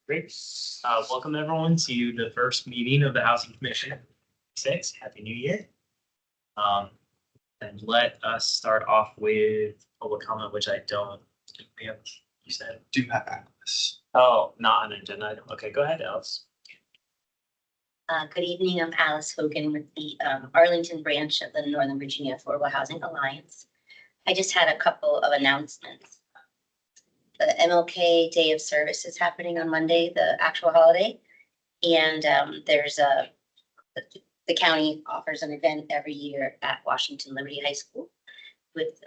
Great. Welcome everyone to the first meeting of the Housing Commission. Happy New Year. And let us start off with public comment, which I don't think we have. You said. Do have access. Oh, not an agenda item. Okay, go ahead, Alice. Good evening, I'm Alice Hogan with the Arlington branch of the Northern Virginia Affordable Housing Alliance. I just had a couple of announcements. The MLK Day of Service is happening on Monday, the actual holiday. And there's the county offers an event every year at Washington Liberty High School with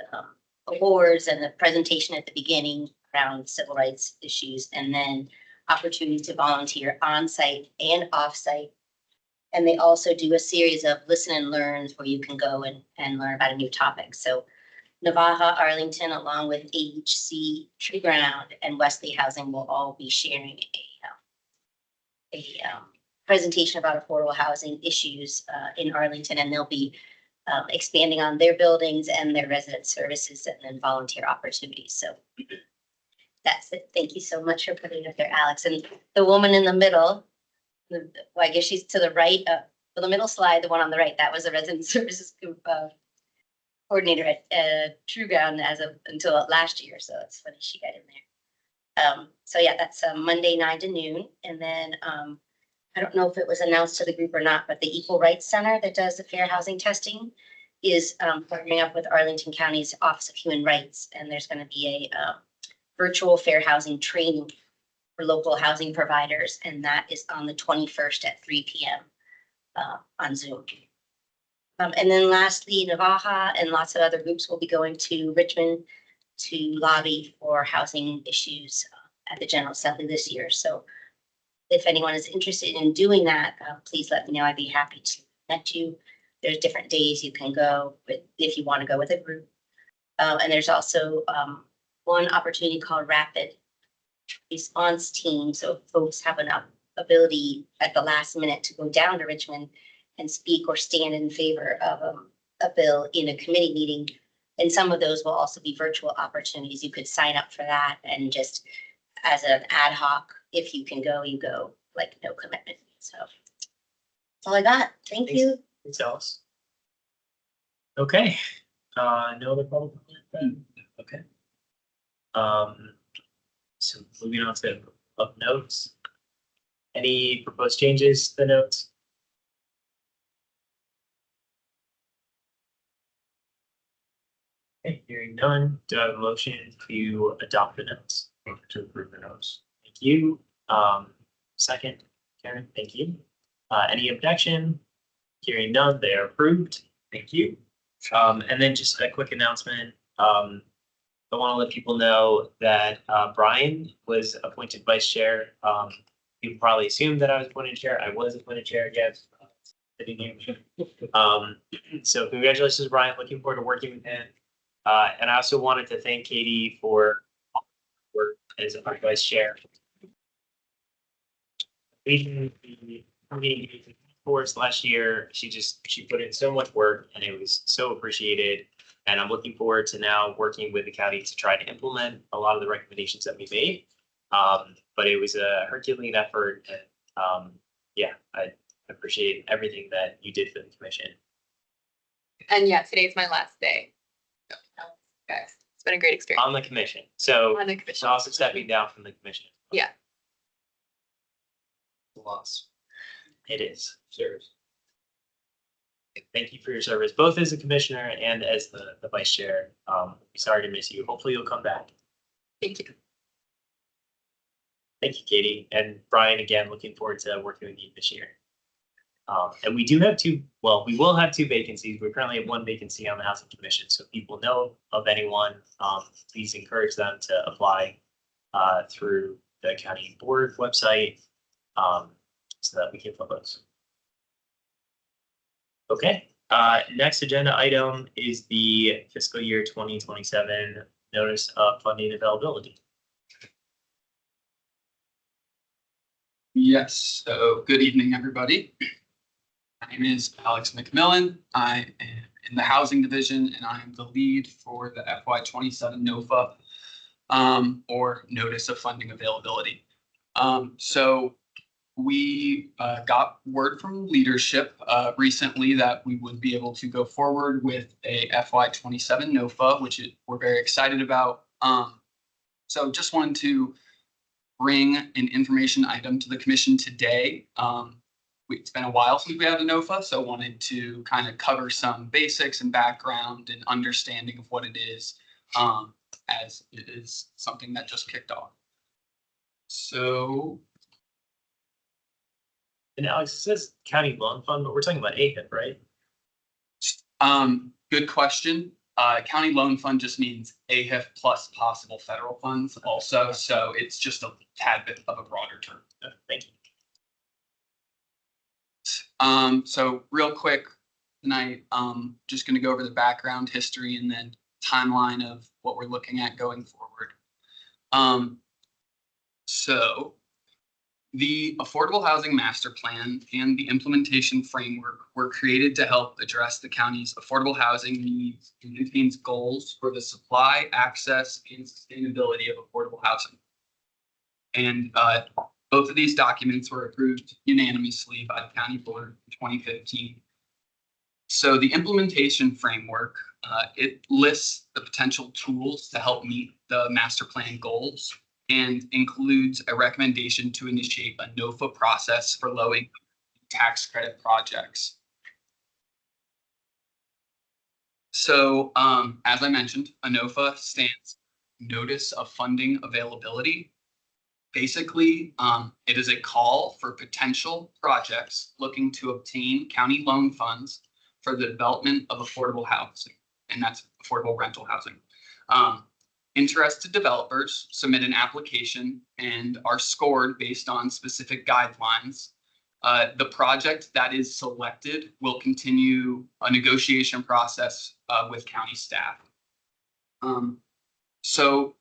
awards and a presentation at the beginning around civil rights issues, and then opportunity to volunteer on-site and off-site. And they also do a series of listen and learns where you can go and learn about a new topic. So Navajo, Arlington, along with AHC, Tree Ground, and Wesley Housing will all be sharing a presentation about affordable housing issues in Arlington, and they'll be expanding on their buildings and their resident services and then volunteer opportunities. So that's it. Thank you so much for putting it there, Alex. And the woman in the middle, well, I guess she's to the right, for the middle slide, the one on the right, that was a resident services group coordinator at True Ground until last year. So it's funny she got in there. So yeah, that's Monday 9 to noon. And then I don't know if it was announced to the group or not, but the Equal Rights Center that does the fair housing testing is partnering up with Arlington County's Office of Human Rights. And there's going to be a virtual fair housing training for local housing providers. And that is on the 21st at 3 p.m. On Zoom. And then lastly, Navajo and lots of other groups will be going to Richmond to lobby for housing issues at the General Assembly this year. So if anyone is interested in doing that, please let me know. I'd be happy to connect you. There's different days you can go with if you want to go with a group. And there's also one opportunity called Rapid Response Team. So if folks have an ability at the last minute to go down to Richmond and speak or stand in favor of a bill in a committee meeting. And some of those will also be virtual opportunities. You could sign up for that and just as an ad hoc, if you can go, you go, like no commitment. So that's all I got. Thank you. Thanks, Alice. Okay. No other public comment? Okay. So moving on to up notes. Any proposed changes to the notes? Okay, hearing none, do I have a motion to adopt the notes? To approve the notes. Thank you. Second, Karen, thank you. Any objection? Hearing none, they are approved. Thank you. And then just a quick announcement. I want to let people know that Brian was appointed vice chair. People probably assumed that I was appointed chair. I was appointed chair, yes. So congratulations, Brian. Looking forward to working with him. And I also wanted to thank Katie for work as our vice chair. Leading the community course last year, she put in so much work and it was so appreciated. And I'm looking forward to now working with the county to try to implement a lot of the recommendations that we made. But it was a Herculean effort. And yeah, I appreciate everything that you did for the commission. And yeah, today's my last day. So, guys, it's been a great experience. On the commission. So On the commission. it's also stepping down from the commission. Yeah. Loss. It is. Service. Thank you for your service, both as a commissioner and as the vice chair. Sorry to miss you. Hopefully you'll come back. Thank you. Thank you, Katie. And Brian, again, looking forward to working with you this year. And we do have we will have 2 vacancies. We currently have 1 vacancy on the Housing Commission. So if people know of anyone, please encourage them to apply through the county board website so that we can fill those. Okay, next agenda item is the fiscal year 2027 notice of funding availability. Yes, so good evening, everybody. My name is Alex McMillan. I am in the housing division and I am the lead for the FY27 NOFA or Notice of Funding Availability. So we got word from leadership recently that we would be able to go forward with a FY27 NOFA, which we're very excited about. So just wanted to bring an information item to the commission today. It's been a while since we had a NOFA, so wanted to kind of cover some basics and background and understanding of what it is, as it is something that just kicked off. So, And Alex, it says county loan fund, but we're talking about AHIP, right? good question. County loan fund just means AHIF plus possible federal funds also, so it's just a tad bit of a broader term. Thank you. So real quick tonight, just going to go over the background, history, and then timeline of what we're looking at going forward. So the Affordable Housing Master Plan and the implementation framework were created to help address the county's affordable housing needs and contains goals for the supply, access, and sustainability of affordable housing. And both of these documents were approved unanimously by the county board in 2015. So the implementation framework, it lists the potential tools to help meet the master plan goals and includes a recommendation to initiate a NOFA process for low-income tax credit projects. So as I mentioned, a NOFA stands Notice of Funding Availability. Basically, it is a call for potential projects looking to obtain county loan funds for the development of affordable housing, and that's affordable rental housing. Interested developers submit an application and are scored based on specific guidelines. The project that is selected will continue a negotiation process with county staff. So,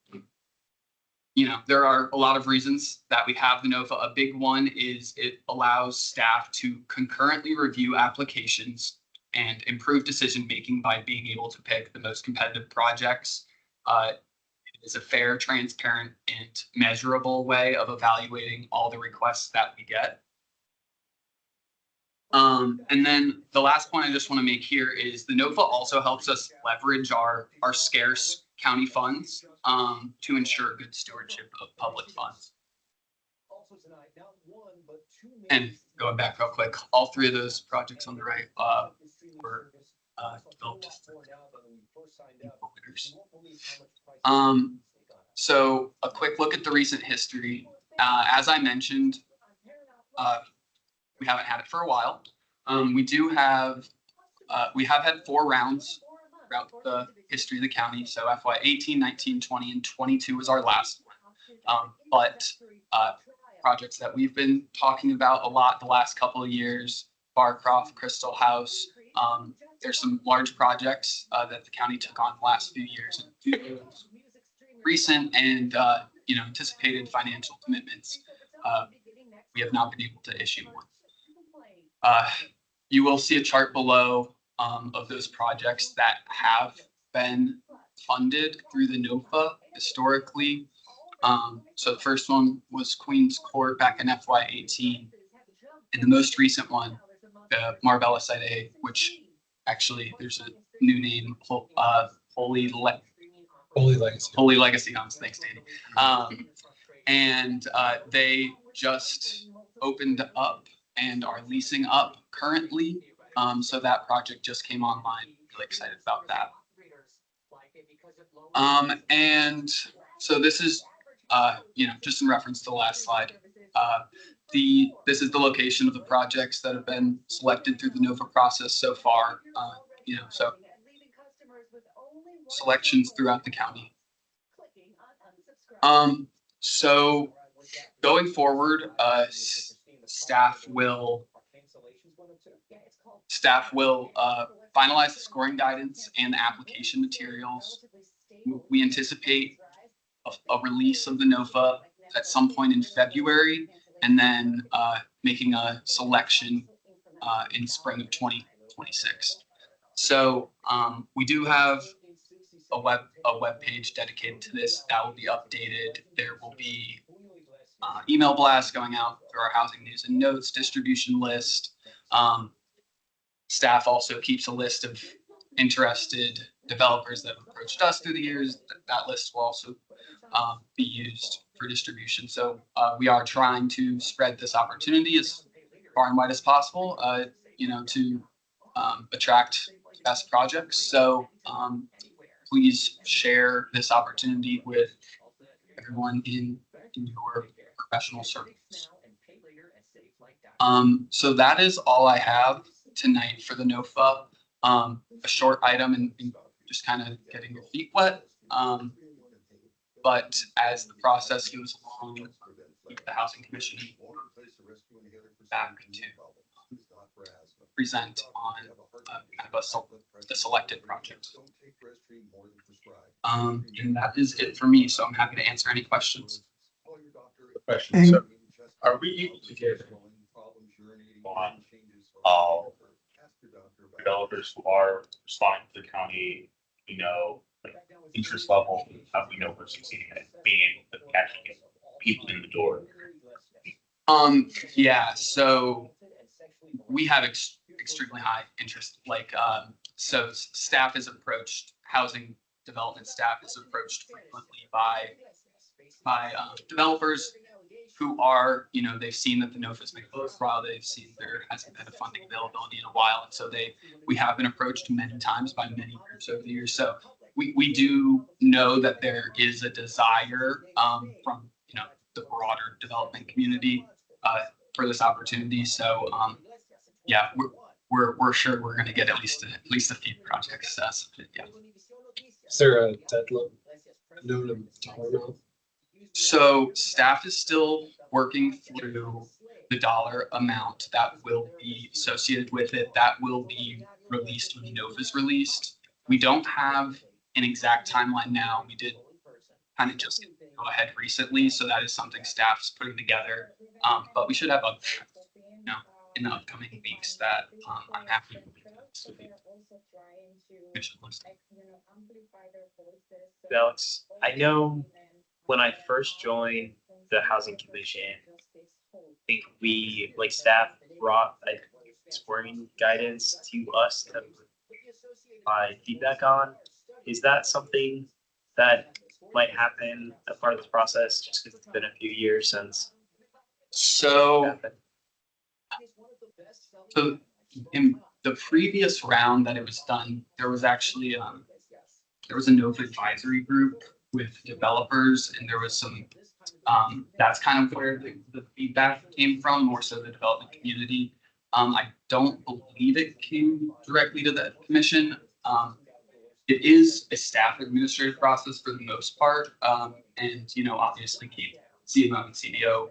you know, there are a lot of reasons that we have the NOFA. A big one is it allows staff to concurrently review applications and improve decision-making by being able to pick the most competitive projects. It is a fair, transparent, and measurable way of evaluating all the requests that we get. And then the last point I just want to make here is the NOFA also helps us leverage our scarce county funds to ensure good stewardship of public funds. And going back real quick, all three of those projects on the right were developed. So a quick look at the recent history. As I mentioned, we haven't had it for a while. We have had 4 rounds throughout the history of the county. So FY 18, 19, 20, and 22 was our last one. But projects that we've been talking about a lot the last couple of years, Barcroft, Crystal House. There's some large projects that the county took on the last few years. And recent and anticipated financial commitments, we have not been able to issue one. You will see a chart below of those projects that have been funded through the NOFA historically. So the first one was Queens Court back in FY 18, and the most recent one, the Marbella Site A, which actually there's a new name, Holy Legacy Homes. Thanks, Danny. And they just opened up and are leasing up currently. So that project just came online. Really excited about that. And so this is, just in reference to the last slide. This is the location of the projects that have been selected through the NOFA process so far. So selections throughout the county. So going forward, staff will finalize the scoring guidance and the application materials. We anticipate a release of the NOFA at some point in February, and then making a selection in spring of 2026. So we do have a web page dedicated to this that will be updated. There will be email blasts going out through our housing news and notes distribution list. Staff also keeps a list of interested developers that have approached us through the years. That list will also be used for distribution. So we are trying to spread this opportunity as far and wide as possible, to attract best projects. So please share this opportunity with everyone in your professional circles. So that is all I have tonight for the NOFA. A short item and just kind of getting your feet wet. But as the process goes along, the Housing Commission back to present on kind of the selected project. And that is it for me. So I'm happy to answer any questions. Question. So are we able to get on all developers who are responding to the county, like interest level, how we know we're succeeding at being able to actually get people in the door? Yeah, so we have extremely high interest. So staff is approached, housing development staff is approached frequently by developers who are, they've seen that the NOFA's been closed for a while. They've seen there hasn't been a funding availability in a while. And so we have been approached many times by many groups over the years. So we do know that there is a desire from, the broader development community for this opportunity. So yeah, we're sure we're going to get at least a few projects. Yeah. Is there a deadline? Known tomorrow? So staff is still working through the dollar amount that will be associated with it. That will be released when NOFA is released. We don't have an exact timeline now. We did kind of just go ahead recently, so that is something staff's putting together. But we should have in the upcoming weeks that I'm happy to be. Alex, I know when I first joined the Housing Commission, I think we, like staff, brought scoring guidance to us to provide feedback on. Is that something that might happen as part of this process, just because it's been a few years since? So in the previous round that it was done, there was actually there was a NOFA advisory group with developers, and there was some that's kind of where the feedback came from, more so the development community. I don't believe it came directly to the commission. It is a staff administrative process for the most part, and obviously keep CMO and CDO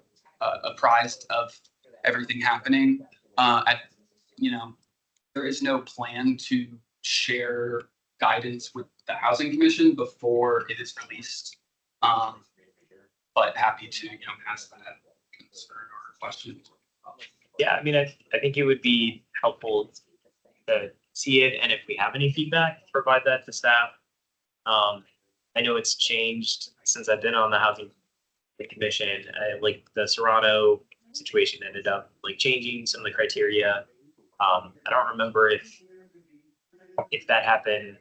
apprised of everything happening. There is no plan to share guidance with the Housing Commission before it is released. But happy to ask that concern or question. Yeah, I mean, I think it would be helpful to see it, and if we have any feedback, provide that to staff. I know it's changed since I've been on the Housing Commission. Like the Serrano situation ended up changing some of the criteria. I don't remember if that happened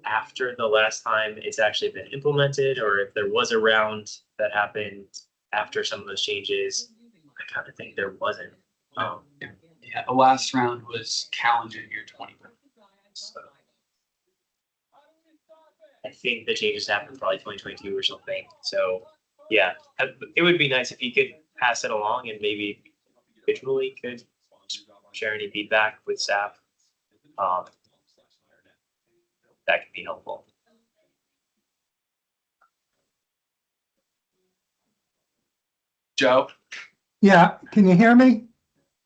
after the last time it's actually been implemented, or if there was a round that happened after some of those changes. I kind of think there wasn't. Yeah, the last round was calendar year 2020. So I think the changes happened probably 2022 or something. So yeah, it would be nice if you could pass it along, and maybe individually could share any feedback with staff. That could be helpful. Joe? Yeah, can you hear me?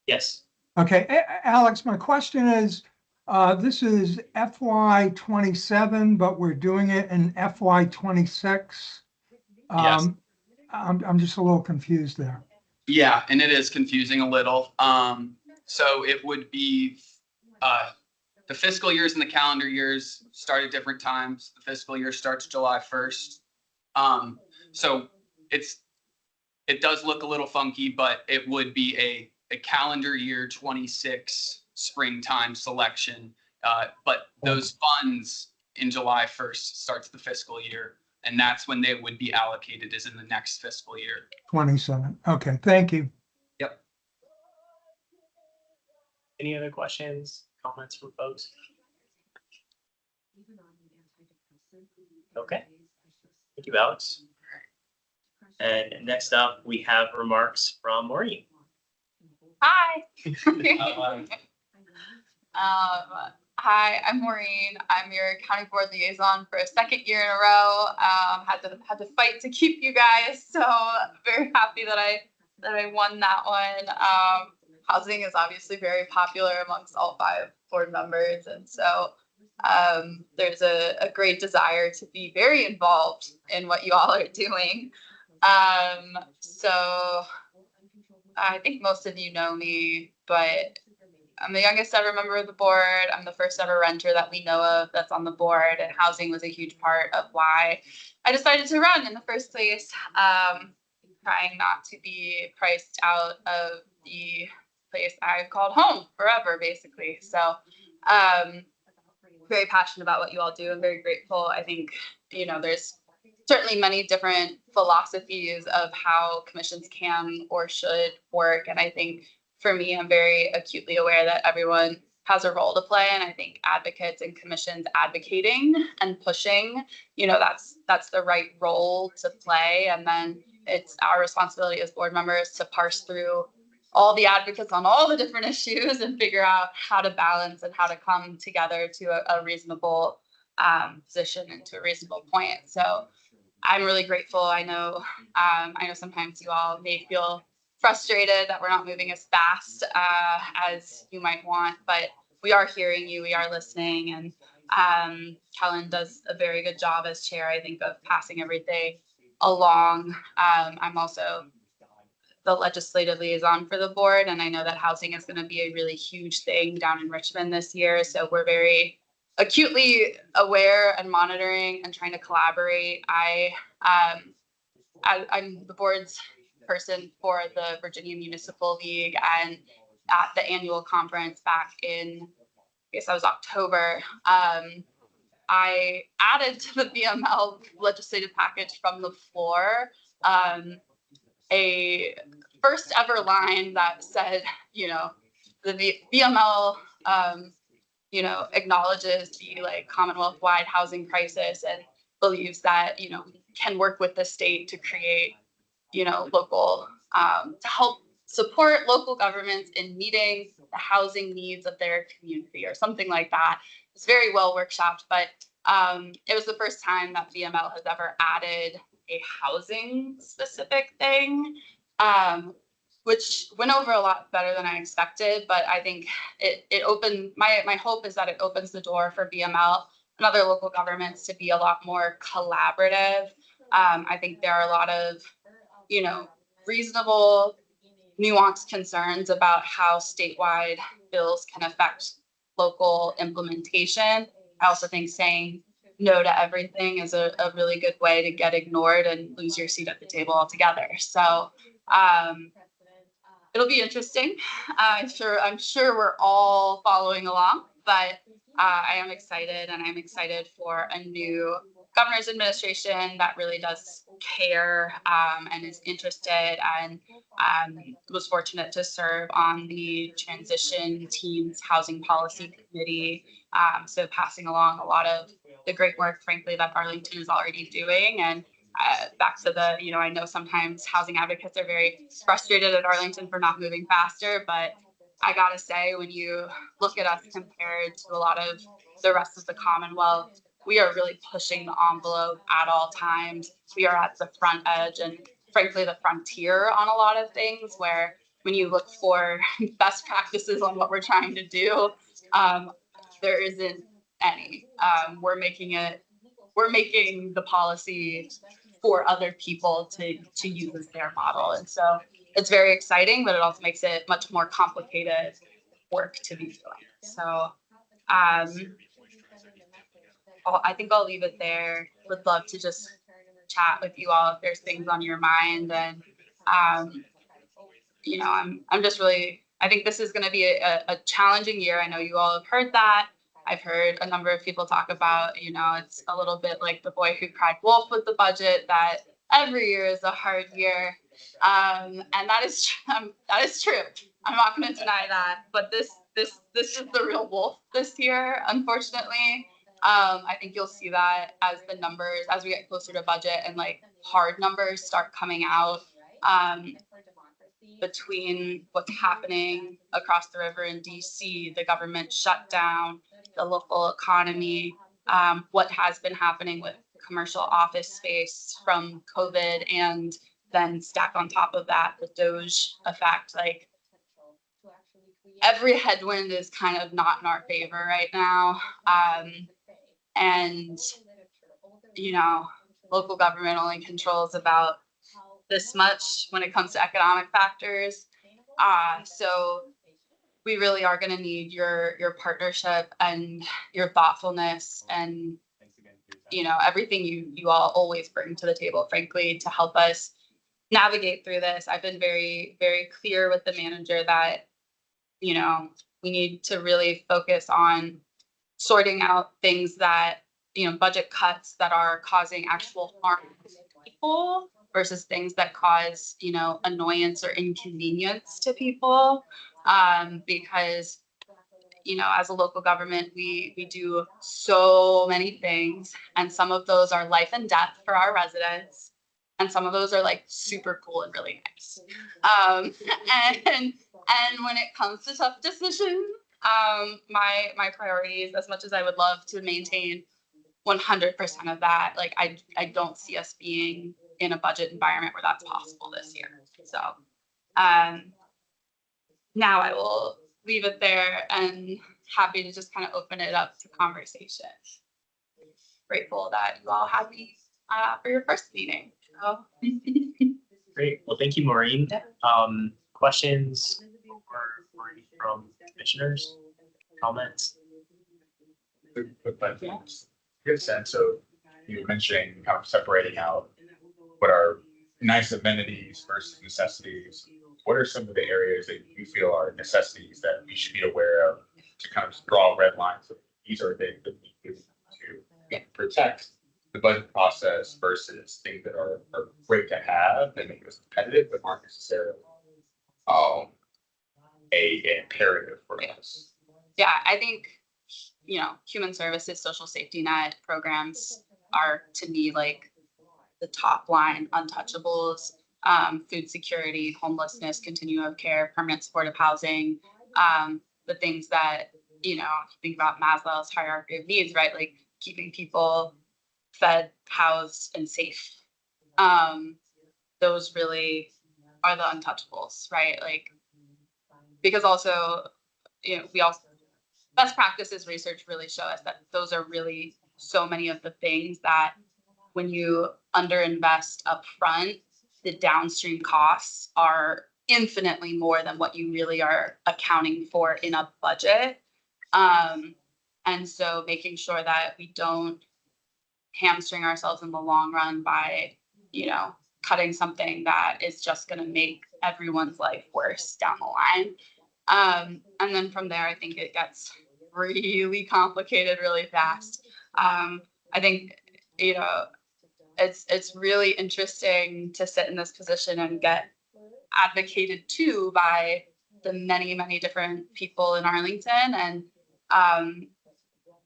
Yes. Okay, Alex, my question is, this is FY 27, but we're doing it in FY 26. Yes. I'm just a little confused there. Yeah, and it is confusing a little. So it would be the fiscal years and the calendar years start at different times. The fiscal year starts July 1st. So it's it does look a little funky, but it would be a calendar year 26 springtime selection. But those funds in July 1st starts the fiscal year, and that's when they would be allocated, is in the next fiscal year. 27. Okay, thank you. Any other questions, comments from folks? Okay. Thank you, Alex. And next up, we have remarks from Maureen. Hi. Hi, I'm Maureen. I'm your county board liaison for a second year in a row. Had to fight to keep you guys, so very happy that I won that one. Housing is obviously very popular amongst all 5 board members, and so there's a great desire to be very involved in what you all are doing. So I think most of you know me, but I'm the youngest ever member of the board. I'm the first ever renter that we know of that's on the board, and housing was a huge part of why I decided to run in the first place. Trying not to be priced out of the place I've called home forever, basically. So, very passionate about what you all do. I'm very grateful. I think, there's certainly many different philosophies of how commissions can or should work. And I think for me, I'm very acutely aware that everyone has a role to play. And I think advocates and commissions advocating and pushing, that's the right role to play. And then it's our responsibility as board members to parse through all the advocates on all the different issues and figure out how to balance and how to come together to a reasonable position and to a reasonable point. So I'm really grateful. I know sometimes you all may feel frustrated that we're not moving as fast as you might want, but we are hearing you, we are listening, and Kellen does a very good job as chair, I think, of passing everything along. I'm also the legislative liaison for the board, and I know that housing is going to be a really huge thing down in Richmond this year, so we're very acutely aware and monitoring and trying to collaborate. I'm the board's person for the Virginia Municipal League, and at the annual conference back in, I guess that was October, I added to the BML legislative package from the floor a first ever line that said, the BML, acknowledges the Commonwealth-wide housing crisis and believes that, we can work with the state to create, local, to help support local governments in meeting the housing needs of their community or something like that. It's very well workshopped, but it was the first time that BML has ever added a housing specific thing, which went over a lot better than I expected. But I think it opened, my hope is that it opens the door for BML and other local governments to be a lot more collaborative. I think there are a lot of, reasonable, nuanced concerns about how statewide bills can affect local implementation. I also think saying no to everything is a really good way to get ignored and lose your seat at the table altogether. So it'll be interesting. I'm sure we're all following along, but I am excited, and I'm excited for a new governor's administration that really does care and is interested, and was fortunate to serve on the transition team's housing policy committee. So passing along a lot of the great work, frankly, that Arlington is already doing. And back to the, I know sometimes housing advocates are very frustrated at Arlington for not moving faster, but I gotta say, when you look at us compared to a lot of the rest of the Commonwealth, we are really pushing the envelope at all times. We are at the front edge and frankly the frontier on a lot of things, where when you look for best practices on what we're trying to do, there isn't any. We're making the policy for other people to use as their model. And so it's very exciting, but it also makes it much more complicated work to be doing. So I think I'll leave it there. Would love to just chat with you all if there's things on your mind. And You know, I'm just really, I think this is going to be a challenging year. I know you all have heard that. I've heard a number of people talk about, you know, it's a little bit like the boy who cried wolf with the budget, that every year is a hard year. And that is true. I'm not going to deny that, but this is the real wolf this year, unfortunately. I think you'll see that as the numbers, as we get closer to budget and like hard numbers start coming out, between what's happening across the river in DC, the government shutdown, the local economy, what has been happening with commercial office space from COVID, and then stack on top of that the Doge effect. Like, every headwind is kind of not in our favor right now. And, you know, local government only controls about this much when it comes to economic factors. So we really are going to need your partnership and your thoughtfulness and, you know, everything you all always bring to the table, frankly, to help us navigate through this. I've been very, very clear with the manager that, you know, we need to really focus on sorting out things that, you know, budget cuts that are causing actual harm to people versus things that cause, you know, annoyance or inconvenience to people. Because, you know, as a local government, we do so many things, and some of those are life and death for our residents, and some of those are like super cool and really nice. And when it comes to tough decisions, my priorities, as much as I would love to maintain 100% of that, like I don't see us being in a budget environment where that's possible this year. So now I will leave it there and happy to just kind of open it up to conversation. Grateful that you all had me for your first meeting. So. Great. Well, thank you, Maureen. Questions from commissioners, comments? But good sense of you mentioning kind of separating out what are nice amenities versus necessities. What are some of the areas that you feel are necessities that we should be aware of to kind of draw red lines of these are things that we do to protect the budget process versus things that are great to have and make us competitive but aren't necessarily a imperative for us? Yeah, I think, you know, human services, social safety net programs are, to me, like the top line untouchables. Food security, homelessness, continuum of care, permanent supportive housing, the things that, you know, think about Maslow's hierarchy of needs, right? Like keeping people fed, housed, and safe. Those really are the untouchables, right? Like, because also, you know, we also, best practices research really show us that those are really so many of the things that when you underinvest up front, the downstream costs are infinitely more than what you really are accounting for in a budget. And so making sure that we don't hamstring ourselves in the long run by, you know, cutting something that is just going to make everyone's life worse down the line. And then from there, I think it gets really complicated really fast. I think, you know, it's really interesting to sit in this position and get advocated to by the many, many different people in Arlington. And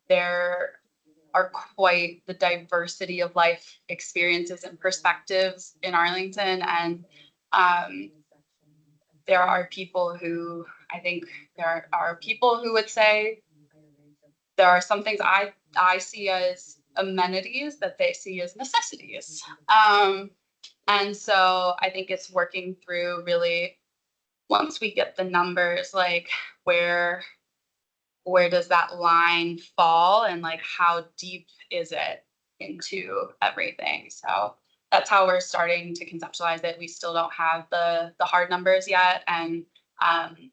there are quite the diversity of life experiences and perspectives in Arlington. And there are people who, I think there are people who would say there are some things I see as amenities that they see as necessities. And so I think it's working through really, once we get the numbers, like where does that line fall and like how deep is it into everything? So that's how we're starting to conceptualize it. We still don't have the hard numbers yet, and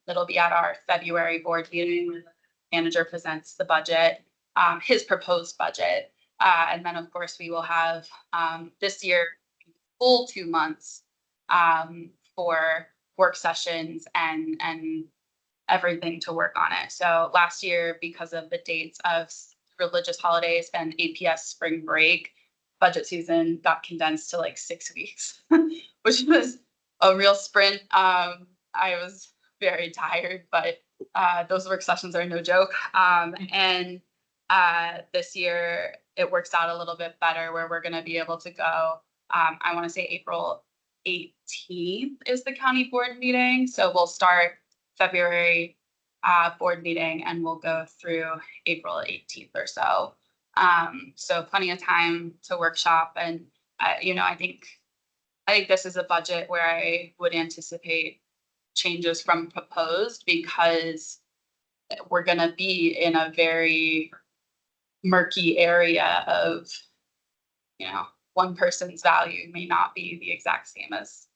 it'll be at our February board meeting when the manager presents the budget, his proposed budget. And then of course we will have this year full 2 months for work sessions and everything to work on it. So last year, because of the dates of religious holidays and APS spring break, budget season got condensed to like 6 weeks, which was a real sprint. I was very tired, but those work sessions are no joke. And this year it works out a little bit better where we're going to be able to go. I want to say April 18th is the county board meeting. So we'll start February board meeting and we'll go through April 18th or so. So plenty of time to workshop. And, I think this is a budget where I would anticipate changes from proposed because we're going to be in a very murky area of, one person's value may not be the exact same as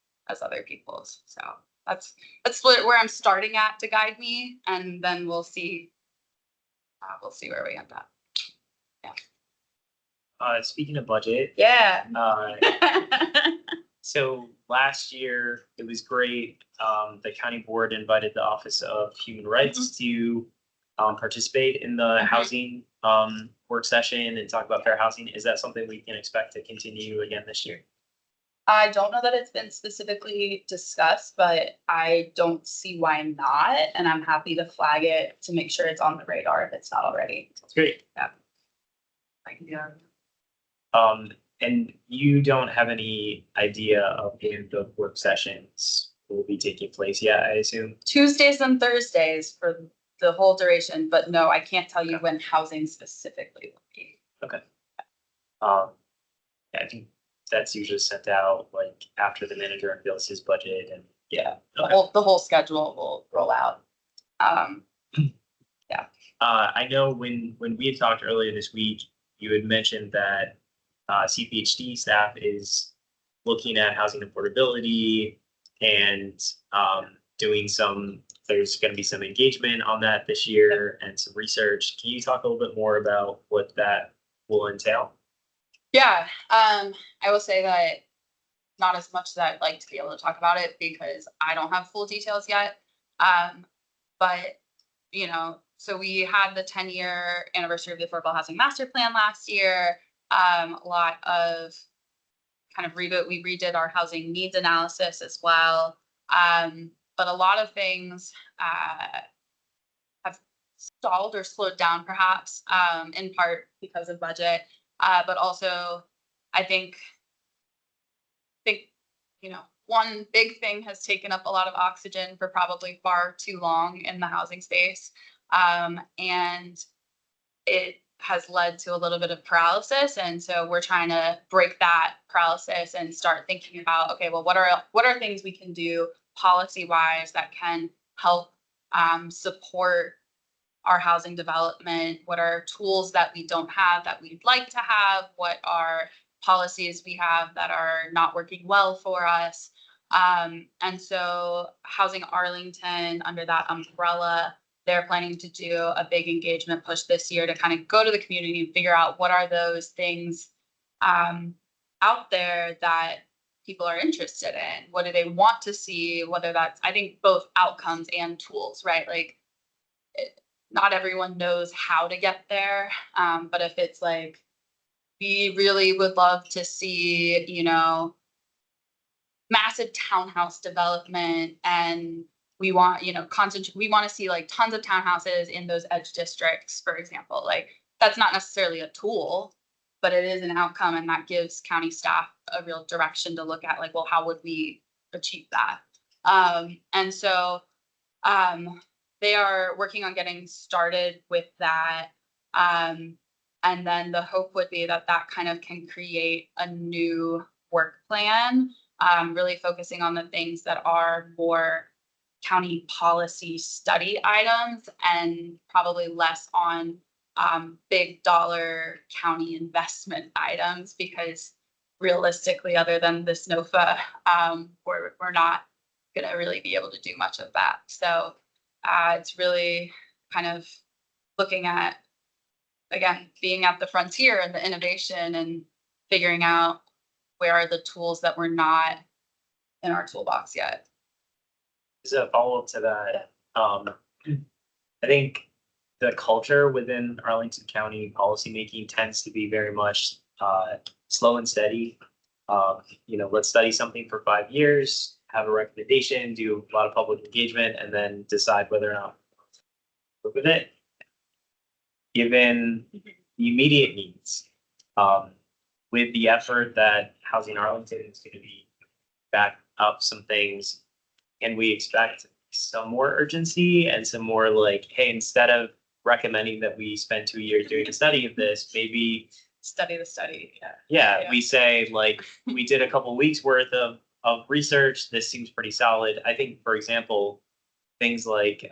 other people's. So that's where I'm starting at to guide me, and then we'll see where we end up. Speaking of budget, Yeah. so last year it was great. The county board invited the Office of Human Rights to participate in the housing work session and talk about fair housing. Is that something we can expect to continue again this year? I don't know that it's been specifically discussed, but I don't see why not. And I'm happy to flag it to make sure it's on the radar if it's not already. That's great. Yeah. I can do that. And you don't have any idea of when the work sessions will be taking place yet, I assume? Tuesdays and Thursdays for the whole duration, but no, I can't tell you when housing specifically will be. Okay. Yeah, I think that's usually sent out like after the manager unveils his budget and Yeah, okay. the whole schedule will roll out. I know when we had talked earlier this week, you had mentioned that CPHD staff is looking at housing affordability and doing there's going to be some engagement on that this year and some research. Can you talk a little bit more about what that will entail? Yeah, I will say that not as much as I'd like to be able to talk about it because I don't have full details yet. But so we had the 10-year anniversary of the Affordable Housing Master Plan last year. A lot of kind of reboot. We redid our housing needs analysis as well. But a lot of things have stalled or slowed down, perhaps, in part because of budget. But also, I think one big thing has taken up a lot of oxygen for probably far too long in the housing space, and it has led to a little bit of paralysis. And so we're trying to break that paralysis and start thinking about, okay, well, what are things we can do policy-wise that can help support our housing development? What are tools that we don't have that we'd like to have? What are policies we have that are not working well for us? And so Housing Arlington, under that umbrella, they're planning to do a big engagement push this year to kind of go to the community and figure out what are those things out there that people are interested in. What do they want to see? Whether that's, I think, both outcomes and tools, right? Like, not everyone knows how to get there. But if it's like, we really would love to see, massive townhouse development, and we want, we want to see like tons of townhouses in those edge districts, for example. Like, that's not necessarily a tool, but it is an outcome, and that gives county staff a real direction to look at, like, well, how would we achieve that? And so they are working on getting started with that. And then the hope would be that kind of can create a new work plan, really focusing on the things that are more county policy study items and probably less on big dollar county investment items, because realistically, other than the SNOFA, we're not going to really be able to do much of that. So it's really kind of looking at, again, being at the frontier and the innovation and figuring out where are the tools that we're not in our toolbox yet. As a follow-up to that, I think the culture within Arlington County policymaking tends to be very much slow and steady. Let's study something for 5 years, have a recommendation, do a lot of public engagement, and then decide whether or not to work with it. Given the immediate needs, with the effort that Housing Arlington is going to be back up some things, can we expect some more urgency and some more like, hey, instead of recommending that we spend 2 years doing a study of this, maybe Study the study. yeah, we say like we did a couple weeks worth of research. This seems pretty solid. I think, for example, things like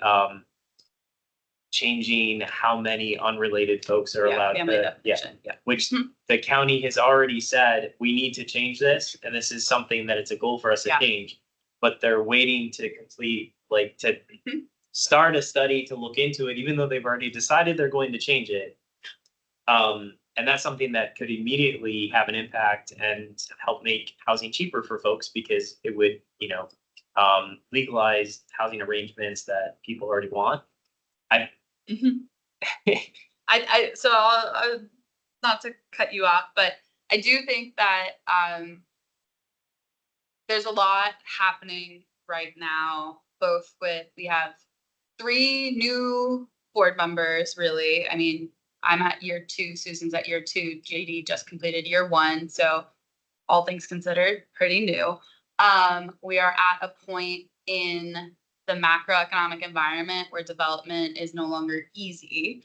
changing how many unrelated folks are Yeah, allowed family to, definition, yeah. which the county has already said we need to change this, and this is something that it's a goal for us to Yeah. change. But they're waiting to complete, like to start a study to look into it, even though they've already decided they're going to change it. And that's something that could immediately have an impact and help make housing cheaper for folks because it would, legalize housing arrangements that people already want. So I'll not to cut you off, but I do think that there's a lot happening right now, both with, we have 3 new board members, really. I mean, I'm at year 2, Susan's at year 2, JD just completed year 1. So all things considered, pretty new. We are at a point in the macroeconomic environment where development is no longer easy.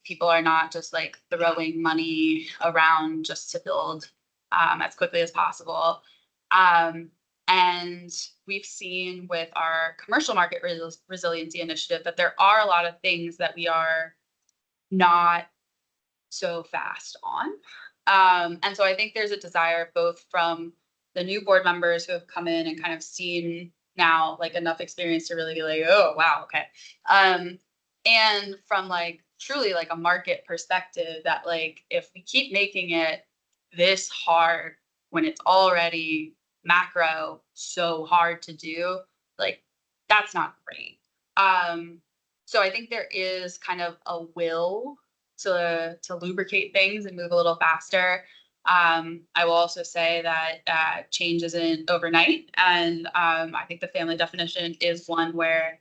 People are not just like throwing money around just to build as quickly as possible. And we've seen with our commercial market resiliency initiative that there are a lot of things that we are not so fast on. And so I think there's a desire both from the new board members who have come in and kind of seen now like enough experience to really be like, oh, wow, okay. And from like truly like a market perspective that like, if we keep making it this hard when it's already macro so hard to do, like that's not great. So I think there is kind of a will to lubricate things and move a little faster. I will also say that change isn't overnight, and I think the family definition is one where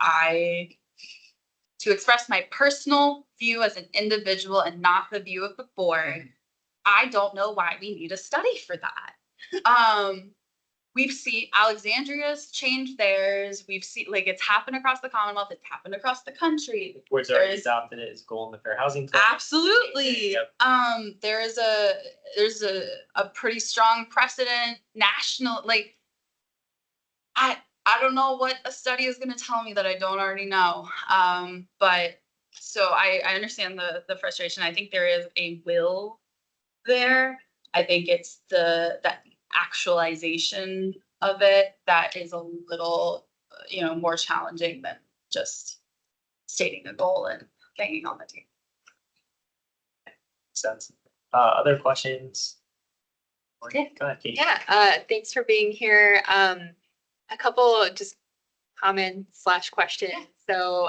to express my personal view as an individual and not the view of the board, I don't know why we need a study for that. We've seen Alexandria's change theirs. We've seen like it's happened across the Commonwealth. It's happened across the country. Board's already adopted it as goal in the Fair Housing Plan. Absolutely. Yep. There's a pretty strong precedent national. Like I don't know what a study is going to tell me that I don't already know. But so I understand the frustration. I think there is a will there. I think it's that actualization of it that is a little, more challenging than just stating a goal and banging on the table. Sense. Other questions? Yeah. Go ahead, Kate. Yeah, thanks for being here. A couple just comments / questions. So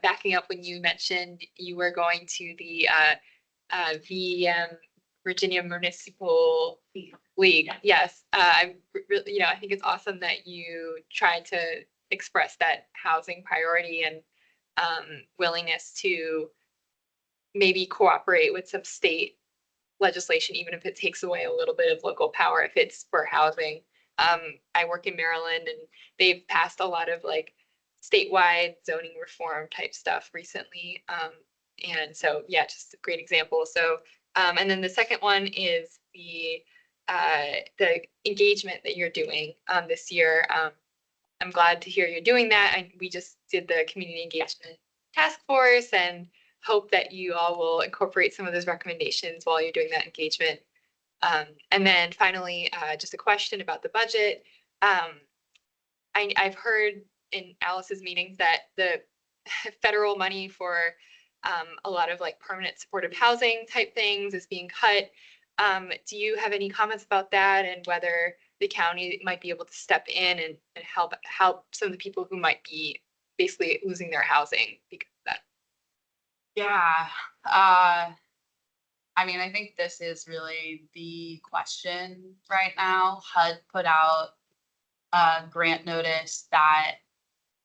backing up when you mentioned you were going to the VM Virginia Municipal League. Yes, I think it's awesome that you tried to express that housing priority and willingness to maybe cooperate with some state legislation, even if it takes away a little bit of local power if it's for housing. I work in Maryland and they've passed a lot of like statewide zoning reform type stuff recently. And so, yeah, just a great example. So, and then the second one is the engagement that you're doing this year. I'm glad to hear you're doing that. And we just did the community engagement task force and hope that you all will incorporate some of those recommendations while you're doing that engagement. And then finally, just a question about the budget. I've heard in Alice's meetings that the federal money for a lot of like permanent supportive housing type things is being cut. Do you have any comments about that and whether the county might be able to step in and help some of the people who might be basically losing their housing because of that. Yeah. I mean, I think this is really the question right now. HUD put out a grant notice that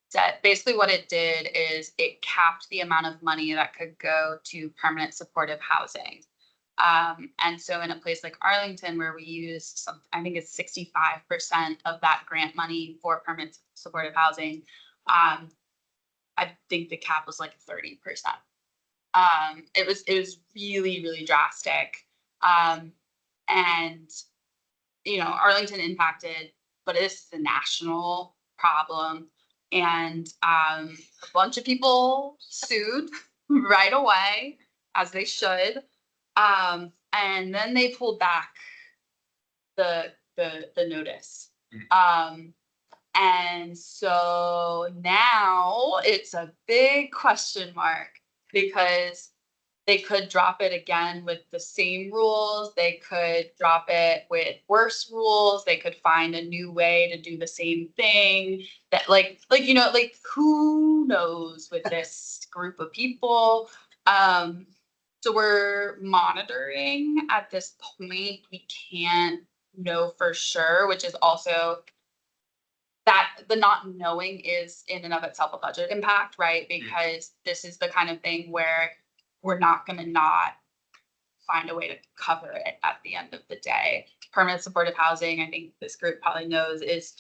said basically what it did is it capped the amount of money that could go to permanent supportive housing. And so in a place like Arlington, where we use some, I think it's 65% of that grant money for permanent supportive housing, I think the cap was like 30%. It was really, really drastic. And, you know, Arlington impacted, but it's a national problem. And a bunch of people sued right away, as they should. And then they pulled back the notice. And so now it's a big question mark because they could drop it again with the same rules. They could drop it with worse rules. They could find a new way to do the same thing that like, you know, like who knows with this group of people. So we're monitoring at this point. We can't know for sure, which is also that the not knowing is in and of itself a budget impact, right? Because this is the kind of thing where we're not going to not find a way to cover it at the end of the day. Permanent supportive housing, I think this group probably knows, is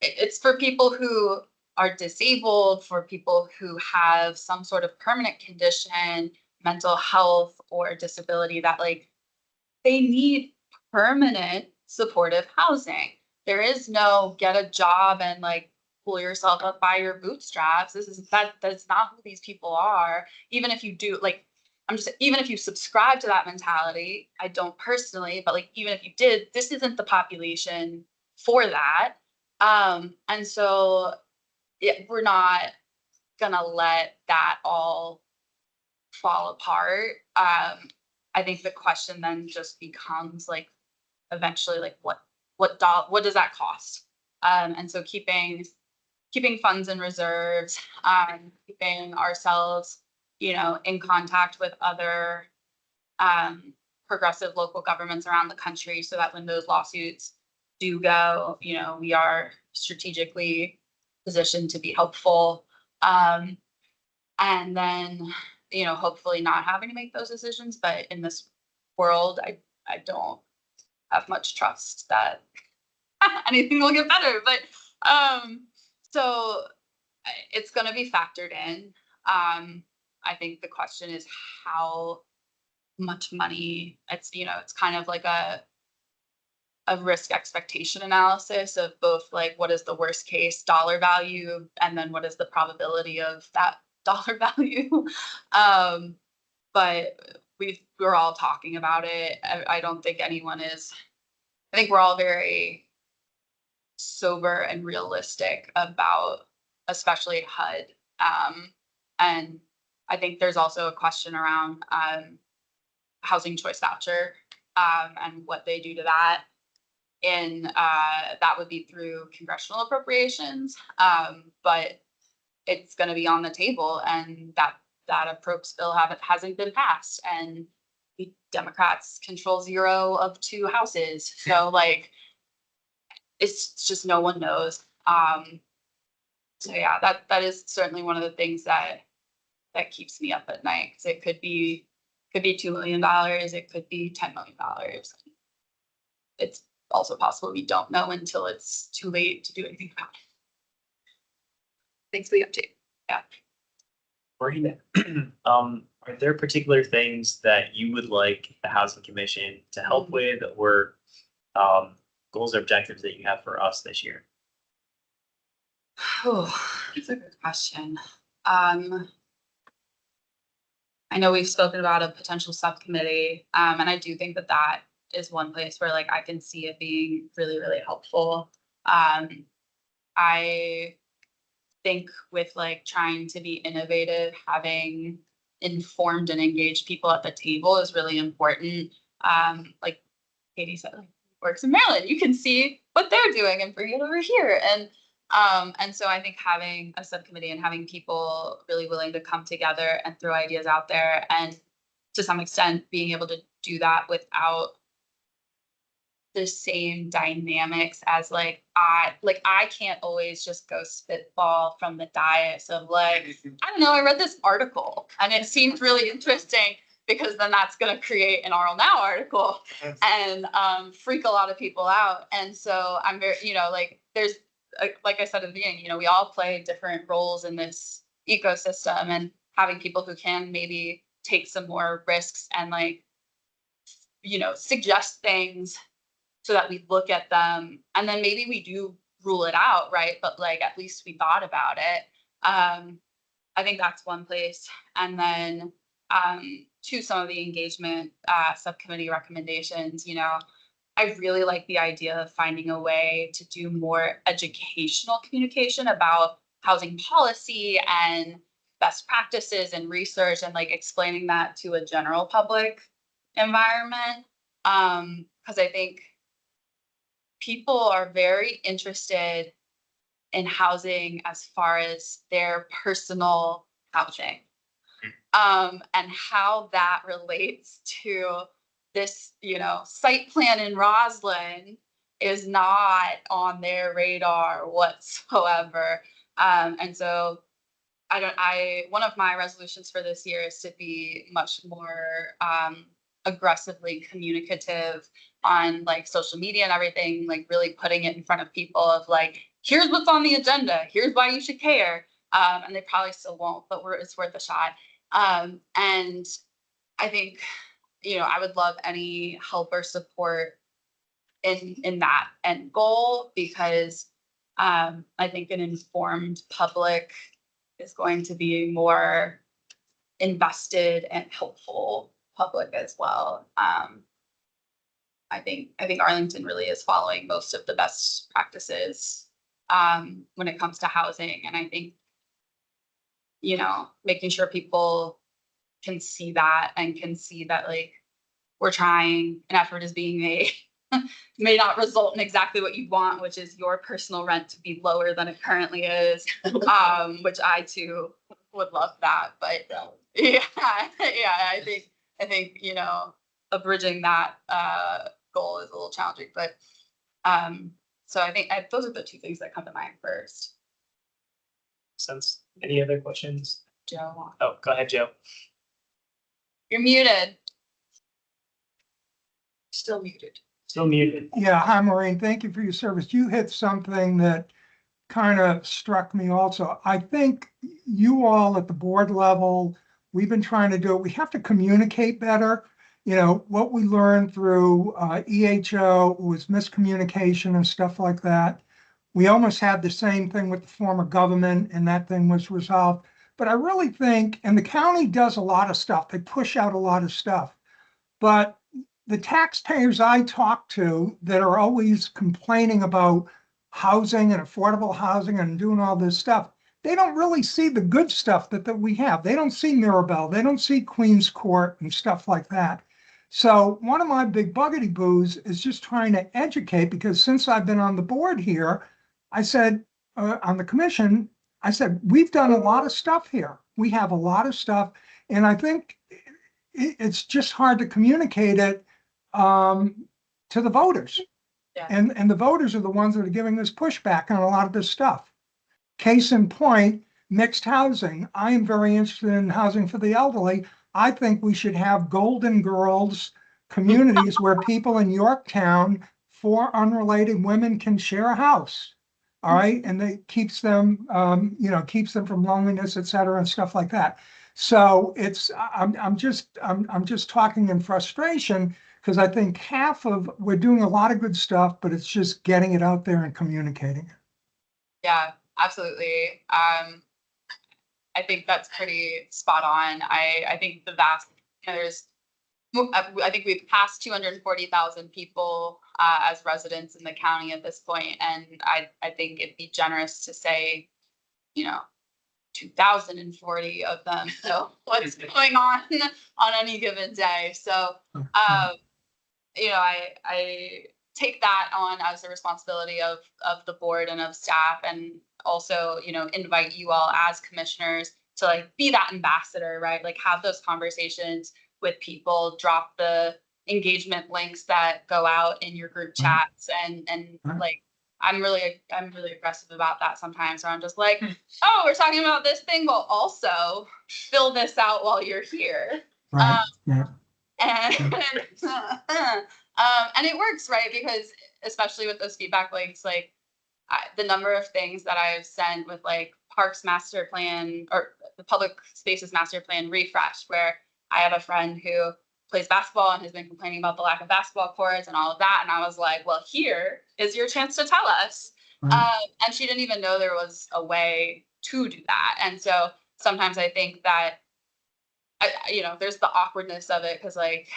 it's for people who are disabled, for people who have some sort of permanent condition, mental health or disability that like they need permanent supportive housing. There is no get a job and like pull yourself up by your bootstraps. That's not who these people are. Even if you do, like, even if you subscribe to that mentality, I don't personally, but like even if you did, this isn't the population for that. And so we're not gonna let that all fall apart. I think the question then just becomes like eventually like what does that cost? And so keeping funds in reserves, keeping ourselves, you know, in contact with other progressive local governments around the country so that when those lawsuits do go, you know, we are strategically positioned to be helpful. And then, you know, hopefully not having to make those decisions. But in this world, I don't have much trust that anything will get better. But so it's going to be factored in. I think the question is how much money. It's, you know, it's kind of like a risk expectation analysis of both like what is the worst case dollar value and then what is the probability of that dollar value. But we're all talking about it. I don't think anyone is. I think we're all very sober and realistic about, especially HUD. And I think there's also a question around housing choice voucher and what they do to that. And that would be through congressional appropriations, but it's going to be on the table, and that approach bill hasn't been passed, and the Democrats control 0 of 2 houses, so like it's just no one knows. So yeah, that is certainly one of the things that keeps me up at night, because it could be $2 million, it could be $10 million. It's also possible we don't know until it's too late to do anything about it. Thanks for the update. Yeah. Maureen, are there particular things that you would like the Housing Commission to help with, or goals or objectives that you have for us this year? Oh, that's a good question. I know we've spoken about a potential subcommittee, and I do think that is one place where like I can see it being really, really helpful. I think with like trying to be innovative, having informed and engaged people at the table is really important. Like Katie said, like works in Maryland, you can see what they're doing and bring it over here. And so I think having a subcommittee and having people really willing to come together and throw ideas out there, and to some extent being able to do that without the same dynamics as I can't always just go spitball from the dais of I don't know, I read this article and it seemed really interesting, because then that's going to create an Oral Now article and freak a lot of people out. And so I'm very, there's like I said at the beginning, we all play different roles in this ecosystem, and having people who can maybe take some more risks and suggest things so that we look at them and then maybe we do rule it out, right? But at least we thought about it. I think that's one place. And then to some of the engagement subcommittee recommendations, I really like the idea of finding a way to do more educational communication about housing policy and best practices and research, and explaining that to a general public environment. Because I think people are very interested in housing as far as their personal housing, and how that relates to this, site plan in Roslyn is not on their radar whatsoever. And so one of my resolutions for this year is to be much more aggressively communicative on social media and everything, really putting it in front of people of here's what's on the agenda, here's why you should care. And they probably still won't, but it's worth a shot. And I think, I would love any help or support in that end goal, because I think an informed public is going to be more invested and helpful public as well. I think Arlington really is following most of the best practices when it comes to housing. And I think, making sure people can see that and can see that we're trying, an effort is being made. May not result in exactly what you want, which is your personal rent to be lower than it currently is, which I too would love that. But yeah, I think abridging that goal is a little challenging. But so I think those are the two things that come to mind first. Sense. Any other questions? Joe, Oh, go ahead, Joe. you're muted. Still muted. Still muted. Yeah, hi, Maureen. Thank you for your service. You hit something that kind of struck me also. I think you all at the board level, we've been trying to do it. We have to communicate better. What we learned through EHO was miscommunication and stuff like that. We almost had the same thing with the former government, and that thing was resolved. But I really think, and the county does a lot of stuff. They push out a lot of stuff. But the taxpayers I talk to that are always complaining about housing and affordable housing and doing all this stuff, they don't really see the good stuff that we have. They don't see Mirabelle. They don't see Queens Court and stuff like that. So one of my big buggity boos is just trying to educate, because since I've been on the board here, I said, on the commission, I said, we've done a lot of stuff here. We have a lot of stuff. And I think it's just hard to communicate it to the voters. Yeah. And the voters are the ones that are giving us pushback on a lot of this stuff. Case in point, mixed housing. I am very interested in housing for the elderly. I think we should have Golden Girls communities where people in Yorktown, 4 unrelated women, can share a house. All right, and it keeps them, keeps them from loneliness, et cetera, and stuff like that. So I'm just talking in frustration, because I think we're doing a lot of good stuff, but it's just getting it out there and communicating it. Yeah, absolutely. I think that's pretty spot on. I think I think we've passed 240,000 people as residents in the county at this point, and I think it'd be generous to say, 2,040 of them. So what's going on any given day? So, I take that on as a responsibility of the board and of staff, and also, you know, invite you all as commissioners to like be that ambassador, right? Like have those conversations with people, drop the engagement links that go out in your group chats, and like I'm really aggressive about that sometimes, where I'm just like, oh, we're talking about this thing, well, also fill this out while you're here. Right, yeah. And and it works, right? Because especially with those feedback links, like the number of things that I've sent with like Parks Master Plan or the Public Spaces Master Plan refresh, where I have a friend who plays basketball and has been complaining about the lack of basketball courts and all of that. And I was like, well, here is your chance to tell us. Right. And she didn't even know there was a way to do that. And so sometimes I think that, you know, there's the awkwardness of it, because like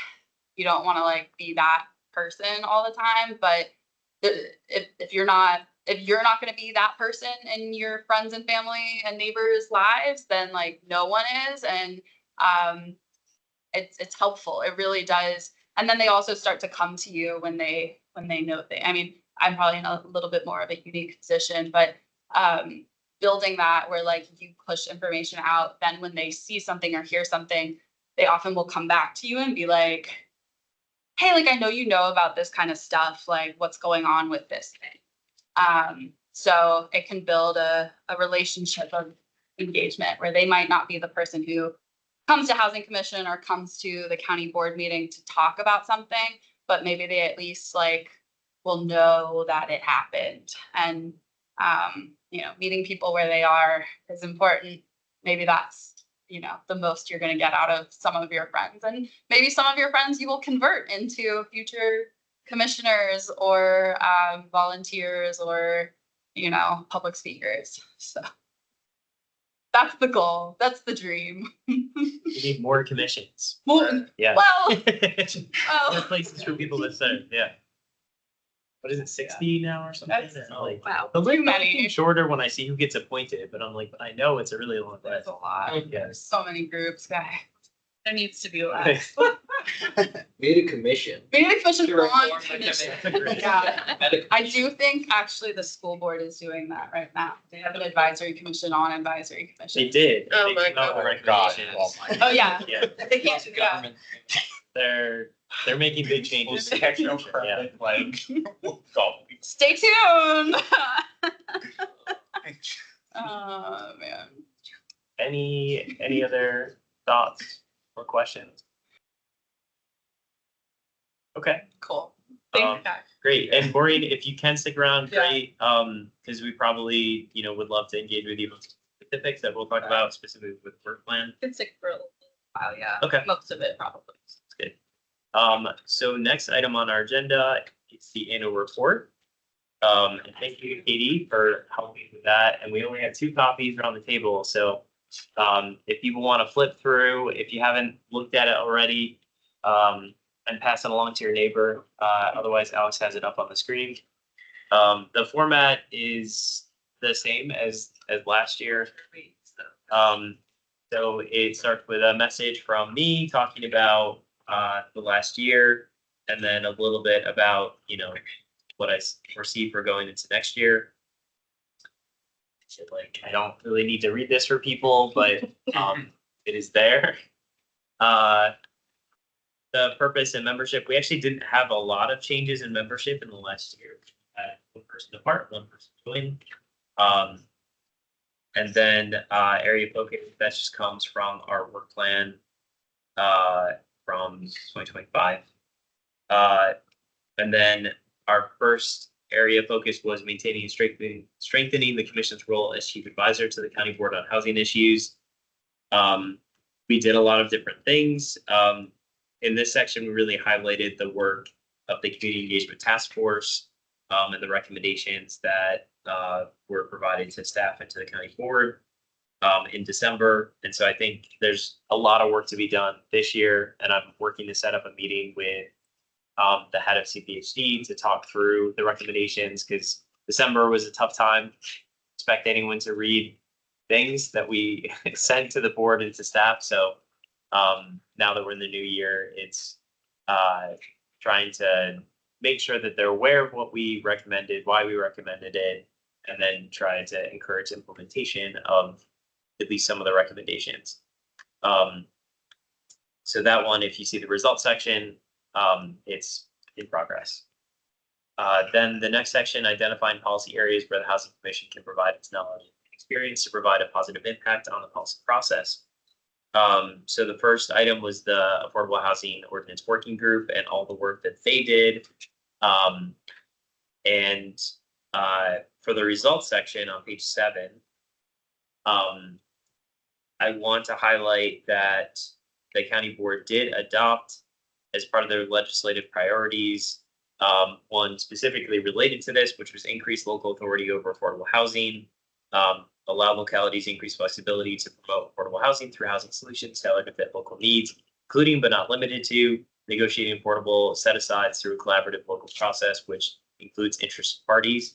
you don't want to like be that person all the time. But if you're not going to be that person in your friends and family and neighbors' lives, then like no one is. And it's helpful. It really does. And then they also start to come to you when they know things. I mean, I'm probably in a little bit more of a unique position, but building that where like you push information out, then when they see something or hear something, they often will come back to you and be like, hey, like I know you know about this kind of stuff, like what's going on with this thing. So it can build a relationship of engagement where they might not be the person who comes to Housing Commission or comes to the county board meeting to talk about something, but maybe they at least like will know that it happened. And you know, meeting people where they are is important. Maybe that's, you know, the most you're going to get out of some of your friends, and maybe some of your friends you will convert into future commissioners or volunteers or, you know, public speakers. So that's the goal. That's the dream. We need more commissions. Well, Yeah. well, More places for people to serve, yeah. What is it, 60 now or something? That's Like, wow. the list Too many. seems shorter when I see who gets appointed, but I'm like, I know it's a really long There's list. a lot. Yeah. There's so many groups, guy. There needs to be less. Made a commission. Maybe the commission Sure, on form commission. That's a great Yeah. Meta I do think actually the school board is doing that right now. They have an advisory commission on advisory commission. They did. Oh They my came out with God. recommendations. Oh, yeah. Yeah, They can't, yeah. government. they're making big changes. Catch no Yeah. credit, like, golf. Stay tuned. Oh, man. Any other thoughts or questions? Okay. Cool. Um, Thanks, guys. Great. And Maureen, if you can stick around, Yeah. great. Because we probably, you know, would love to engage with you on specifics that we'll talk about specifically with work plan. Been sick for a little while, yeah. Okay. Most of it probably. That's good. So next item on our agenda is the annual report. And thank you, Katie, for helping with that. And we only have 2 copies around the table. So if people want to flip through, if you haven't looked at it already, and pass it along to your neighbor. Otherwise, Alex has it up on the screen. The format is the same as last year. So it starts with a message from me talking about the last year, and then a little bit about, you know, what I foresee for going into next year. Like, I don't really need to read this for people, but it is there. The purpose and membership, we actually didn't have a lot of changes in membership in the last year. One person depart, one person join. And then area focus, that just comes from our work plan from 2025. And then our first area focus was maintaining and strengthening the commission's role as chief advisor to the county board on housing issues. We did a lot of different things. In this section, we really highlighted the work of the community engagement task force and the recommendations that were provided to staff and to the county board in December. And so I think there's a lot of work to be done this year, and I'm working to set up a meeting with the head of CPHD to talk through the recommendations, because December was a tough time. Expect anyone to read things that we sent to the board and to staff. So now that we're in the new year, it's trying to make sure that they're aware of what we recommended, why we recommended it, and then try to encourage implementation of at least some of the recommendations. So that one, if you see the results section, it's in progress. Then the next section, identifying policy areas where the Housing Commission can provide its knowledge and experience to provide a positive impact on the policy process. So the first item was the Affordable Housing Ordinance Working Group and all the work that they did. And for the results section on page 7, I want to highlight that the county board did adopt as part of their legislative priorities, one specifically related to this, which was increase local authority over affordable housing, allow localities increased flexibility to promote affordable housing through housing solutions tailored to fit local needs, including but not limited to negotiating affordable set-asides through a collaborative local process, which includes interested parties.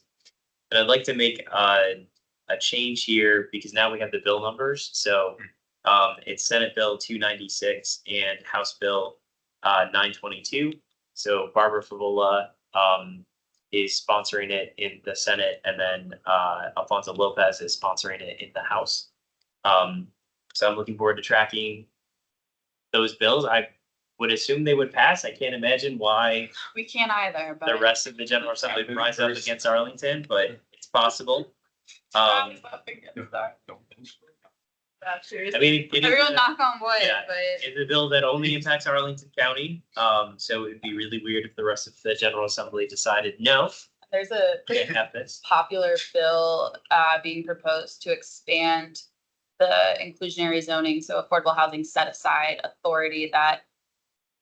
And I'd like to make a change here because now we have the bill numbers. So it's Senate Bill 296 and House Bill 922. So Barbara Favola is sponsoring it in the Senate, and then Alfonso Lopez is sponsoring it in the House. So I'm looking forward to tracking those bills. I would assume they would pass. I can't imagine why We can't either, but. the rest of the General Assembly would rise up against Arlington, but it's possible. Rise up against that. Yeah, seriously. I mean, it is Everyone a- knock on wood, yeah, but it's a bill that only impacts Arlington County. So it'd be really weird if the rest of the General Assembly decided, no, there's a we can't have this. popular bill being proposed to expand the inclusionary zoning, so affordable housing set aside authority that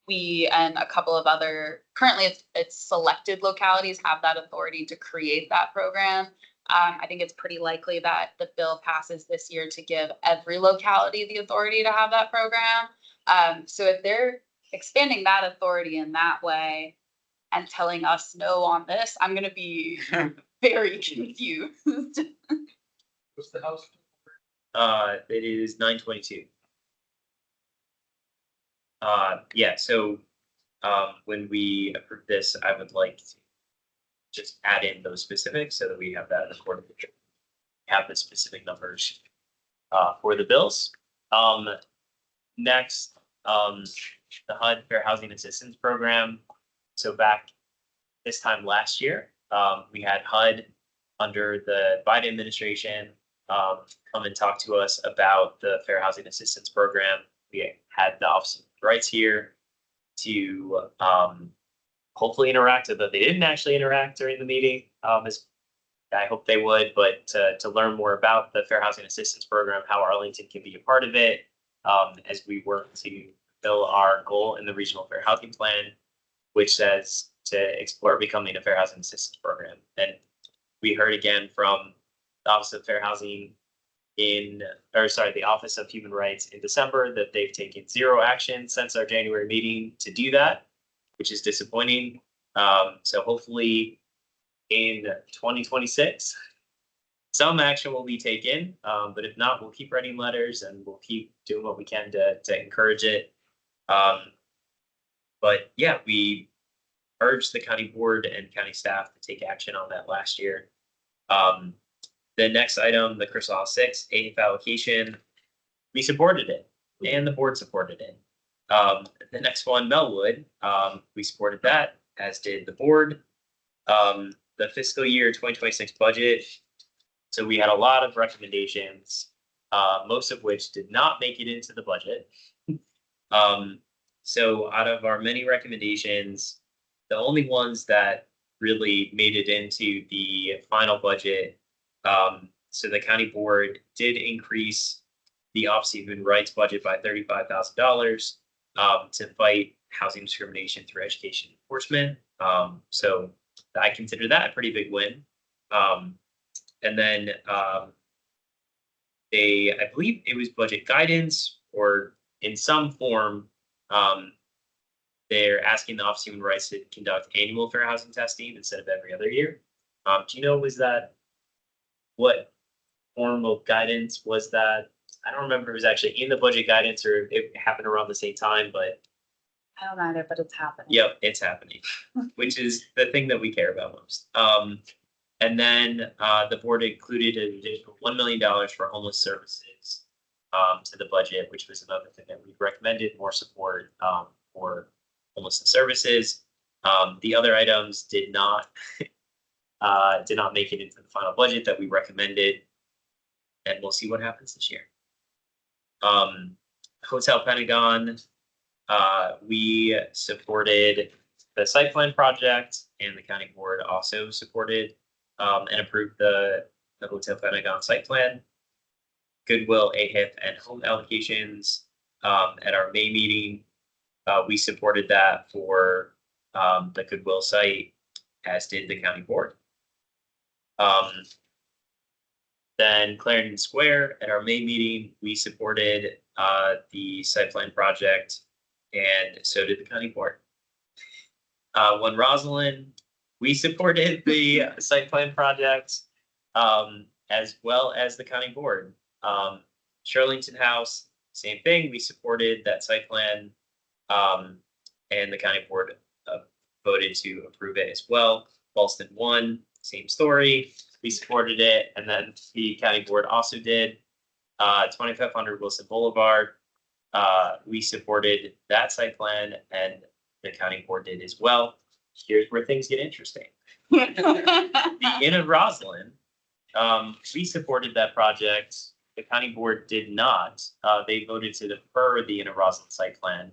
we and a couple of other, currently it's selected localities have that authority to create that program. I think it's pretty likely that the bill passes this year to give every locality the authority to have that program. So if they're expanding that authority in that way and telling us no on this, I'm gonna be very confused. What's the house? It is 922. Yeah, so when we approve this, I would like to just add in those specifics so that we have that recorded. Have the specific numbers for the bills. Next, the HUD Fair Housing Assistance Program. So back this time last year, we had HUD under the Biden administration come and talk to us about the Fair Housing Assistance Program. We had the Office of Rights here to hopefully interact, although they didn't actually interact during the meeting, as I hope they would, but to learn more about the Fair Housing Assistance Program, how Arlington can be a part of it, as we work to fulfill our goal in the Regional Fair Housing Plan, which says to explore becoming a fair housing assistance program. And we heard again from the Office of Fair Housing the Office of Human Rights in December that they've taken 0 action since our January meeting to do that, which is disappointing. So hopefully in 2026, some action will be taken. But if not, we'll keep writing letters and we'll keep doing what we can to encourage it. But yeah, we urged the county board and county staff to take action on that last year. The next item, the Crystal House 6 AIF allocation, we supported it and the board supported it. The next one, Melwood, we supported that, as did the board. The fiscal year 2026 budget. So we had a lot of recommendations, most of which did not make it into the budget. So out of our many recommendations, the only ones that really made it into the final budget, so the county board did increase the Office of Human Rights budget by $35,000 to fight housing discrimination through education enforcement. So I consider that a pretty big win. And then I believe it was budget guidance, or in some form, they're asking the Office of Human Rights to conduct annual fair housing testing instead of every other year. Do you know, what form of guidance was that? I don't remember if it was actually in the budget guidance or it happened around the same time, but I don't either, but it's happening. Yep, it's happening, which is the thing that we care about most. And then the board included an additional $1 million for homeless services to the budget, which was another thing that we recommended more support for homelessness services. The other items did not make it into the final budget that we recommended, and we'll see what happens this year. Hotel Pentagon, we supported the site plan project, and the county board also supported and approved the Hotel Pentagon site plan. Goodwill, AHIP, and home allocations at our May meeting. We supported that for the Goodwill site, as did the county board. Then Clarendon Square, at our May meeting, we supported the site plan project, and so did the county board. When Rosalind, we supported the site plan project as well as the county board. Shirlington House, same thing. We supported that site plan, and the county board voted to approve it as well. Ballston 1, same story. We supported it, and then the county board also did. 2500 Wilson Boulevard, we supported that site plan, and the county board did as well. Here's where things get interesting. The Inn of Roslyn, we supported that project. The county board did not. They voted to defer the Inn of Roslyn site plan.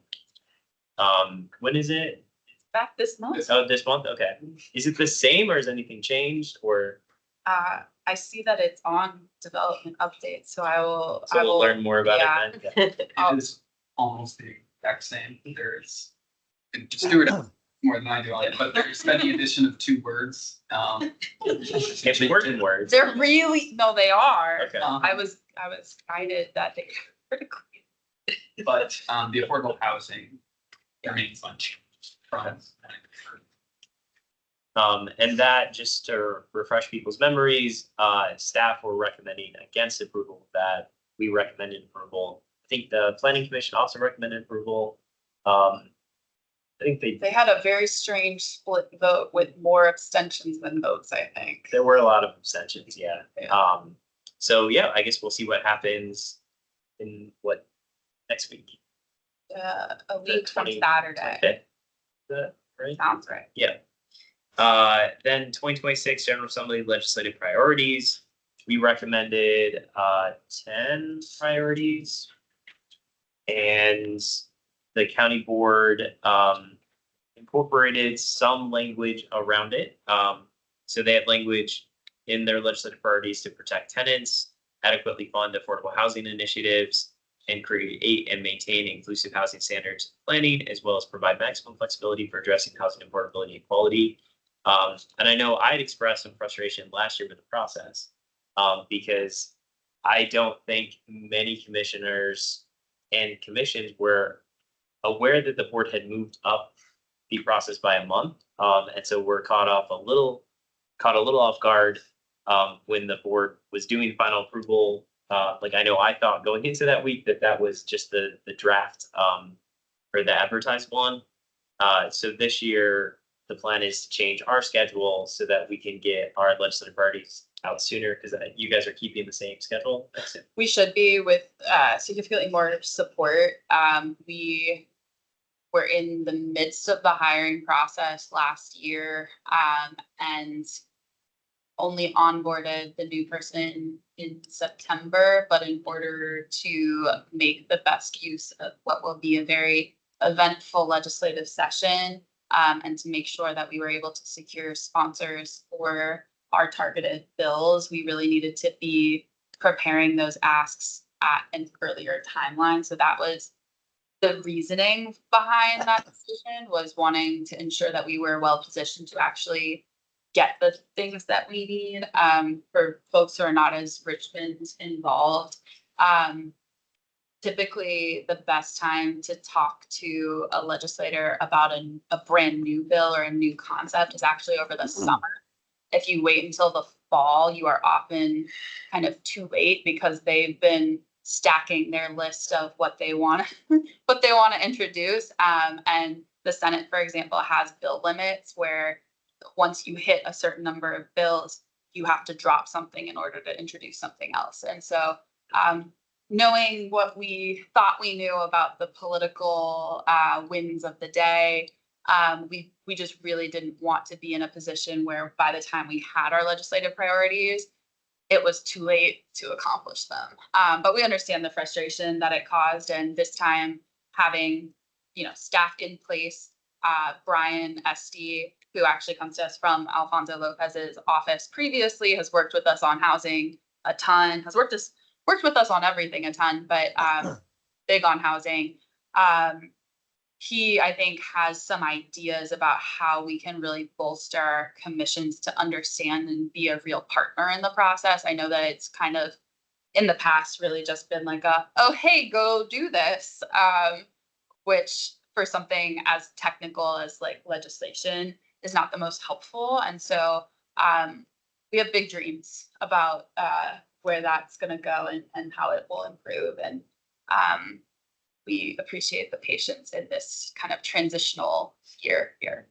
When is it? Back this month. Oh, this month? Okay. Is it the same, or has anything changed, or? I see that it's on development update, so I will. So we'll learn more about it then. Yeah. It is almost the exact same. There's, and Stuart knows more than I do on it, but there's been the addition of 2 words. It's important words. They're really, no, they are. Okay. I was guided that they were critical. But the affordable housing remains unchanged from. And that, just to refresh people's memories, staff were recommending against approval of that. We recommended approval. I think the planning commission also recommended approval. I think They had a very strange split vote with more abstentions than votes, I think. there were a lot of abstentions, yeah. Yeah. So yeah, I guess we'll see what happens in next week. A week from 20 Saturday. Okay. Is that right? Sounds right. Yeah. Then 2026 General Assembly legislative priorities. We recommended 10 priorities, and the county board incorporated some language around it. So they had language in their legislative priorities to protect tenants, adequately fund affordable housing initiatives, and create and maintain inclusive housing standards planning, as well as provide maximum flexibility for addressing housing affordability and quality. And I know I had expressed some frustration last year with the process, because I don't think many commissioners and commissions were aware that the board had moved up the process by a month. And so we're caught a little off guard when the board was doing final approval. Like, I know I thought going into that week that was just the draft or the advertised one. So this year, the plan is to change our schedule so that we can get our legislative priorities out sooner, because you guys are keeping the same schedule. We should be with significantly more support. We were in the midst of the hiring process last year, and only onboarded the new person in September, but in order to make the best use of what will be a very eventful legislative session, and to make sure that we were able to secure sponsors for our targeted bills, we really needed to be preparing those asks at an earlier timeline. So that was the reasoning behind that decision, was wanting to ensure that we were well positioned to actually get the things that we need for folks who are not as Richmond involved. Typically, the best time to talk to a legislator about a brand new bill or a new concept is actually over the summer. If you wait until the fall, you are often kind of too late, because they've been stacking their list of what they want what they want to introduce. And the Senate, for example, has bill limits where once you hit a certain number of bills, you have to drop something in order to introduce something else. And so knowing what we thought we knew about the political winds of the day, we just really didn't want to be in a position where by the time we had our legislative priorities, it was too late to accomplish them. But we understand the frustration that it caused. And this time having, staff in place, Brian Esty, who actually comes to us from Alfonso Lopez's office previously, has worked with us on housing a ton, has worked with us on everything a ton, but big on housing. He, I think, has some ideas about how we can really bolster commissions to understand and be a real partner in the process. I know that it's kind of in the past really just been like oh, hey, go do this, which for something as technical as like legislation is not the most helpful. And so we have big dreams about where that's going to go and how it will improve. And we appreciate the patience in this kind of transitional year here.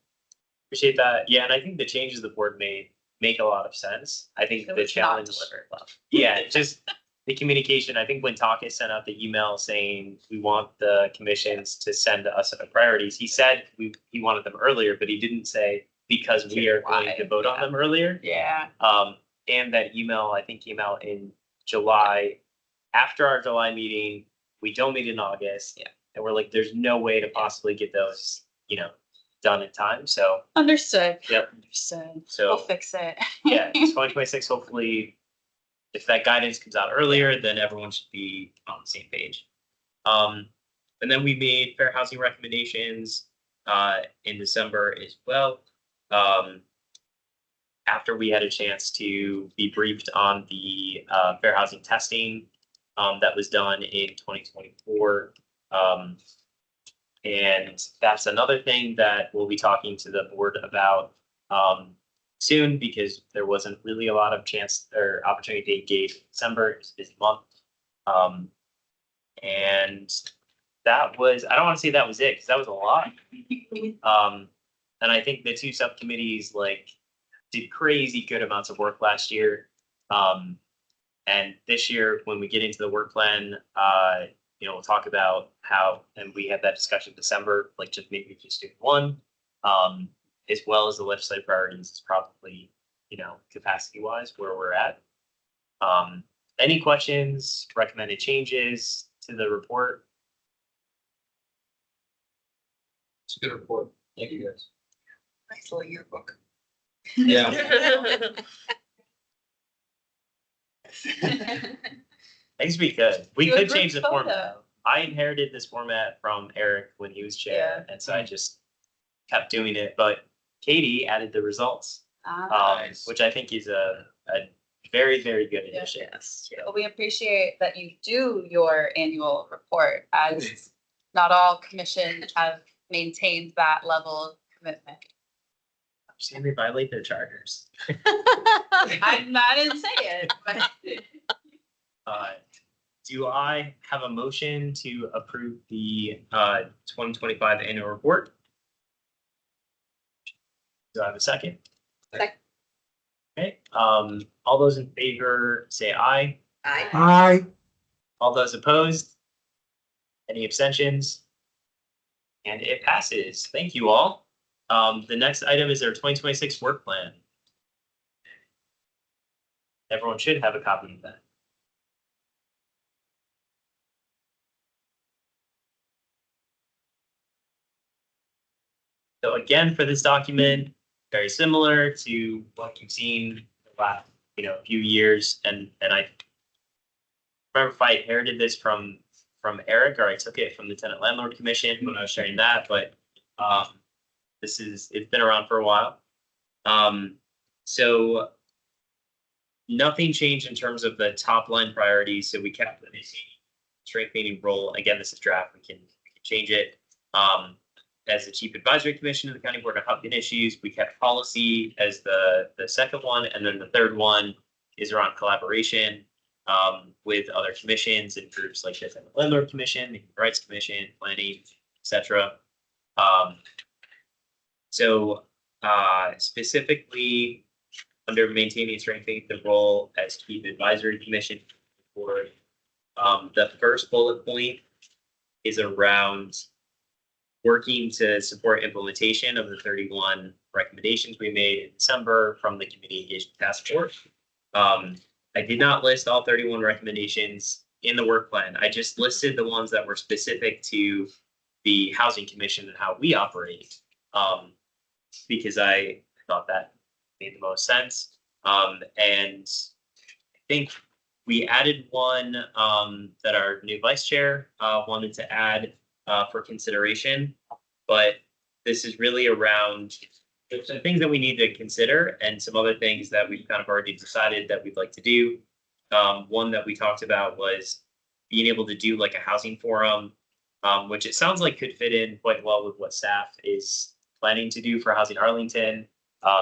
Appreciate that. Yeah, and I think the changes the board made make a lot of sense. I think It the was not challenge, delivered well. yeah, just the communication. I think when Takis sent out the email saying we want the commissions to send us our priorities, he said he wanted them earlier, but he didn't say because we are going to vote on them earlier. Yeah. And that email I think came out in July, after our July meeting. We don't meet in August. Yeah. And we're like, there's no way to possibly get those, done in time. So, Understood. yep. Understood. So, We'll fix it. yeah, 2026, hopefully, if that guidance comes out earlier, then everyone should be on the same page. And then we made fair housing recommendations in December as well. After we had a chance to be briefed on the fair housing testing that was done in 2024. And that's another thing that we'll be talking to the board about soon, because there wasn't really a lot of chance or opportunity to engage in December. It was a busy month. And that was, I don't want to say that was it, because that was a lot. And I think the two subcommittees did crazy good amounts of work last year. And this year, when we get into the work plan, we'll talk about how, and we had that discussion in December, just maybe just do one, as well as the legislative priorities is probably, capacity wise where we're at. Any questions, recommended changes to the report? It's a good report. Thank you, guys. Nice little yearbook. Yeah. Thanks, we could. We Do a could group change the photo. format. I inherited this format from Eric when he was chair, and so I just kept doing it. But Katie added the results, which I think is a very, very good addition. Yes. Well, we appreciate that you do your annual report, as not all commissions have maintained that level of commitment. I'm saying they violate their charters. I didn't say it, but. Do I have a motion to approve the 2025 annual report? Do I have a second? Second. Okay, all those in favor say aye. Aye. All those opposed? Any abstentions? And it passes. Thank you all. The next item is our 2026 work plan. Everyone should have a copy of that. So again, for this document, very similar to what you've seen the last, few years. And I remember if I inherited this from Eric, or I took it from the Tenant Landlord Commission when I was sharing that, but it's been around for a while. So nothing changed in terms of the top line priorities. So we kept the strength meeting role. Again, this is draft. We can change it. As the Chief Advisory Commission of the County Board on Housing Issues, we kept policy as the second one, and then the third one is around collaboration. with other commissions and groups like the Landlord Commission, the Human Rights Commission, planning, etc. So specifically under maintaining and strengthening the role as chief advisory commission for the first bullet point is around working to support implementation of the 31 recommendations we made in December from the Community Engagement Task Force. I did not list all 31 recommendations in the work plan. I just listed the ones that were specific to the Housing Commission and how we operate, because I thought that made the most sense. And I think we added one that our new vice chair wanted to add for consideration, but this is really around the things that we need to consider and some other things that we've kind of already decided that we'd like to do. One that we talked about was being able to do like a housing forum, which it sounds like could fit in quite well with what staff is planning to do for Housing Arlington.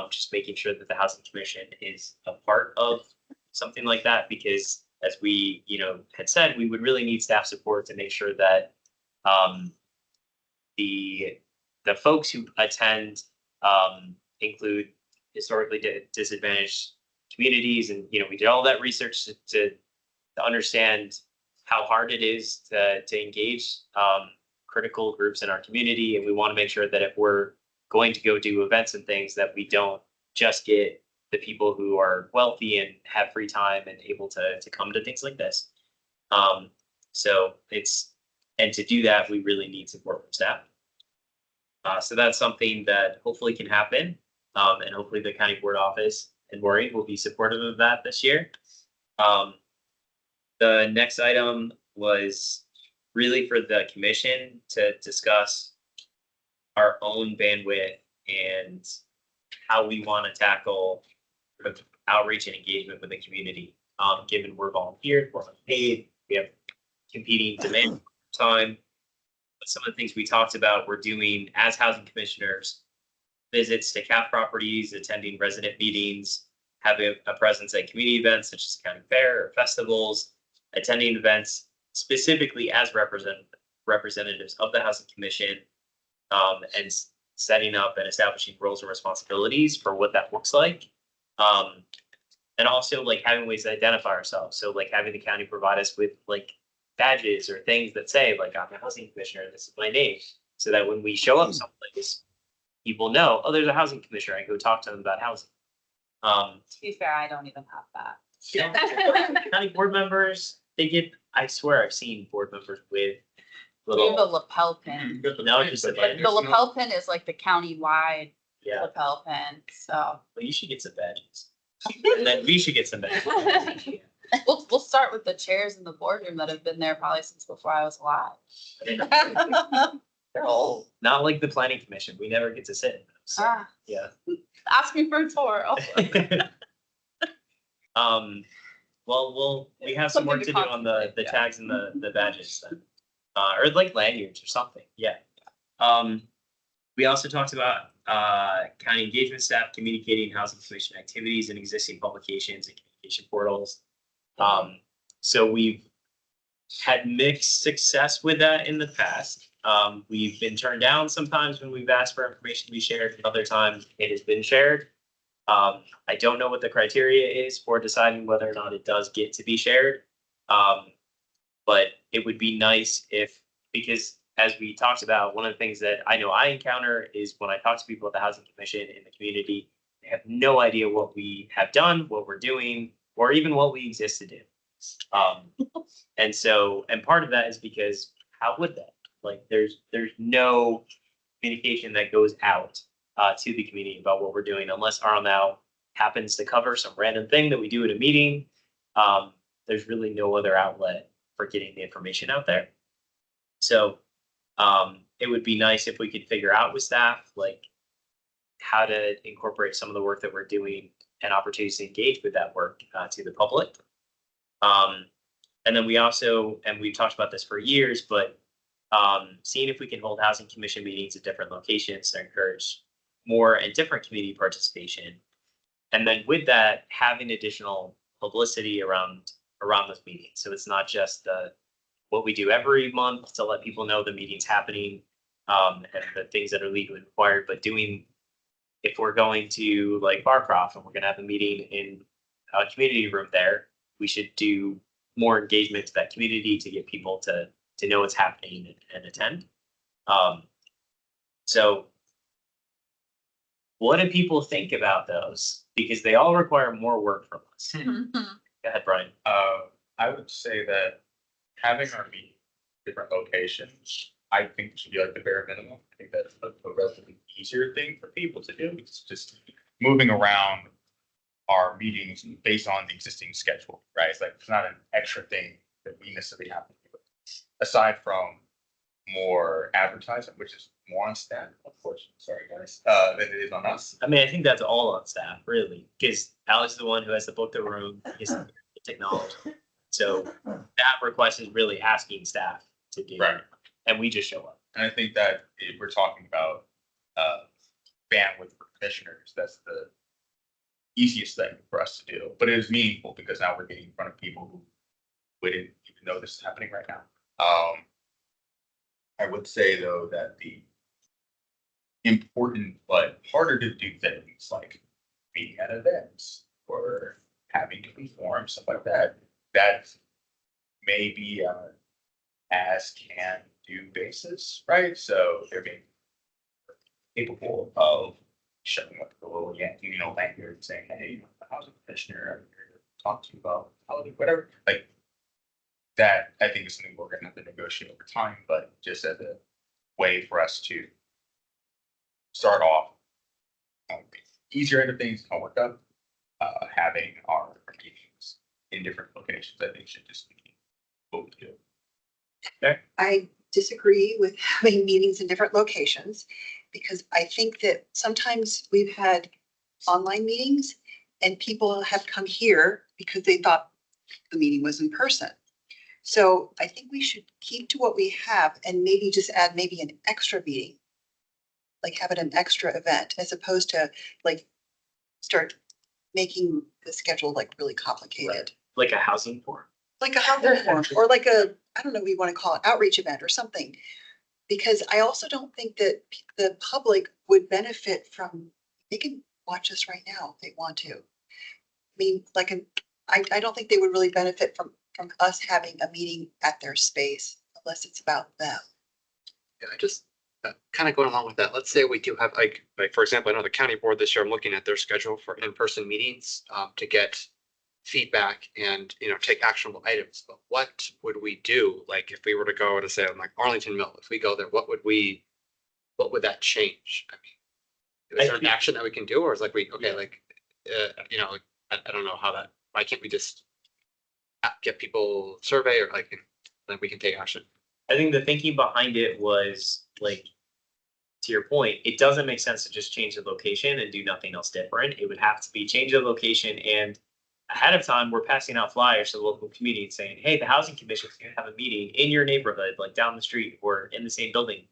Just making sure that the Housing Commission is a part of something like that, because as we, had said, we would really need staff support to make sure that the folks who attend include historically disadvantaged communities, and we did all that research to understand how hard it is to engage critical groups in our community, and we want to make sure that if we're going to go do events and things, that we don't just get the people who are wealthy and have free time and able to come to things like this. And to do that, we really need support from staff. So that's something that hopefully can happen. And hopefully the county board office and Maureen will be supportive of that this year. The next item was really for the commission to discuss our own bandwidth and how we want to tackle sort of outreach and engagement with the community. Given we're volunteered, we're unpaid, we have competing demand time. But some of the things we talked about, we're doing as housing commissioners, visits to CAF properties, attending resident meetings, having a presence at community events such as county fair or festivals, attending events specifically as representatives of the Housing Commission, and setting up and establishing roles and responsibilities for what that looks like. And also like having ways to identify ourselves. So like having the county provide us with like badges or things that say like, I'm a housing commissioner, this is my name. So that when we show up someplace, people know, oh, there's a housing commissioner. I go talk to them about housing. To be fair, I don't even have that. County board members, they get, I swear I've seen board members with We have a little, lapel pin. no, just a button. The lapel pin is like the county-wide Yeah, lapel pin, so well, you should get some badges. And then we should get some badges. we'll start with the chairs in the boardroom that have been there probably since before I was alive. They're old. Not like the planning commission. We never get to sit in them. So, Ah, yeah. ask me for a tour. Well, we have some work to do on the tags and the badges then. Or like lanyards or something. Yeah. We also talked about county engagement staff communicating housing commission activities and existing publications and communication portals. So we've had mixed success with that in the past. We've been turned down sometimes when we've asked for information to be shared, and other times it has been shared. I don't know what the criteria is for deciding whether or not it does get to be shared. But it would be nice if, because as we talked about, one of the things that I know I encounter is when I talk to people at the Housing Commission in the community, they have no idea what we have done, what we're doing, or even what we exist to do. And part of that is because how would that? Like there's no communication that goes out to the community about what we're doing unless RLNOW happens to cover some random thing that we do at a meeting. There's really no other outlet for getting the information out there. So it would be nice if we could figure out with staff like how to incorporate some of the work that we're doing and opportunities to engage with that work to the public. And then we also, and we've talked about this for years, but seeing if we can hold housing commission meetings at different locations to encourage more and different community participation. And then with that, having additional publicity around around those meetings. So it's not just what we do every month to let people know the meeting's happening, and the things that are legally required, but if we're going to like Barcroft and we're gonna have a meeting in a community room there, we should do more engagement to that community to get people to know what's happening and attend. So what do people think about those? Because they all require more work from us. Go ahead, Brian. I would say that having our meeting in different locations, I think should be like the bare minimum. I think that's a relatively easier thing for people to do. It's just moving around our meetings based on the existing schedule, right? It's like, it's not an extra thing that we necessarily have to do. Aside from more advertising, which is more on staff, unfortunately, sorry guys, than it is on us. I mean, I think that's all on staff, really, because Alex is the one who has to book the room, is the technology. So that request is really asking staff to do, Right. and we just show up. And I think that if we're talking about bandwidth for commissioners, that's the easiest thing for us to do. But it is meaningful because now we're getting in front of people who wouldn't even know this is happening right now. I would say though that the important but harder to do things like being at events or having to perform stuff like that, that may be as can do basis, right? So they're being capable of showing up the little lanyard and saying, hey, the housing commissioner, I'm here to talk to you about housing, whatever. Like that, I think is something we're gonna have to negotiate over time, but just as a way for us to start off easier end of things, I'll work up, having our meetings in different locations, I think should just be what we do. I disagree with having meetings in different locations because I think that sometimes we've had online meetings and people have come here because they thought the meeting was in person. So I think we should keep to what we have and maybe just add maybe an extra meeting, like have it an extra event as opposed to like start making the schedule like really complicated. Like a housing forum. Like a housing forum or like a, I don't know what you want to call it, outreach event or something. Because I also don't think that the public would benefit from, they can watch us right now if they want to. I mean, I don't think they would really benefit from us having a meeting at their space unless it's about them. Yeah, I just kind of going along with that. Let's say we do have like for example, I know the county board this year, I'm looking at their schedule for in-person meetings to get feedback and, take actionable items. But what would we do? Like if we were to go to say like Arlington Mill, if we go there, what would that change? I mean, is there an action that we can do, or is like I don't know how that, why can't we just get people survey or like, then we can take action? I think the thinking behind it was like, to your point, it doesn't make sense to just change the location and do nothing else different. It would have to be change the location, and ahead of time, we're passing out flyers to the local community saying, hey, the housing commission is going to have a meeting in your neighborhood, like down the street or in the same building.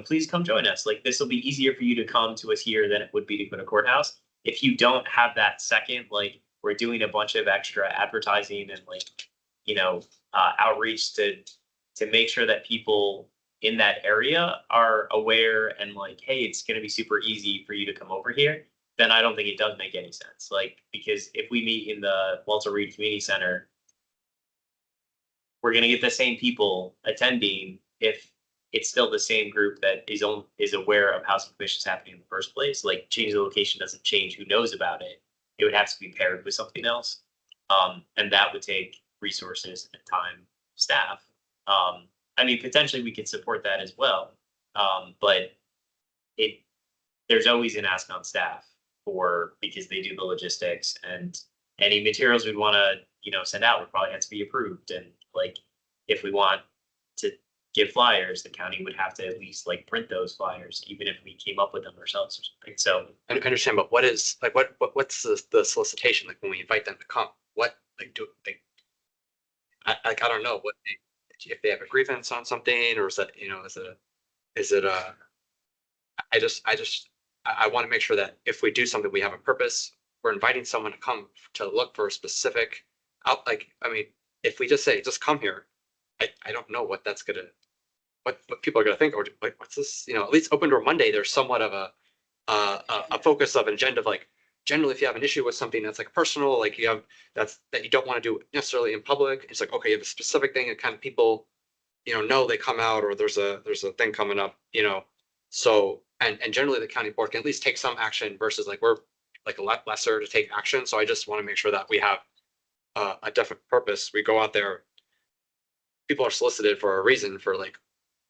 Please come join us. Like this will be easier for you to come to us here than it would be to go to courthouse. If you don't have that second, like we're doing a bunch of extra advertising and outreach to make sure that people in that area are aware and like, hey, it's going to be super easy for you to come over here, then I don't think it does make any sense. Like, because if we meet in the Walter Reed Community Center, we're going to get the same people attending if it's still the same group that is aware of housing commissions happening in the first place. Like, change the location doesn't change who knows about it. It would have to be paired with something else. And that would take resources and time, staff. Potentially we could support that as well. But there's always an ask on staff because they do the logistics, and any materials we want to, send out would probably have to be approved. And like, if we want to give flyers, the county would have to at least like print those flyers, even if we came up with them ourselves or something. So I understand, but what's the solicitation like when we invite them to come? What like do they? I don't know if they have a grievance on something, or is that I want to make sure that if we do something, we have a purpose. We're inviting someone to come to look for a specific out, like, I mean, if we just say, just come here, I don't know what that's gonna, what people are gonna think, or like, what's this, you know, at least Open Door Monday, there's somewhat of a focus of an agenda of like, generally, if you have an issue with something that's like personal, like you have, that you don't want to do necessarily in public, it's like, okay, you have a specific thing and kind of people, you know they come out, or there's a thing coming up, you know. So, and generally the county board can at least take some action versus like we're like a lot lesser to take action. So I just want to make sure that we have a definite purpose. We go out there, people are solicited for a reason, for like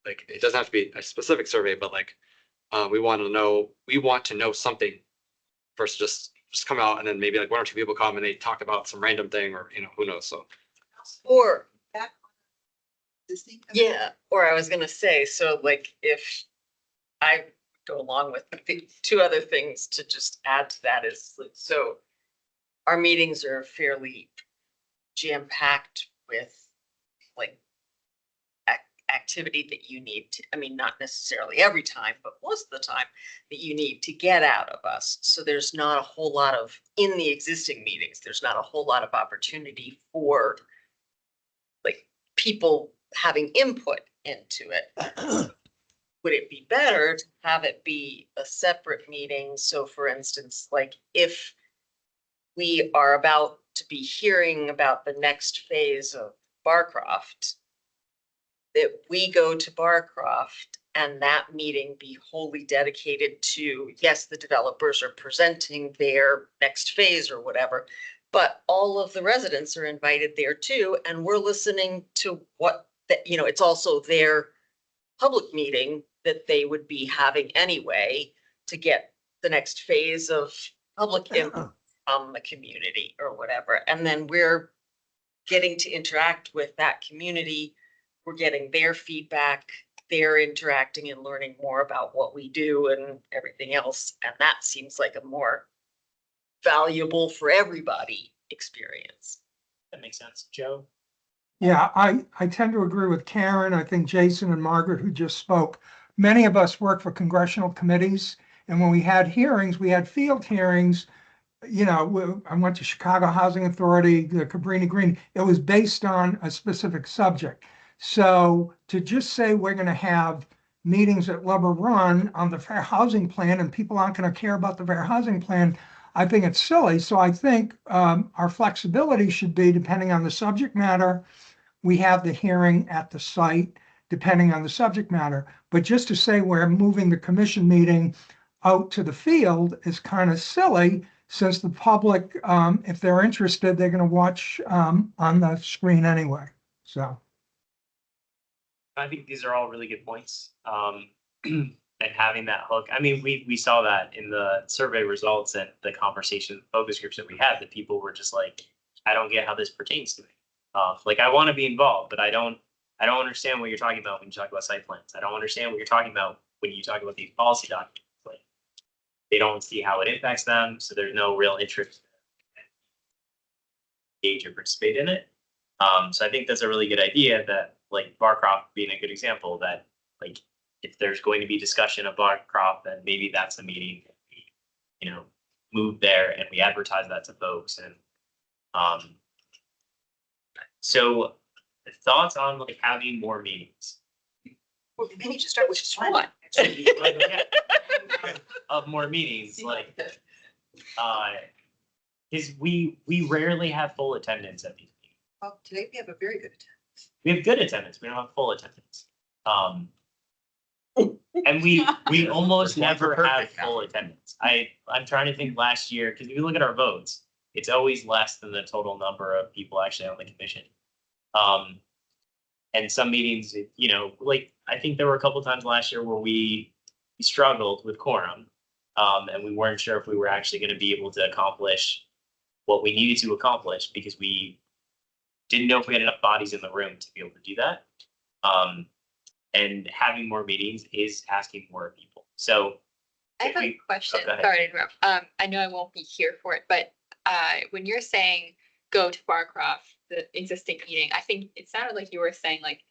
it doesn't have to be a specific survey, but like we want to know something versus just come out and then maybe like one or two people come and they talk about some random thing, or you know, who knows. So Or, Back on this thing. yeah, or I was gonna say, so like if I go along with the two other things to just add to that is, like, so our meetings are fairly jam-packed with like activity that you need to, I mean, not necessarily every time, but most of the time that you need to get out of us. So there's not a whole lot of, in the existing meetings, there's not a whole lot of opportunity for like people having input into it. Would it be better to have it be a separate meeting? So for instance, like if we are about to be hearing about the next phase of Barcroft, that we go to Barcroft and that meeting be wholly dedicated to, yes, the developers are presenting their next phase or whatever, but all of the residents are invited there too, and we're listening to what, that, you know, it's also their public meeting that they would be having anyway to get the next phase of public input from the community or whatever. And then we're getting to interact with that community. We're getting their feedback, they're interacting and learning more about what we do and everything else. And that seems like a more valuable for everybody experience. That makes sense. Joe? Yeah, I tend to agree with Karen. I think Jason and Margaret, who just spoke, many of us work for congressional committees. And when we had hearings, we had field hearings. You know, I went to Chicago Housing Authority, the Cabrini Green. It was based on a specific subject. So to just say we're going to have meetings at Lubber Run on the fair housing plan and people aren't going to care about the fair housing plan, I think it's silly. So I think our flexibility should be, depending on the subject matter, we have the hearing at the site, depending on the subject matter. But just to say we're moving the commission meeting out to the field is kind of silly, since the public, if they're interested, they're going to watch on the screen anyway. So. I think these are all really good points. And having that hook, I mean, we saw that in the survey results and the conversation focus groups that we had, that people were just like, I don't get how this pertains to me. Like, I want to be involved, but I don't understand what you're talking about when you talk about site plans. I don't understand what you're talking about when you talk about these policy documents. Like, they don't see how it impacts them, so there's no real interest to engage or participate in it. So I think that's a really good idea, that like Barcroft being a good example, that like if there's going to be discussion of Barcroft, then maybe that's a meeting that we, you know, move there and we advertise that to folks. And so thoughts on like having more meetings? Well, maybe you should start with just one. Of more meetings, like because we rarely have full attendance at these meetings. Well, today we have a very good attendance. We have good attendance, we don't have full attendance. And we almost never have full attendance. I'm trying to think last year, because if you look at our votes, it's always less than the total number of people actually on the commission. And some meetings, you know, like I think there were a couple times last year where we struggled with quorum. And we weren't sure if we were actually going to be able to accomplish what we needed to accomplish, because we didn't know if we had enough bodies in the room to be able to do that. And having more meetings is asking more people. So I have a question. go ahead. Sorry to interrupt. I know I won't be here for it, but when you're saying go to Barcroft, the existing meeting, I think it sounded like you were saying like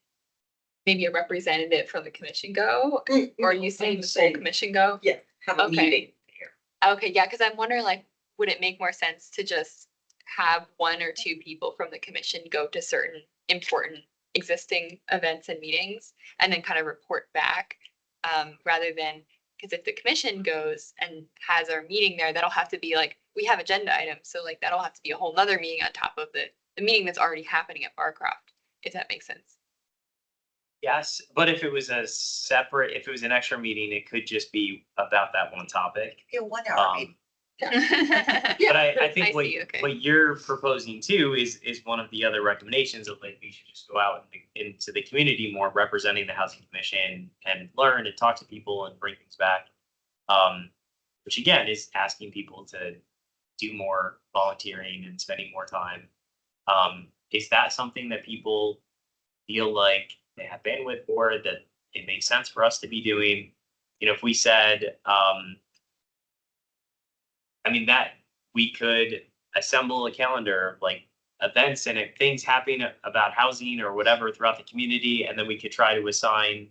maybe a representative from the commission go, or are you saying the full commission go? Yeah, have a Okay. meeting here. Okay, yeah, because I'm wondering like, would it make more sense to just have one or two people from the commission go to certain important existing events and meetings and then kind of report back, rather than, because if the commission goes and has our meeting there, that'll have to be like, we have agenda items, so like that'll have to be a whole nother meeting on top of the meeting that's already happening at Barcroft, if that makes sense. Yes, but if it was if it was an extra meeting, it could just be about that one topic. Yeah, 1 hour Um, meeting. But I think what, see, okay. what you're proposing too is one of the other recommendations of like, we should just go out into the community more, representing the housing commission and learn and talk to people and bring things back. Which again is asking people to do more volunteering and spending more time. Is that something that people feel like they have bandwidth for, that it makes sense for us to be doing? You know, if we said, I mean, that we could assemble a calendar of like events and if things happening about housing or whatever throughout the community, and then we could try to assign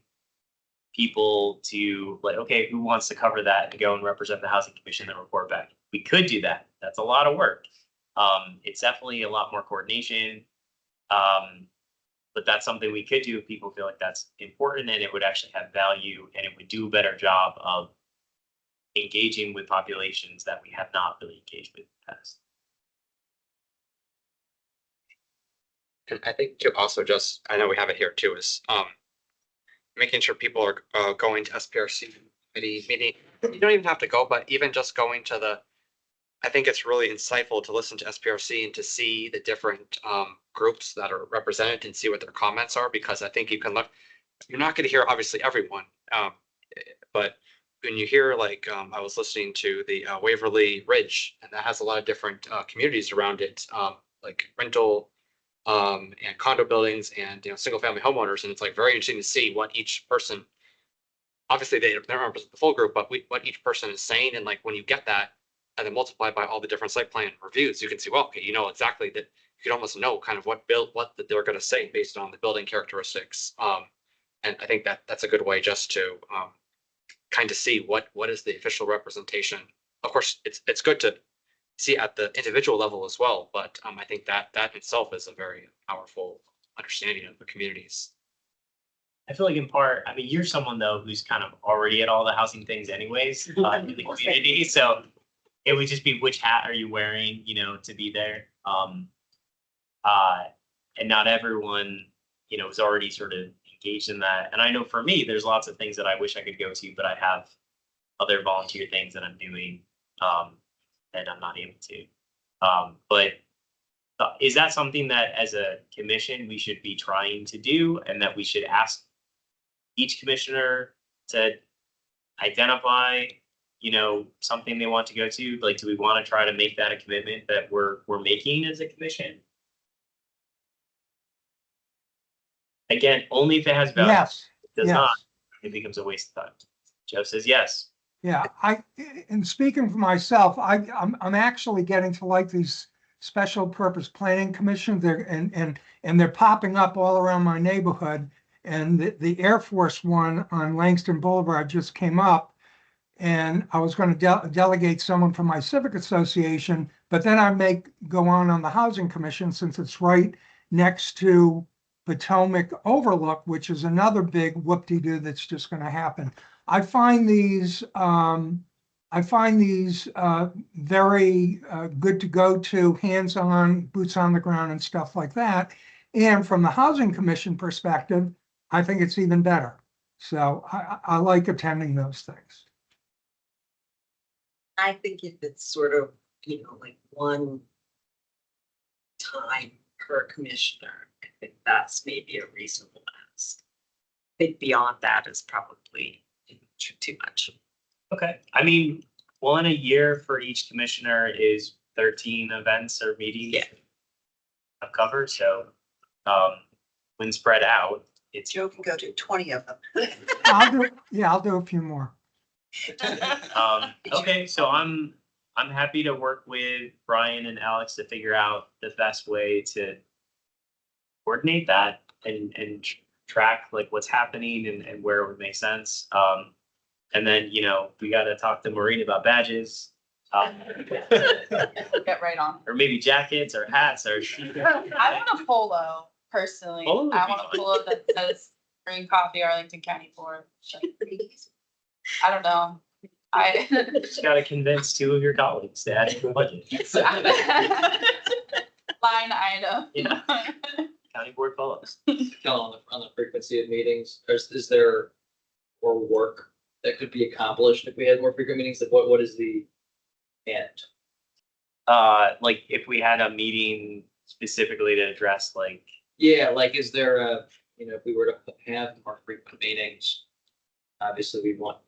people to like, okay, who wants to cover that and go and represent the housing commission and report back. We could do that. That's a lot of work. It's definitely a lot more coordination. But that's something we could do if people feel like that's important and it would actually have value and it would do a better job of engaging with populations that we have not really engaged with in the past. And I think to also just, I know we have it here too, is making sure people are going to SPRC committee meeting. You don't even have to go, but even just going to I think it's really insightful to listen to SPRC and to see the different groups that are represented and see what their comments are, because I think you can look, you're not going to hear obviously everyone, but when you hear like, I was listening to the Waverly Ridge, and that has a lot of different communities around it, like rental and condo buildings and, you know, single family homeowners. And it's like very interesting to see what each person, obviously they don't represent the full group, but what each person is saying. And like, when you get that and then multiply by all the different site plan reviews, you can see, well, okay, you know, exactly that you can almost know kind of what they're going to say based on the building characteristics. And I think that's a good way just to kind of see what is the official representation. Of course, it's good to see at the individual level as well, but I think that itself is a very powerful understanding of the communities. I feel like in part, I mean, you're someone though who's kind of already at all the housing things anyways in the community. So it would just be which hat are you wearing, you know, to be there. And not everyone, you know, is already sort of engaged in that. And I know for me, there's lots of things that I wish I could go to, but I have other volunteer things that I'm doing that I'm not able to. But is that something that as a commission we should be trying to do, and that we should ask each commissioner to identify, you know, something they want to go to? Like, do we want to try to make that a commitment that we're making as a commission? Again, only if it has value. Yes, If it does yes. not, it becomes a waste of time. Joe says yes. Yeah, and speaking for myself, I'm actually getting to like these special purpose planning commissions. And they're popping up all around my neighborhood. And the Air Force one on Langston Boulevard just came up. And I was going to delegate someone from my civic association, but then I may go on the housing commission since it's right next to Potomac Overlook, which is another big whoop-de-doo that's just going to happen. I find these very good to go to, hands-on, boots on the ground and stuff like that. And from the housing commission perspective, I think it's even better. So I like attending those things. I think if it's sort of, you know, like one time per commissioner, I think that's maybe a reasonable ask. I think beyond that is probably too much. Okay. I mean, well, in a year for each commissioner is 13 events or meetings. Yeah. I've covered. So when spread out, it's Joe can go to 20 of them. I'll do a few more. okay. So I'm happy to work with Brian and Alex to figure out the best way to coordinate that and track like what's happening and where it would make sense. And then, you know, we got to talk to Maureen about badges. Get right on. Or maybe jackets or hats or. I want a polo personally. Polo would I be want fun. a polo that says Green Coffee Arlington County Board. I don't know. I. Just gotta convince 2 of your colleagues to add to the budget. Line item. Yeah. County board polos. On the frequency of meetings, is there more work that could be accomplished if we had more frequent meetings? Like what is the end? Like if we had a meeting specifically to address like, Yeah, like is there a, if we were to have more frequent meetings, obviously we want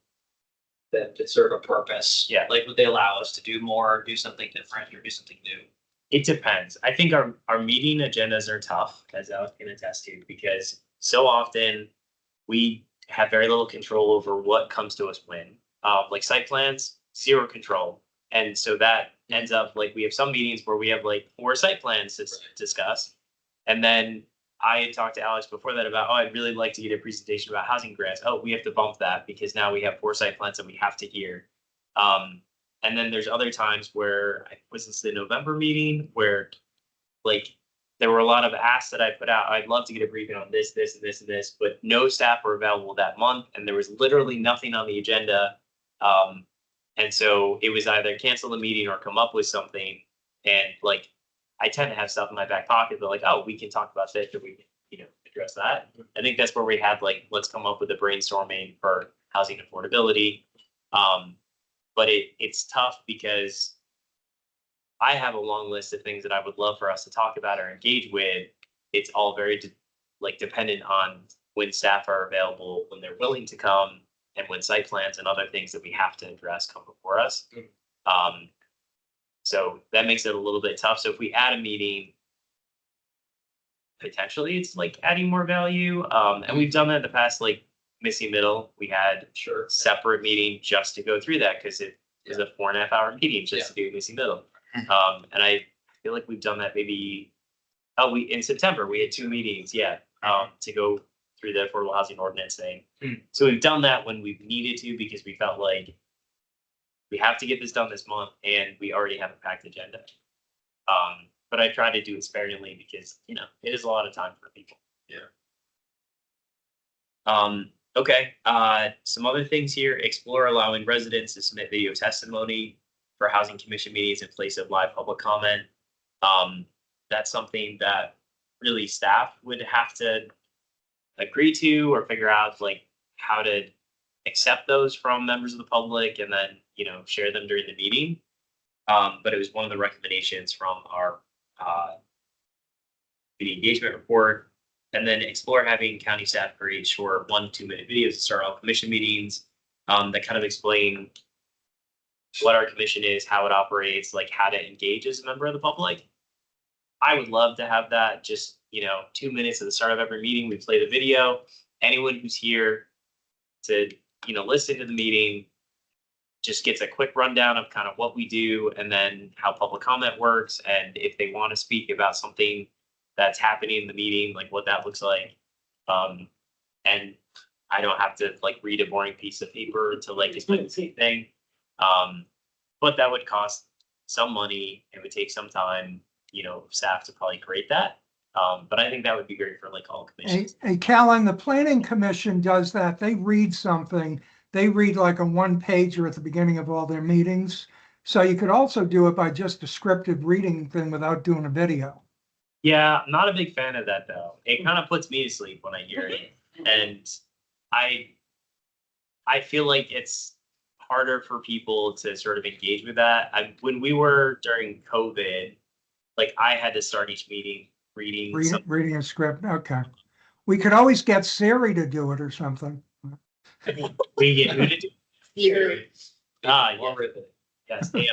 them to serve a purpose. Yeah. Like would they allow us to do more, do something different, or do something new? it depends. I think our meeting agendas are tough, as Alex can attest to, because so often we have very little control over what comes to us when. Like site plans, zero control. And so that ends up like we have some meetings where we have like 4 site plans to discuss. And then I had talked to Alex before that about, oh, I'd really like to get a presentation about housing grants. Oh, we have to bump that because now we have 4 site plans that we have to hear. And then there's other times where, was this the November meeting where like there were a lot of asks that I put out. I'd love to get a briefing on this, this, and this, and this, but no staff were available that month. And there was literally nothing on the agenda. And so it was either cancel the meeting or come up with something. And like, I tend to have stuff in my back pocket, but like, oh, we can talk about this, or we can, address that. I think that's where we had like, let's come up with a brainstorming for housing affordability. But it's tough because I have a long list of things that I would love for us to talk about or engage with. It's all very dependent on when staff are available, when they're willing to come, and when site plans and other things that we have to address come before us. So that makes it a little bit tough. So if we add a meeting, potentially it's like adding more value. And we've done that in the past, like Missy Middle, we had separate meeting just to go through that because it was a 4.5 hour meeting just to do Missy Middle. And I feel like we've done that maybe, in September, we had 2 meetings, to go through the affordable housing ordinance thing. So we've done that when we've needed to because we felt like we have to get this done this month and we already have a packed agenda. But I try to do it sparingly because, it is a lot of time for people. Okay, some other things here, explore allowing residents to submit video testimony for housing commission meetings in place of live public comment. That's something that really staff would have to agree to or figure out like how to accept those from members of the public and then, share them during the meeting. But it was one of the recommendations from our meeting engagement report. And then explore having county staff create short 1 to 2 minute videos to start all commission meetings that kind of explain what our commission is, how it operates, like how to engage as a member of the public. I would love to have that just, 2 minutes at the start of every meeting. We play the video. Anyone who's here to, listen to the meeting just gets a quick rundown of kind of what we do and then how public comment works. And if they want to speak about something that's happening in the meeting, like what that looks like. And I don't have to like read a boring piece of paper to like explain the same thing. But that would cost some money. It would take some time, staff to probably create that. But I think that would be great for like all commissions. Hey, Callan, the planning commission does that. They read something. They read like a 1-pager at the beginning of all their meetings. So you could also do it by just a scripted reading thing without doing a video. Yeah, I'm not a big fan of that though. It kind of puts me to sleep when I hear it. And I feel like it's harder for people to sort of engage with that. When we were during COVID, like I had to start each meeting reading Reading a script. Okay. We could always get Siri to do it or something. We get who to do Siri. Yes, AI.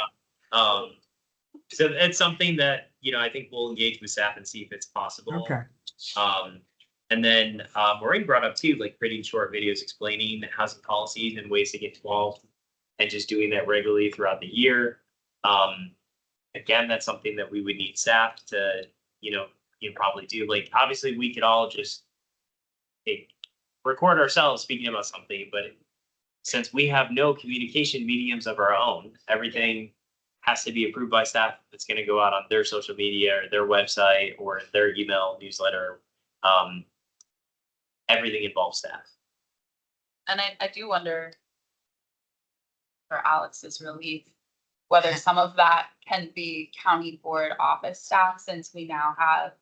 So it's something that, I think we'll engage with staff and see if it's possible. Okay. And then Maureen brought up too, like creating short videos explaining housing policies and ways to get involved and just doing that regularly throughout the year. Again, that's something that we would need staff to, probably do. Like, obviously we could all just record ourselves speaking about something, but since we have no communication mediums of our own, everything has to be approved by staff. It's gonna go out on their social media or their website or their email newsletter. Everything involves staff. And I do wonder, for Alex's relief, whether some of that can be county board office staff, since we now have,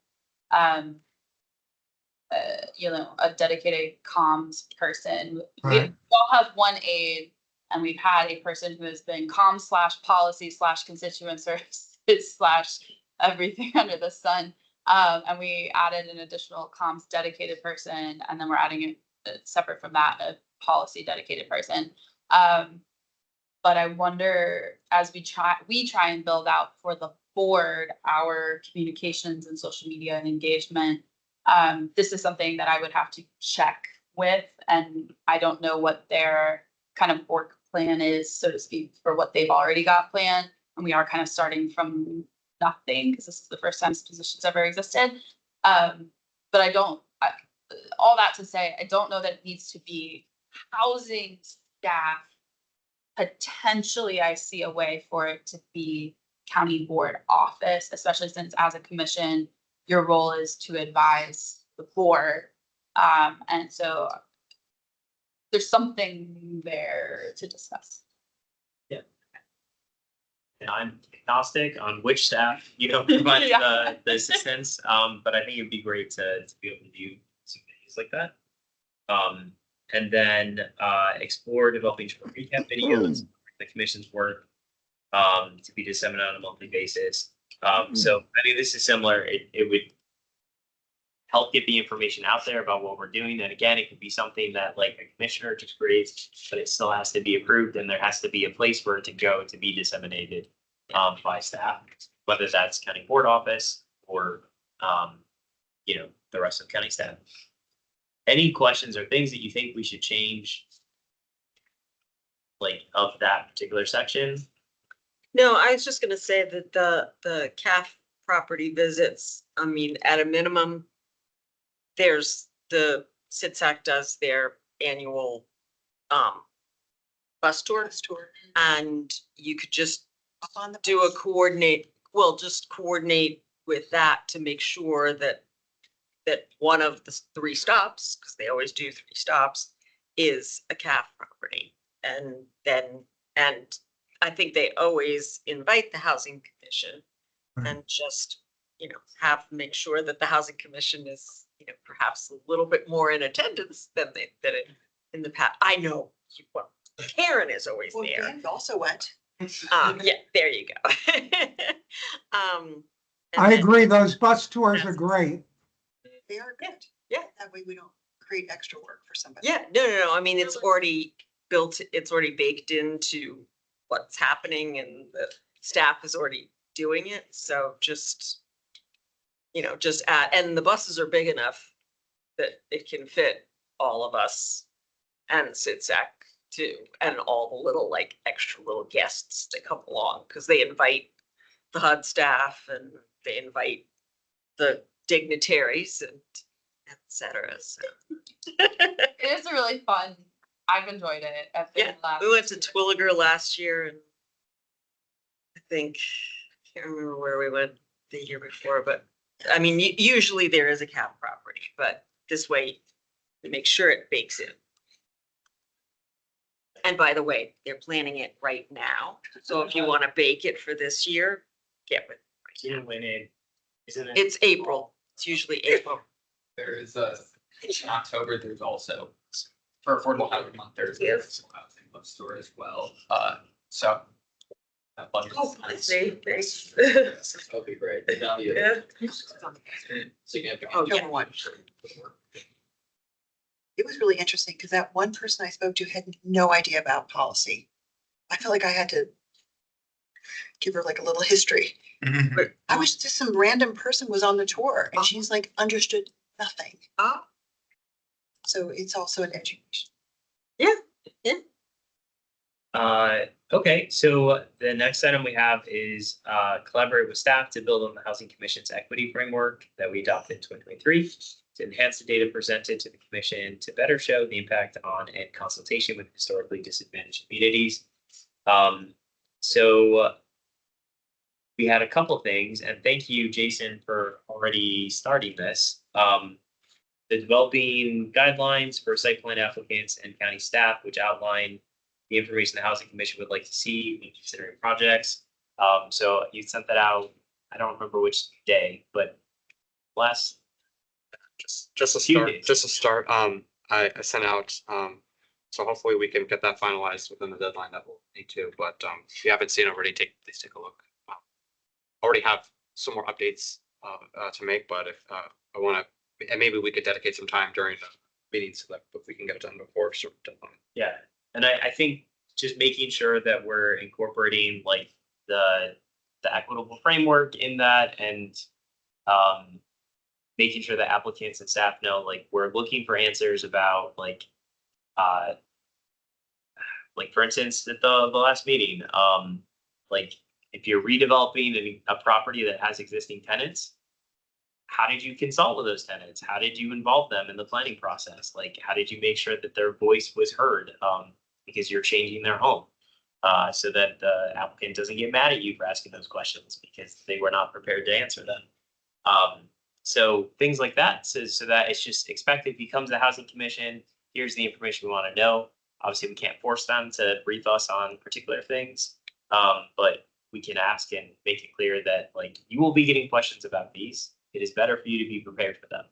a dedicated comms person. We all have one aide, and we've had a person who has been comm/policy/constituent services/everything under the sun. And we added an additional comms dedicated person, and then we're adding separate from that, a policy dedicated person. But I wonder, as we try and build out for the board our communications and social media and engagement. This is something that I would have to check with, and I don't know what their kind of work plan is, so to speak, for what they've already got planned. And we are kind of starting from nothing because this is the first time this position's ever existed. But all that to say, I don't know that it needs to be housing staff. Potentially, I see a way for it to be county board office, especially since as a commission, your role is to advise the board. And so there's something there to discuss. And I'm agnostic on which staff, provides Yeah. the assistance. But I think it'd be great to be able to do some videos like that. And then explore developing short recap videos, the commission's work, to be disseminated on a monthly basis. So I think this is similar. It would help get the information out there about what we're doing. And again, it could be something that like a commissioner just creates, but it still has to be approved, and there has to be a place for it to go to be disseminated by staff, whether that's county board office or the rest of county staff. Any questions or things that you think we should change, like of that particular section? No, I was just gonna say that the CAF property visits, I mean, at a minimum, there's the SITSAC does their annual bus tour, and you could just Up on the do a bus. just coordinate with that to make sure that one of the 3 stops, because they always do 3 stops, is a CAF property. And I think they always invite the housing commission and just, make sure that the housing commission is, perhaps a little bit more in attendance than in the past. I know, Karen is always Well, there. Dan also went. Yeah, there you go. And I then- agree, those bus tours are great. They are good. Yeah. That way we don't create extra work for somebody. Yeah, no. I mean, it's already built, it's already baked into what's happening, and the staff is already doing it. So just add, and the buses are big enough that it can fit all of us and SITSAC too, and all the little extra little guests that come along, because they invite the HUD staff and they invite the dignitaries and et cetera. So. It is a really fun. I've enjoyed it. Yeah, we went to Twilliger last year, and I can't remember where we went the year before, but I mean, usually there is a CAF property, but this way we make sure it bakes in. And by the way, they're planning it right now. So if you want to bake it for this year, get with it. Isn't it? It's April. It's usually April. There is in October, there's also for Affordable Housing Month, there's a Yes. housing bookstore as well. So. that budget is Oh, I nice. see. Thanks. That'd be great. The value. Yeah. Significant. Oh, yeah. Number one. It was really interesting because that one person I spoke to had no idea about policy. I feel like I had to give her like a little history. But I was just some random person was on the tour and she's like understood nothing. Ah, So it's also an education. Okay, so the next item we have is collaborate with staff to build on the Housing Commission's equity framework that we adopted in 2023 to enhance the data presented to the commission to better show the impact on and consultation with historically disadvantaged communities. So we had a couple things, and thank you, Jason, for already starting this. The developing guidelines for site plan applicants and county staff, which outline the information the Housing Commission would like to see when considering projects. So you sent that out, I don't remember which day, but last, Just to Few start, days. I sent out, so hopefully we can get that finalized within the deadline that we'll need to, but, if you haven't seen it already, please take a look. Already have some more updates, to make, but if, I wanna, and maybe we could dedicate some time during the meetings so that if we can get it done before, sort of deadline. yeah, and I think just making sure that we're incorporating like the equitable framework in that, and making sure that applicants and staff know, like, we're looking for answers about like for instance, at the last meeting, like if you're redeveloping a property that has existing tenants, how did you consult with those tenants? How did you involve them in the planning process? Like, how did you make sure that their voice was heard? Because you're changing their home. So that the applicant doesn't get mad at you for asking those questions because they were not prepared to answer them. So things like that, so that it's just expected, if he comes to the Housing Commission, here's the information we want to know. Obviously, we can't force them to brief us on particular things, but we can ask and make it clear that like you will be getting questions about these. It is better for you to be prepared for them.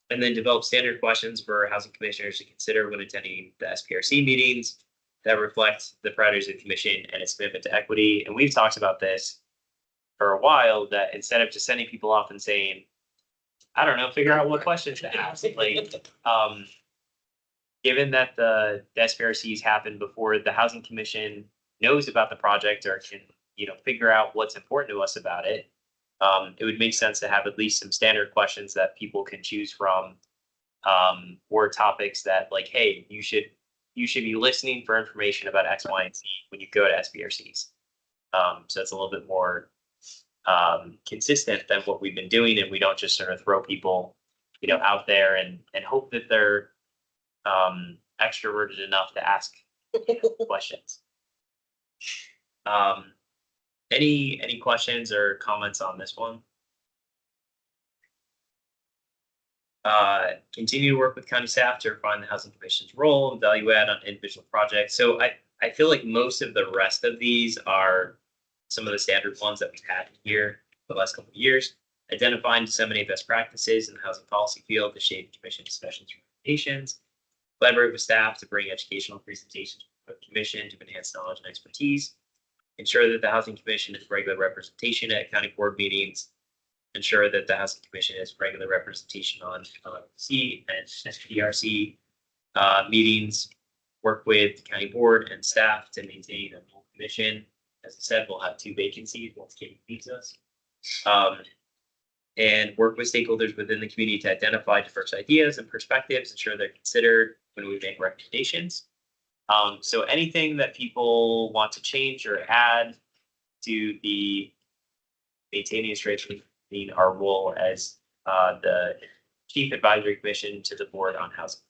And then develop standard questions for housing commissioners to consider when attending the SPRC meetings that reflect the priorities of the commission and its commitment to equity. And we've talked about this for a while, that instead of just sending people off and saying, I don't know, figure out what questions to ask, like, given that the SPRCs happen before the housing commission knows about the project or can, figure out what's important to us about it, it would make sense to have at least some standard questions that people can choose from, or topics that like, hey, you should be listening for information about X, Y, and Z when you go to SPRCs. So it's a little bit more consistent than what we've been doing, and we don't just sort of throw people, out there and hope that they're extroverted enough to ask questions. Any questions or comments on this one? Continue to work with county staff to refine the Housing Commission's role and value add on individual projects. So I feel like most of the rest of these are some of the standard ones that we've had here for the last couple of years. Identify and disseminate best practices in the housing policy field to shape commission discussions and recommendations. Collaborate with staff to bring educational presentations to the commission to enhance knowledge and expertise. Ensure that the Housing Commission has regular representation at county board meetings. Ensure that the Housing Commission has regular representation on LFC and SPRC meetings. Work with the county board and staff to maintain a full commission. As I said, we'll have 2 vacancies once Kate needs us. And work with stakeholders within the community to identify diverse ideas and perspectives, ensure they're considered when we make recommendations. So anything that people want to change or add to the maintaining and strengthening our role as the Chief Advisory Commission to the Board on Housing.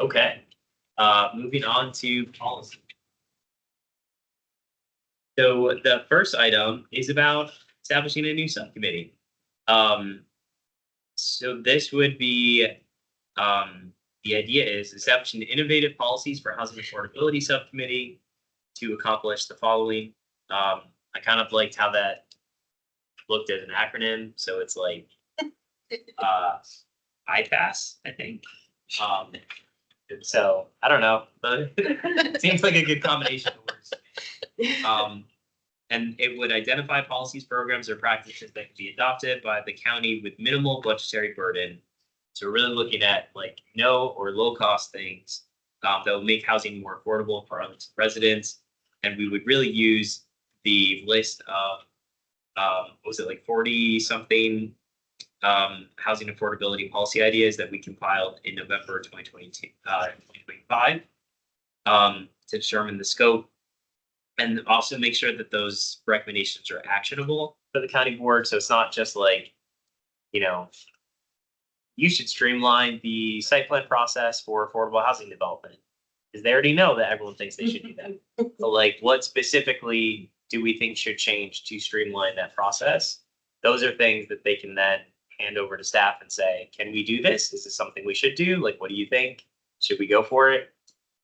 Okay, moving on to policy. So the first item is about establishing a new subcommittee. So this would be, the idea is establishing innovative policies for housing affordability subcommittee to accomplish the following. I kind of liked how that looked as an acronym. So it's like IPASS, I think. So I don't know, but it seems like a good combination of words. And it would identify policies, programs, or practices that can be adopted by the county with minimal budgetary burden. So we're really looking at like no or low cost things that will make housing more affordable for Arlington residents. And we would really use the list of, what was it, like 40 something housing affordability policy ideas that we compiled in November 2025 to determine the scope. And also make sure that those recommendations are actionable for the county board. So it's not just like, you should streamline the site plan process for affordable housing development. because they already know that everyone thinks they should do that. So like, what specifically do we think should change to streamline that process? Those are things that they can then hand over to staff and say, can we do this? Is this something we should do? Like, what do you think? Should we go for it?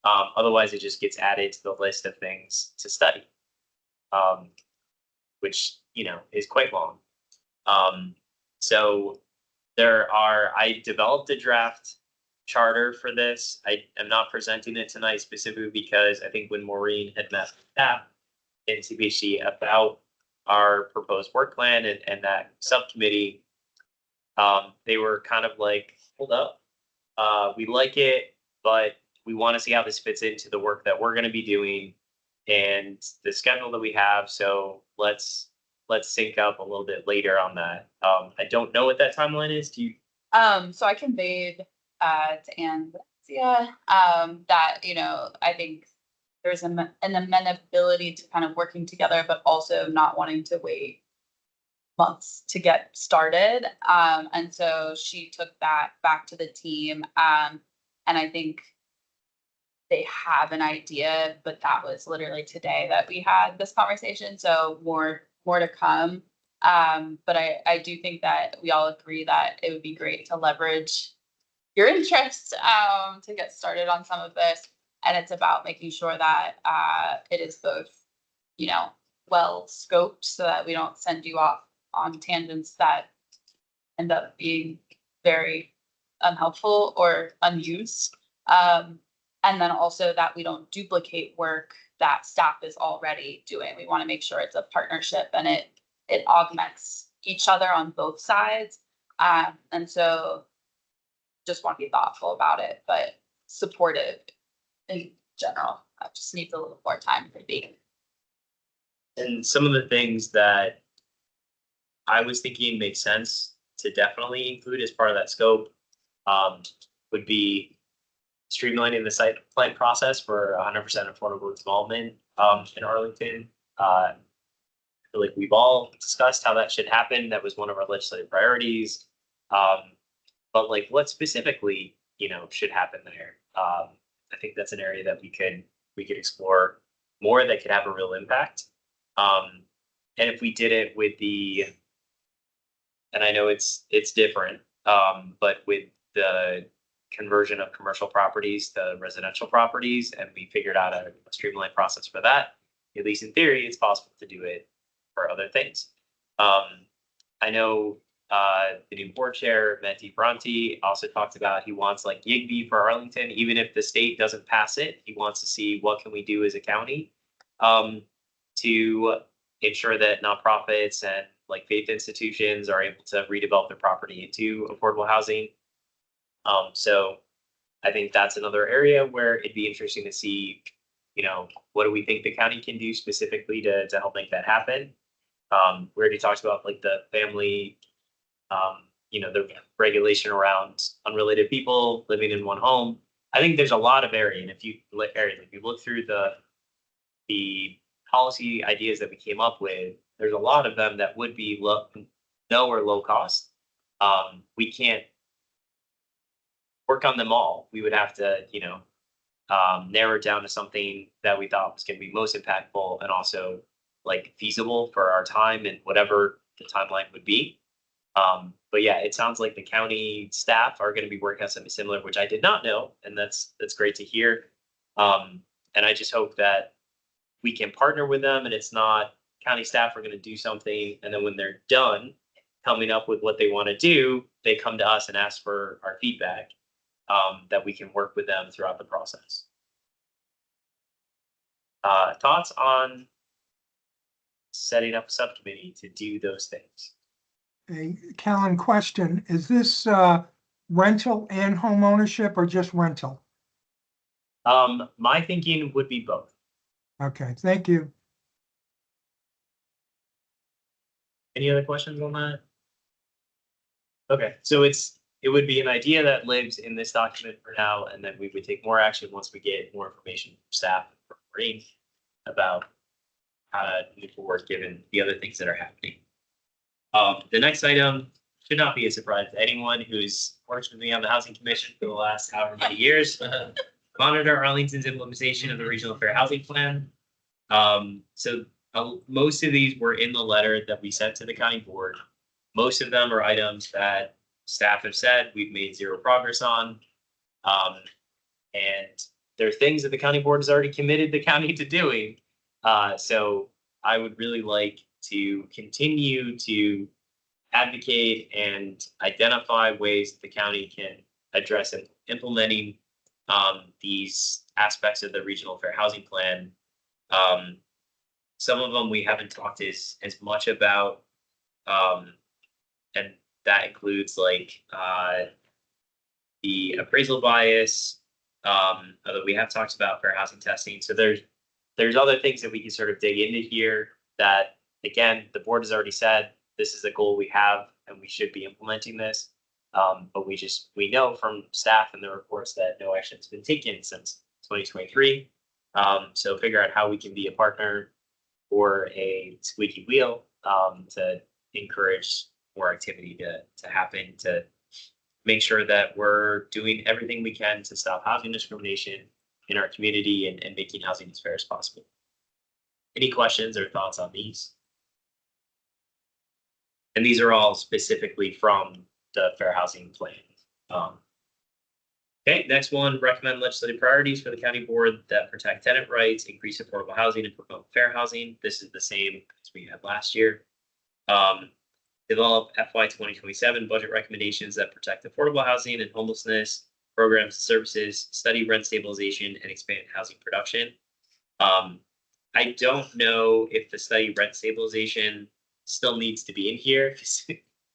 Otherwise, it just gets added to the list of things to study, which, you know, is quite long. So I developed a draft charter for this. I am not presenting it tonight specifically because I think when Maureen had met with staff in CPHC about our proposed work plan and that subcommittee, they were kind of like, hold up, we like it, but we want to see how this fits into the work that we're going to be doing and the schedule that we have. So let's sync up a little bit later on that. I don't know what that timeline is. Do you? So I conveyed to Ann that, you know, I think there's an amenability to kind of working together, but also not wanting to wait months to get started. And so she took that back to the team. And I think they have an idea, but that was literally today that we had this conversation. So more to come. But I do think that we all agree that it would be great to leverage your interest to get started on some of this. And it's about making sure that it is both, you know, well scoped so that we don't send you off on tangents that end up being very unhelpful or unused. And then also that we don't duplicate work that staff is already doing. We want to make sure it's a partnership and it augments each other on both sides. And so just want to be thoughtful about it, but supportive in general. I just need a little more time for being. And some of the things that I was thinking make sense to definitely include as part of that scope would be streamlining the site plan process for 100% affordable development in Arlington. I feel like we've all discussed how that should happen. That was one of our legislative priorities. But like, what specifically, you know, should happen there? I think that's an area that we could explore more that could have a real impact. And if we did it with and I know it's different, but with the conversion of commercial properties to residential properties, and we figured out a streamlined process for that, at least in theory, it's possible to do it for other things. I know the new board chair, Mehdi Bronte, also talked about he wants like YIGB for Arlington, even if the state doesn't pass it, he wants to see what can we do as a county to ensure that nonprofits and like faith institutions are able to redevelop their property into affordable housing. So I think that's another area where it'd be interesting to see, you know, what do we think the county can do specifically to help make that happen? We already talked about like the family, you know, the regulation around unrelated people living in one home. I think there's a lot of area, and if you look through the policy ideas that we came up with, there's a lot of them that would be no or low cost. We can't work on them all. We would have to, you know, narrow it down to something that we thought was going to be most impactful and also like feasible for our time and whatever the timeline would be. But yeah, it sounds like the county staff are going to be working on something similar, which I did not know, and that's great to hear. And I just hope that we can partner with them, and it's not county staff are going to do something, and then when they're done coming up with what they want to do, they come to us and ask for our feedback, that we can work with them throughout the process. Thoughts on setting up a subcommittee to do those things? A Callan question, is this rental and home ownership or just rental? My thinking would be both. Okay, thank you. Any other questions on that? Okay, so it would be an idea that lives in this document for now, and then we would take more action once we get more information from staff and from Maureen about how to move forward given the other things that are happening. The next item should not be a surprise to anyone who's worked with me on the Housing Commission for the last however many years. monitor Arlington's implementation of the regional fair housing plan. So most of these were in the letter that we sent to the county board. Most of them are items that staff have said we've made zero progress on. And there are things that the county board has already committed the county to doing. So I would really like to continue to advocate and identify ways that the county can address implementing these aspects of the regional fair housing plan. Some of them we haven't talked as much about, and that includes like the appraisal bias, although we have talked about fair housing testing. So there's other things that we can sort of dig into here that, again, the board has already said this is a goal we have and we should be implementing this. But we know from staff and the reports that no action has been taken since 2023. So figure out how we can be a partner or a squeaky wheel to encourage more activity to happen, to make sure that we're doing everything we can to stop housing discrimination in our community and making housing as fair as possible. Any questions or thoughts on these? And these are all specifically from the fair housing plan. Okay, next one, recommend legislative priorities for the county board that protect tenant rights, increase affordable housing, and promote fair housing. This is the same as we had last year. Develop FY 2027 budget recommendations that protect affordable housing and homelessness programs and services, study rent stabilization, and expand housing production. I don't know if the study rent stabilization still needs to be in here.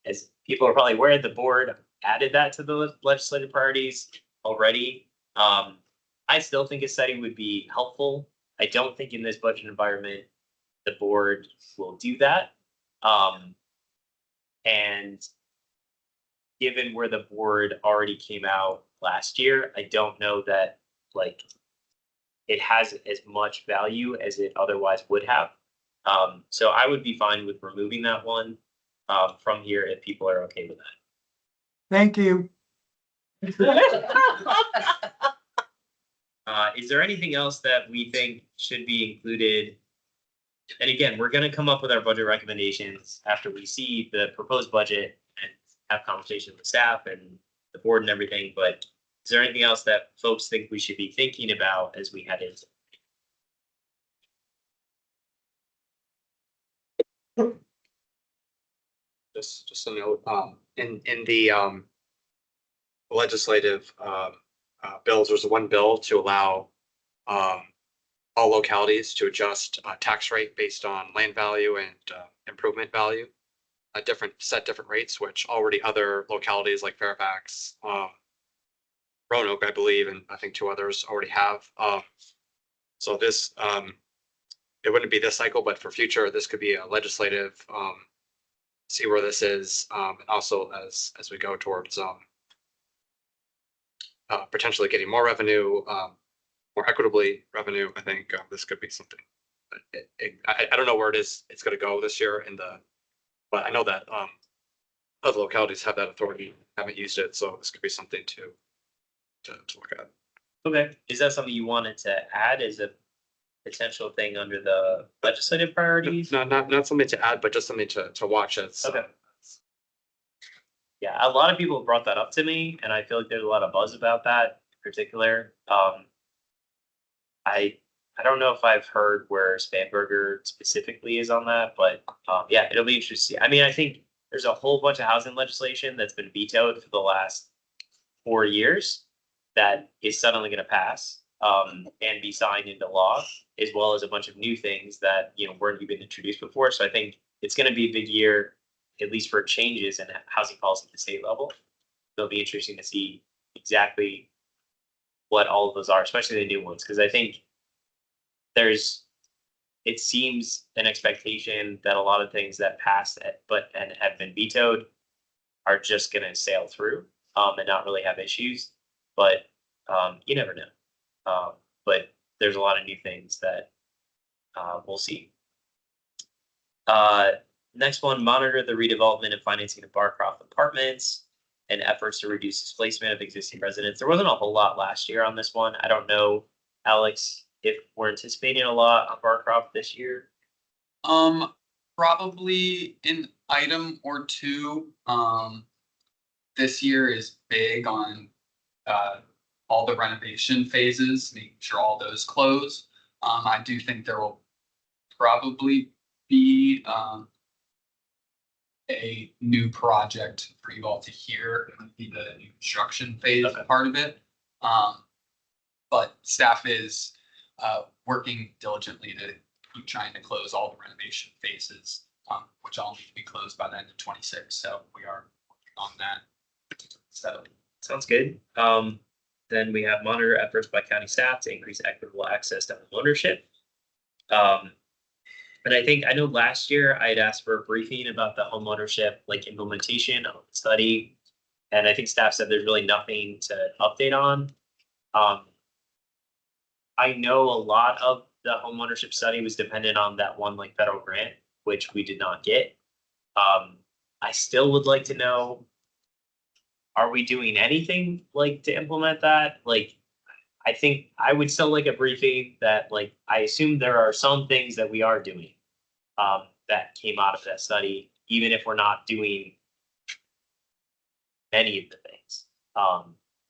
As people are probably aware, the board added that to the legislative priorities already. I still think a study would be helpful. I don't think in this budget environment, the board will do that. And given where the board already came out last year, I don't know that like it has as much value as it otherwise would have. So I would be fine with removing that one from here if people are okay with that. Thank you. Is there anything else that we think should be included? And again, we're going to come up with our budget recommendations after we see the proposed budget and have conversations with staff and the board and everything. But is there anything else that folks think we should be thinking about as we head into? Just a note, in the legislative bills, there's one bill to allow all localities to adjust tax rate based on land value and improvement value, set different rates, which already other localities like Fairfax, Roanoke, I believe, and I think two others already have. So this, it wouldn't be this cycle, but for future, this could be a legislative, see where this is, and also as we go towards potentially getting more revenue, more equitably revenue. I think this could be something. I don't know where it is. It's going to go this year but I know that other localities have that authority, haven't used it, so this could be something to look at. Okay, is that something you wanted to add as a potential thing under the legislative priorities? No, not something to add, but just something to watch. It's okay. Yeah, a lot of people have brought that up to me, and I feel like there's a lot of buzz about that in particular. I don't know if I've heard where Spanberger specifically is on that, but yeah, it'll be interesting. I mean, I think there's a whole bunch of housing legislation that's been vetoed for the last 4 years that is suddenly going to pass and be signed into law, as well as a bunch of new things that weren't even introduced before. So I think it's going to be a big year, at least for changes in housing policy at the state level. It'll be interesting to see exactly what all of those are, especially the new ones, because I think it seems an expectation that a lot of things that passed and have been vetoed are just going to sail through and not really have issues. But you never know. But there's a lot of new things that we'll see. Next one, monitor the redevelopment and financing of Barcroft Apartments. and efforts to reduce displacement of existing residents. There wasn't a whole lot last year on this one. I don't know, Alex, if we're anticipating a lot on Barcroft this year. Probably an item or two. This year is big on all the renovation phases, making sure all those close. I do think there will probably be a new project for you all to hear. It would be the new construction phase Okay. part of it. But staff is working diligently to keep trying to close all the renovation phases, which all need to be closed by the end of 26. So we are working on that. So Sounds good. Then we have monitor efforts by county staff to increase equitable access to home ownership. And I know last year I had asked for a briefing about the home ownership like implementation of the study. And I think staff said there's really nothing to update on. I know a lot of the home ownership study was dependent on that one like federal grant, which we did not get. I still would like to know, are we doing anything like to implement that? Like, I think I would still like a briefing that like, I assume there are some things that we are doing that came out of that study, even if we're not doing any of the things.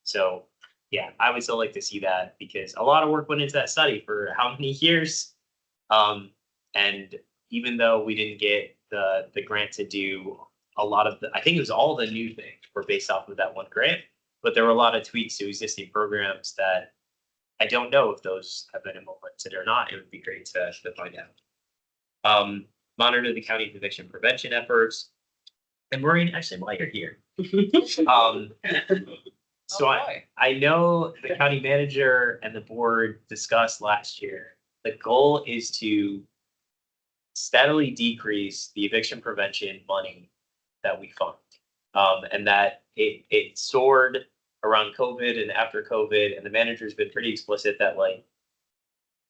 So yeah, I would still like to see that because a lot of work went into that study for how many years? And even though we didn't get the grant to do a lot of I think it was all the new things were based off of that one grant, but there were a lot of tweaks to existing programs that I don't know if those have been implemented or not. It would be great to find out. Monitor the county's eviction prevention efforts. And Maureen, actually, while you're here, so I know the county manager and the board discussed last year. The goal is to steadily decrease the eviction prevention money that we fund, and that it soared around COVID and after COVID, and the manager's been pretty explicit that like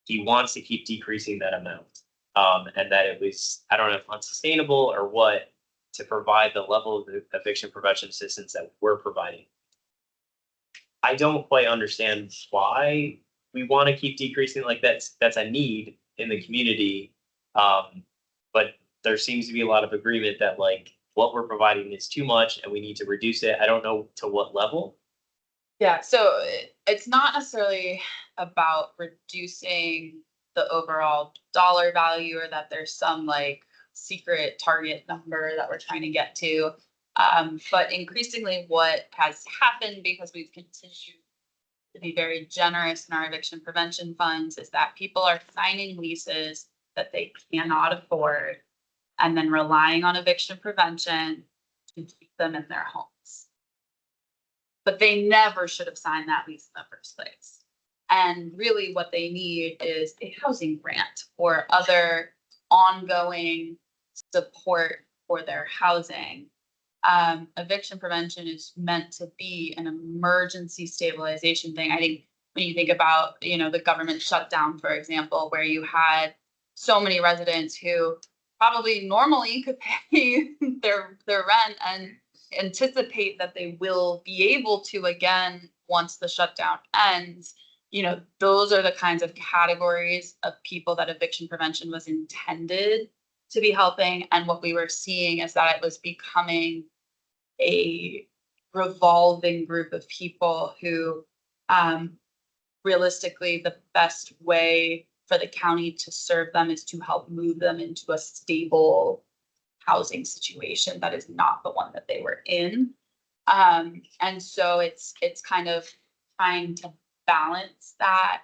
he wants to keep decreasing that amount, and that it was, I don't know if unsustainable or what, to provide the level of the eviction prevention assistance that we're providing. I don't quite understand why we want to keep decreasing. Like that's a need in the community, but there seems to be a lot of agreement that like what we're providing is too much and we need to reduce it. I don't know to what level. Yeah, so it's not necessarily about reducing the overall dollar value or that there's some like secret target number that we're trying to get to. But increasingly what has happened, because we've continued to be very generous in our eviction prevention funds, is that people are signing leases that they cannot afford and then relying on eviction prevention to keep them in their homes. But they never should have signed that lease in the first place. And really what they need is a housing grant or other ongoing support for their housing. Eviction prevention is meant to be an emergency stabilization thing. I think when you think about, the government shutdown, for example, where you had so many residents who probably normally could pay their rent and anticipate that they will be able to again once the shutdown ends. Those are the kinds of categories of people that eviction prevention was intended to be helping. And what we were seeing is that it was becoming a revolving group of people who realistically the best way for the county to serve them is to help move them into a stable housing situation that is not the one that they were in. And so it's kind of trying to balance that,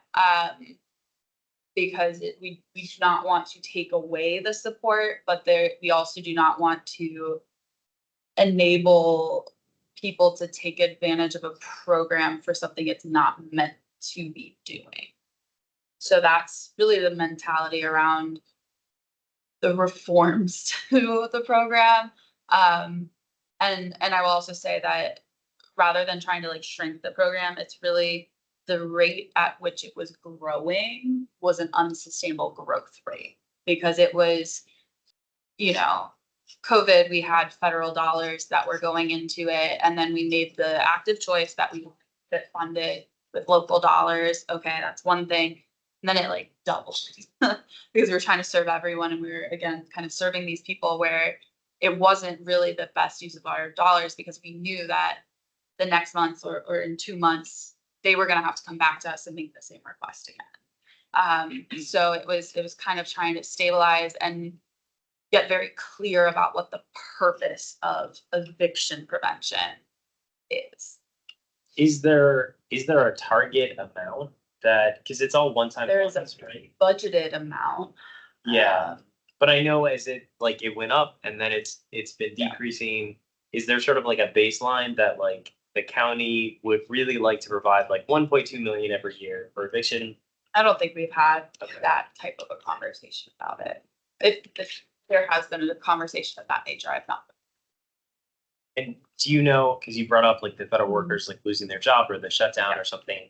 because we do not want to take away the support, but we also do not want to enable people to take advantage of a program for something it's not meant to be doing. So that's really the mentality around the reforms to the program. And I will also say that rather than trying to like shrink the program, it's really the rate at which it was growing was an unsustainable growth rate, because it was, COVID, we had federal dollars that were going into it, and then we made the active choice that we that funded with local dollars. Okay, that's one thing. And then it like doubled because we were trying to serve everyone, and we were again kind of serving these people where it wasn't really the best use of our dollars because we knew that the next month or in 2 months they were going to have to come back to us and make the same request again. So it was kind of trying to stabilize and get very clear about what the purpose of eviction prevention is. Is there a target amount that, because it's all one-time There is a funds, right? budgeted amount. Yeah, but I know as it like it went up and then it's been Yeah. decreasing. Is there sort of like a baseline that like the county would really like to provide like 1.2 million every year for eviction? I don't think we've had Okay. that type of a conversation about it. If there has been a conversation of that nature, I've not. And do you know, because you brought up like the federal workers like losing their job or the shutdown or something.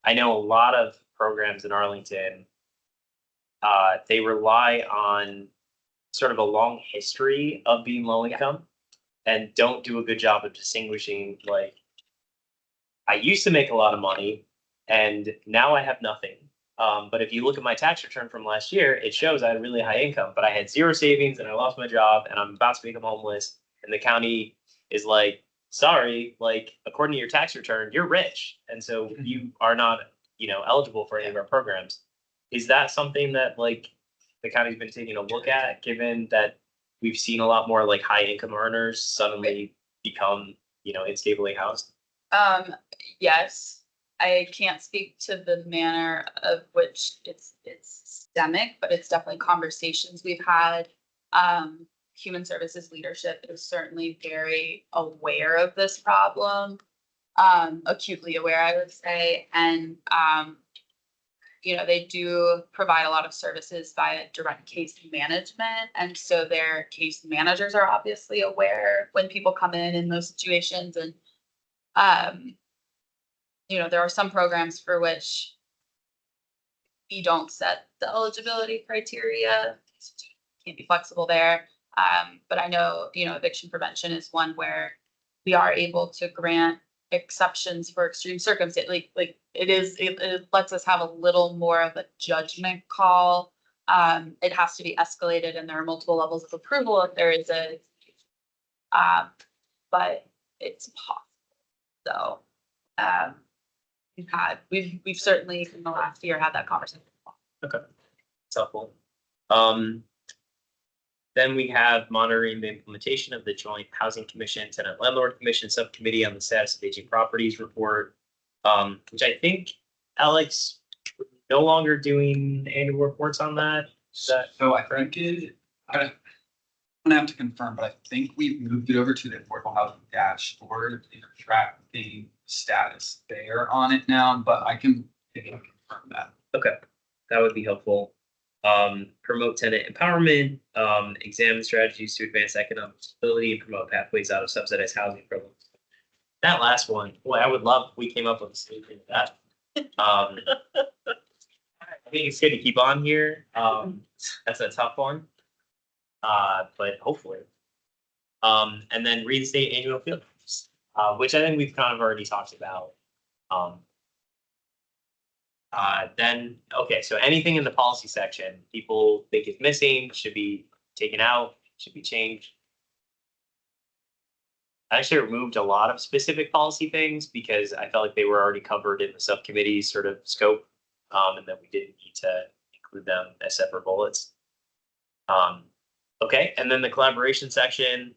I know a lot of programs in Arlington, they rely on sort of a long history of being low income and don't do a good job of distinguishing like, I used to make a lot of money and now I have nothing. But if you look at my tax return from last year, it shows I had really high income, but I had zero savings and I lost my job and I'm about to become homeless. And the county is like, sorry, like according to your tax return, you're rich. And so you are not, eligible for any of our programs. Is that something that like the county's been taking a look at, given that we've seen a lot more like high income earners suddenly become, instably housed? Yes, I can't speak to the manner of which it's systemic, but it's definitely conversations we've had. Human services leadership is certainly very aware of this problem, acutely aware, I would say, and they do provide a lot of services via direct case management. And so their case managers are obviously aware when people come in those situations. And, there are some programs for which we don't set the eligibility criteria. Can't be flexible there. But I know, eviction prevention is one where we are able to grant exceptions for extreme circumstance. Like it lets us have a little more of a judgment call. It has to be escalated and there are multiple levels of approval if there is but it's possible. So, we've certainly in the last year had that conversation. Okay, it's helpful. Then we have monitoring the implementation of the Joint Housing Commission Tenant Landlord Commission Subcommittee on the Status of Aging Properties report, which I think Alex no longer doing annual reports on that. Is that So I think I'm gonna have to confirm, but I think we've moved it over to the affordable housing dashboard and tracking status there on it now, but I can confirm that. okay? That would be helpful. Promote tenant empowerment, examine strategies to advance economic stability and promote pathways out of subsidized housing for low. That last one, boy, I would love if we came up with a solution to that. I think it's good to keep on here. That's a tough one. But hopefully. And then reinstate annual field trips, which I think we've kind of already talked about. Then, okay, so anything in the policy section, people think is missing, should be taken out, should be changed. I actually removed a lot of specific policy things because I felt like they were already covered in the subcommittee's sort of scope, and that we didn't need to include them as separate bullets. Okay, and then the collaboration section,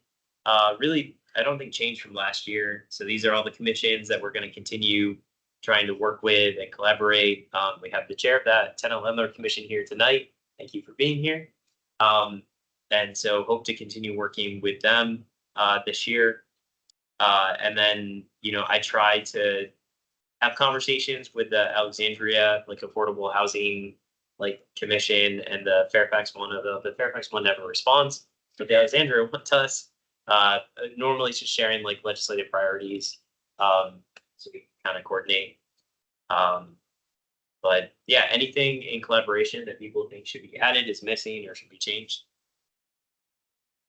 really, I don't think changed from last year. So these are all the commissions that we're going to continue trying to work with and collaborate. We have the chair of that Tenant Landlord Commission here tonight. Thank you for being here. And so hope to continue working with them this year. And then, I try to have conversations with the Alexandria, like affordable housing, like commission and the Fairfax one. The Fairfax one never responds, but the Alexandria one does. Normally it's just sharing like legislative priorities. So we kind of coordinate. But yeah, anything in collaboration that people think should be added is missing or should be changed.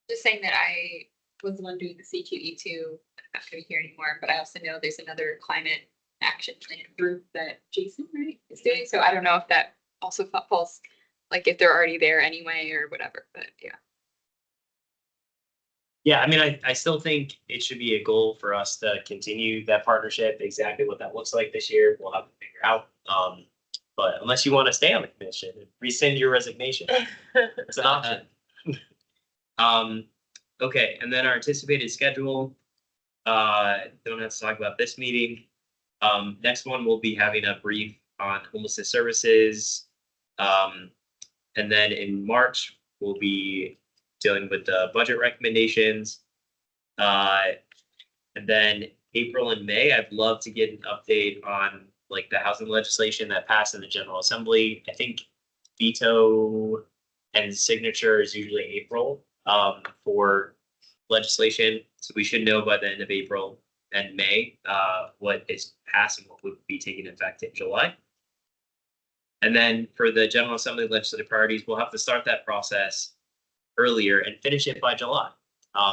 Just saying that I was the one doing the CQE2, I'm not gonna be here anymore, but I also know there's another climate action plan group that Jason, right, is doing, so I don't know if that also falls, like if they're already there anyway or whatever, but yeah. Yeah, I mean, I still think it should be a goal for us to continue that partnership. Exactly what that looks like this year, we'll have to figure out. But unless you want to stay on the commission, rescind your resignation. It's an option. Okay, and then our anticipated schedule. Don't have to talk about this meeting. Next one, we'll be having a brief on homelessness services. And then in March, we'll be dealing with the budget recommendations. And then April and May, I'd love to get an update on like the housing legislation that passed in the General Assembly. I think veto and signature is usually April for legislation. So we should know by the end of April and May what is passed and what would be taking effect in July. And then for the General Assembly legislative priorities, we'll have to start that process earlier and finish it by July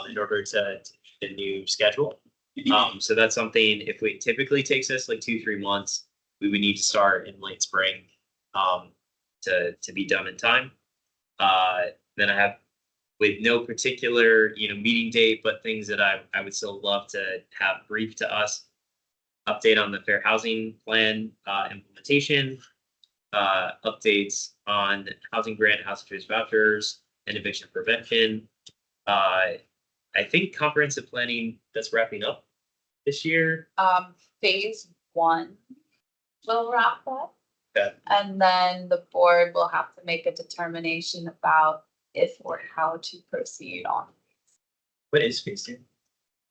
in order to the new schedule. So that's something, if it typically takes us like 2-3 months, we would need to start in late spring to be done in time. Then I have, with no particular meeting date, but things that I would still love to have briefed to us. Update on the fair housing plan implementation, updates on housing grant, housing choice vouchers, and eviction prevention. I think comprehensive planning that's wrapping up this year. Phase 1 will wrap up. Okay. And then the board will have to make a determination about if or how to proceed on What is phase 2?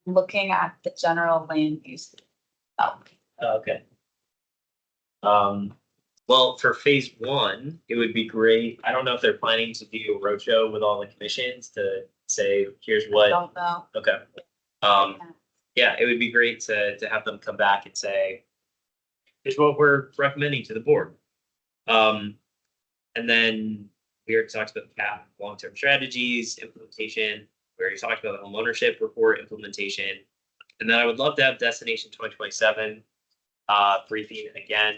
looking at the general land use. Okay. Well, for phase 1, it would be great. I don't know if they're planning to do a roadshow with all the commissions to say, here's I what. don't know. Okay. Yeah, it would be great to have them come back and say, here's what we're recommending to the board. And then we already talked about the CAP, long-term strategies, implementation. We already talked about the home ownership report implementation. And then I would love to have Destination 2027 briefing again.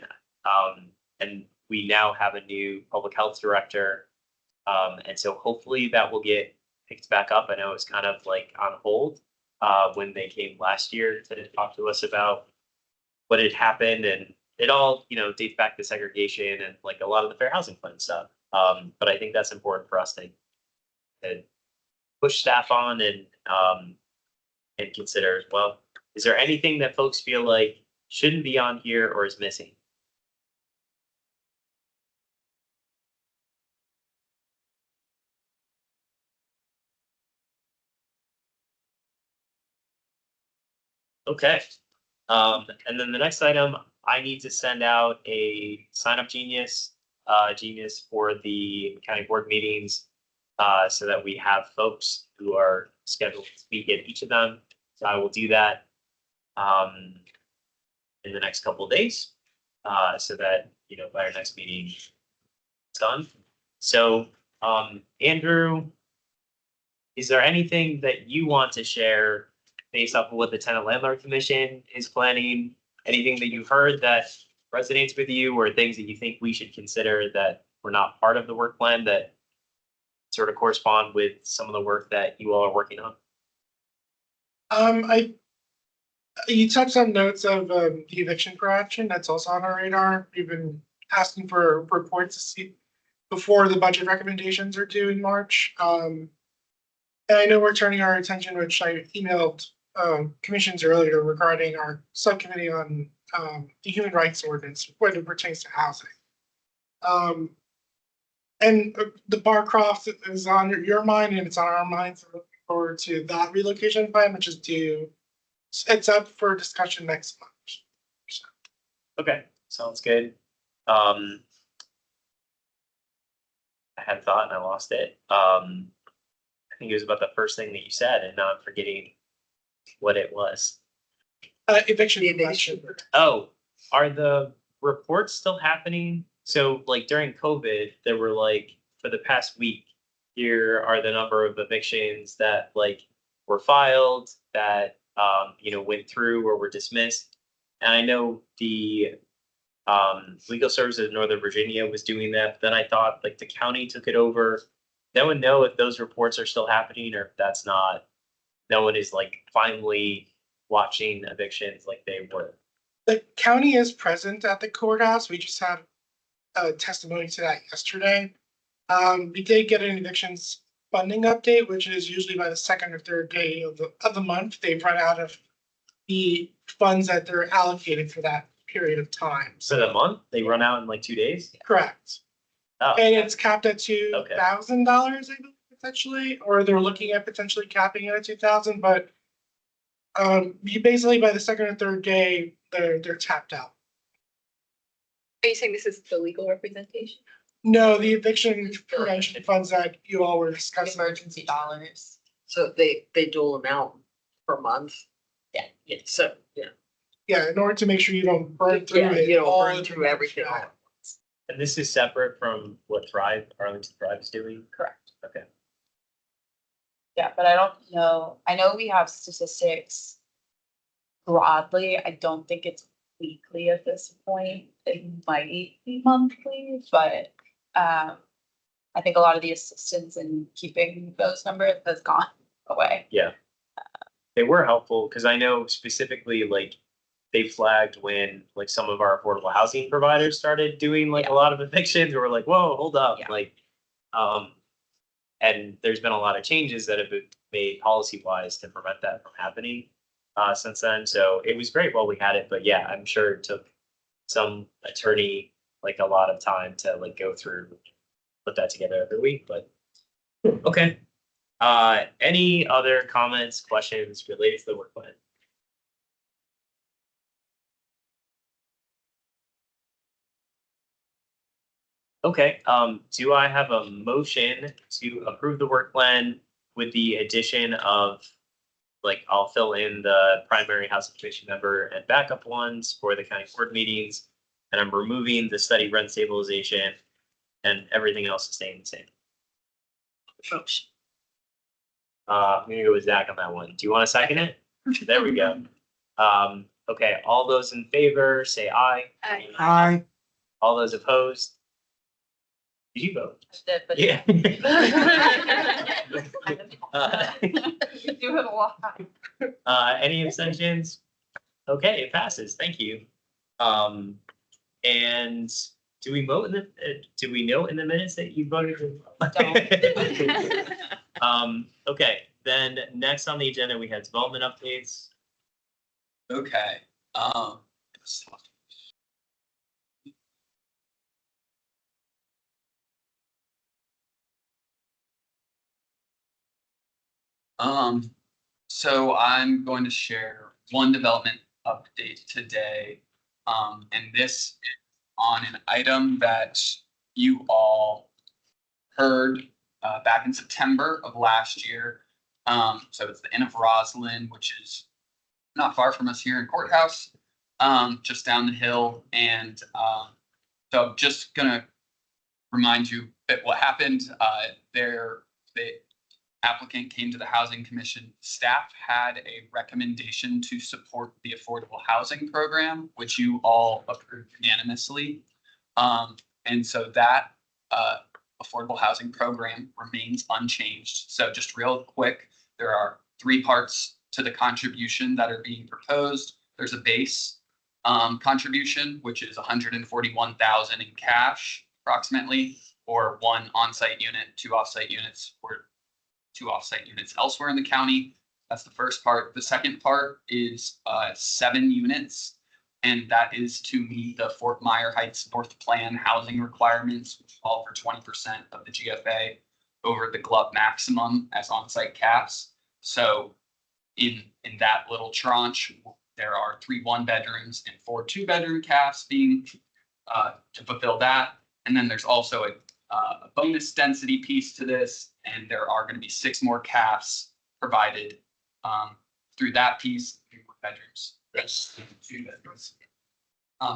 And we now have a new public health director. And so hopefully that will get picked back up. I know it's kind of like on hold when they came last year to talk to us about what had happened, and it all dates back to segregation and like a lot of the fair housing plan stuff. But I think that's important for us to push staff on and consider as well. Is there anything that folks feel like shouldn't be on here or is missing? Okay. And then the next item, I need to send out a sign up genius for the county board meetings so that we have folks who are scheduled to speak at each of them. So I will do that in the next couple of days so that by our next meeting it's done. So Andrew, is there anything that you want to share based off of what the Tenant Landlord Commission is planning? Anything that you've heard that resonates with you, or things that you think we should consider that were not part of the work plan that sort of correspond with some of the work that you all are working on? You touched on notes of the eviction prevention. That's also on our radar. We've been asking for reports to see before the budget recommendations are due in March. And I know we're turning our attention, which I emailed commissions earlier regarding our subcommittee on the human rights ordinance when it pertains to housing. And the Barcroft is on your mind and it's on our minds. So looking forward to that relocation plan, which is due. It's up for discussion next month. Okay, sounds good. I had a thought and I lost it. I think it was about the first thing that you said, and now I'm forgetting what it was. Eviction. Oh, are the reports still happening? So like during COVID, there were like for the past week, here are the number of evictions that like were filed that, went through or were dismissed. And I know the Legal Services of Northern Virginia was doing that, but then I thought like the county took it over. No one know if those reports are still happening or if that's not, no one is like finally watching evictions like they were. The county is present at the courthouse. We just had a testimony to that yesterday. We did get an evictions funding update, which is usually by the second or third day of the month. They've run out of the funds that they're allocated for that period of time. For the month, they run out in like 2 days. Correct. Oh, And it's capped at $2,000, I believe, potentially, or they're looking at potentially capping it at 2,000, but you basically by the second or third day, they're tapped out. Are you saying this is the legal representation? No, the eviction prevention funds that you all were discussing. Emergency dollars. So they dole them out per month. Yeah. So, yeah. Yeah, in order to make sure you don't burn through Yeah, it. you don't all burn of through the- everything all at once. and this is separate from what Arlington Thrive is doing. Correct. Okay. Yeah, but I don't know. I know we have statistics broadly. I don't think it's weekly at this point. It might be monthly, but I think a lot of the assistance in keeping those numbers has gone away. Yeah. They were helpful because I know specifically like they flagged when like some of our affordable housing providers started doing like a lot of evictions. We're like, whoa, hold up. Yeah. Like, and there's been a lot of changes that have been made policy wise to prevent that from happening since then. So it was great while we had it, but yeah, I'm sure it took some attorney like a lot of time to like go through, put that together every week, but okay. Any other comments, questions related to the work plan? Okay, do I have a motion to approve the work plan with the addition of, like, I'll fill in the primary housing commission member and backup ones for the county board meetings, and I'm removing the study rent stabilization, and everything else is staying the same. Motion. I'm gonna go with Zach on that one. Do you want to second it? There we go. Okay, all those in favor, say aye. Aye. All those opposed? Did you vote? But Yeah. you do it a lot. Any abstentions? Okay, it passes. Thank you. And do we vote in the, do we note in the minutes that you voted? Okay, then next on the agenda, we have development updates. Okay, so I'm going to share one development update today. And this is on an item that you all heard back in September of last year. So it's the Inn of Roslyn, which is not far from us here in Courthouse, just down the hill. And so I'm just gonna remind you that what happened there. The applicant came to the Housing Commission. Staff had a recommendation to support the affordable housing program, which you all approved unanimously. And so that affordable housing program remains unchanged. So just real quick, there are 3 parts to the contribution that are being proposed. There's a base contribution, which is 141,000 in cash approximately, or 1 on-site unit, 2 off-site units, or 2 off-site units elsewhere in the county. That's the first part. The second part is 7 units, and that is to meet the Fort Myer Heights North Plan housing requirements, which call for 20% of the GFA over the GLUB maximum as on-site caps. So in that little tranche, there are 3 1-bedrooms and 4 2-bedroom caps being to fulfill that. And then there's also a bonus density piece to this, and there are going to be 6 more caps provided through that piece. 3 more bedrooms, 2 bedrooms.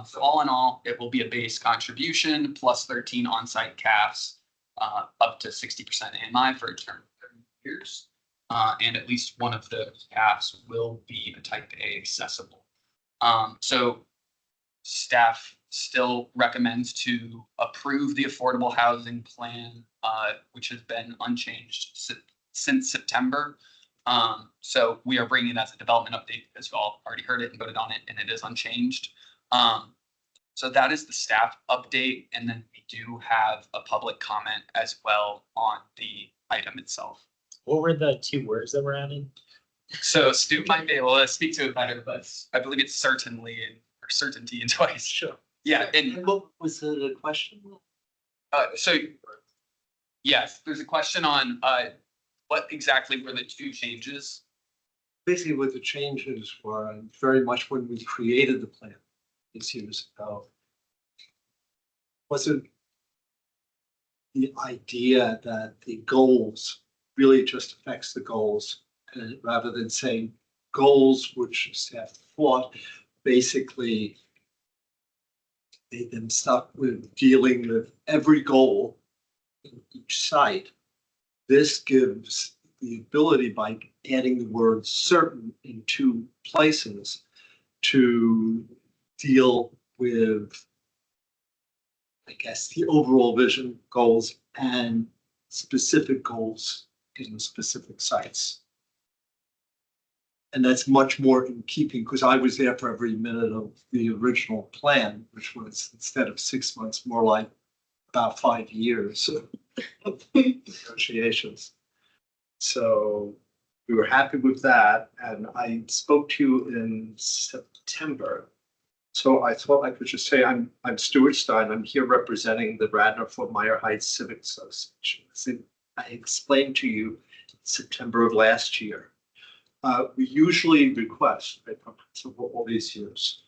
So all in all, it will be a base contribution plus 13 on-site caps up to 60% AMI for a term of 30 years. And at least one of those paths will be a type A accessible. So staff still recommends to approve the affordable housing plan, which has been unchanged since September. So we are bringing it as a development update because you all already heard it and voted on it, and it is unchanged. So that is the staff update, and then we do have a public comment as well on the item itself. What were the 2 words that were added? So Stu might be able to speak to it better, but I believe it's certainly or certainty in twice. Sure. Yeah, and What was the question? so yes, there's a question on what exactly were the 2 changes? Basically what the changes were very much when we created the plan these years ago. Wasn't the idea that the goals really just affects the goals, and rather than saying goals which staff thought basically made them stuck with dealing with every goal in each site. This gives the ability, by adding the word certain in 2 places, to deal with, I guess, the overall vision, goals, and specific goals in the specific sites. And that's much more in keeping, because I was there for every minute of the original plan, which was, instead of 6 months, more like about 5 years of negotiations. So we were happy with that, and I spoke to you in September. So I thought I could just say, I'm Stuart Stein. I'm here representing the Radnor-Fort Myers Heights Civic Association. As I explained to you in September of last year. We usually request, right, for all these years,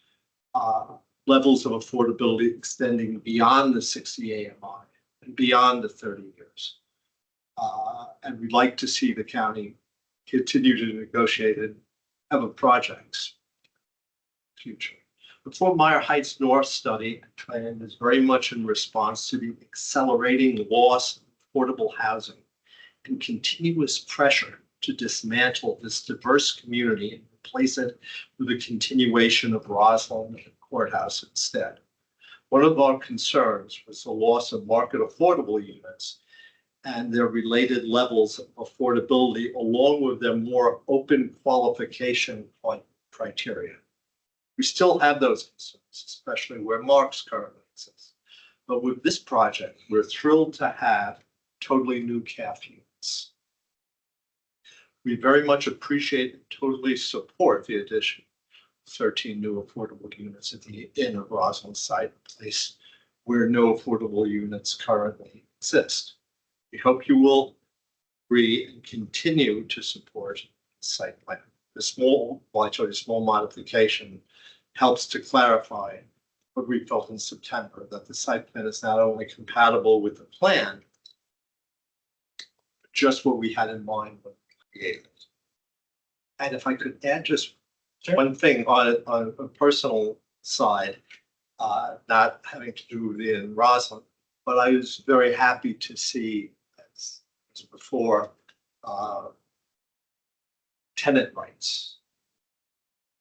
levels of affordability extending beyond the 60 AMI and beyond the 30 years. And we'd like to see the county continue to negotiate and have a projects future. The Fort Myers Heights North study plan is very much in response to the accelerating loss of affordable housing and continuous pressure to dismantle this diverse community and replace it with a continuation of Roslyn Courthouse instead. One of our concerns was the loss of market affordable units and their related levels of affordability, along with their more open qualification criteria. We still have those concerns, especially where Mark's currently exists. But with this project, we're thrilled to have totally new CAF units. We very much appreciate and totally support the addition of 13 new affordable units at the Inn of Roslyn site, a place where no affordable units currently exist. We hope you will agree and continue to support the site plan. The small modification helps to clarify what we felt in September, that the site plan is not only compatible with the plan, but just what we had in mind when we created it. And if I could add just one thing on a personal side, not having to do with it in Roslyn, but I was very happy to see, as before, tenant rights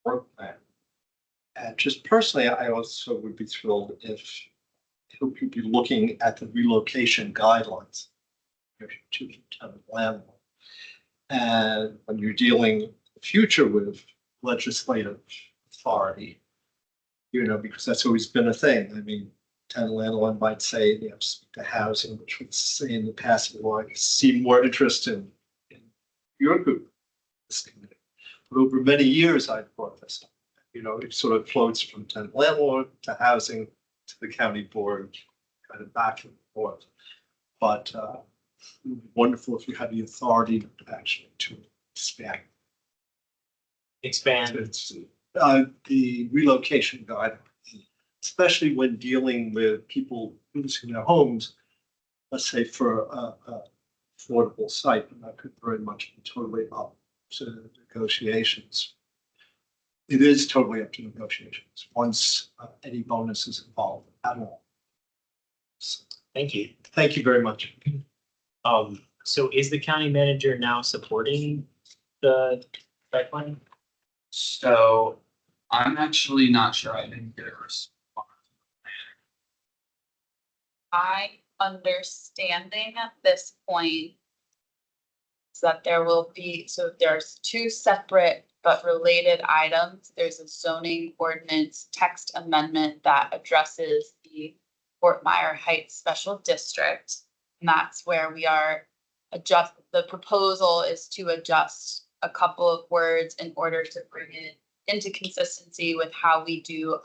work plan. And just personally, I also would be thrilled if you'd be looking at the relocation guidelines to the tenant landlord. And when you're dealing in the future with legislative authority, you know, because that's always been a thing. I mean, tenant landlord might say, you know, speak to housing, which would say in the past, well, I see more interest in your group, this committee. But over many years, I've brought this up. You know, it sort of floats from tenant landlord to housing to the county board, kind of back and forth. But wonderful if you had the authority actually to expand. It's, the relocation guide, especially when dealing with people losing their homes, let's say for a affordable site, and that could very much be totally up to negotiations. It is totally up to negotiations once any bonus is involved at all. So Thank you. Thank you very much. So is the county manager now supporting the site plan? So I'm actually not sure. I didn't get a response. My understanding at this point is that there will be, so there's two separate but related items. There's a zoning ordinance text amendment that addresses the Fort Myer Heights Special District. And that's where we are the proposal is to adjust a couple of words in order to bring it into consistency with how we do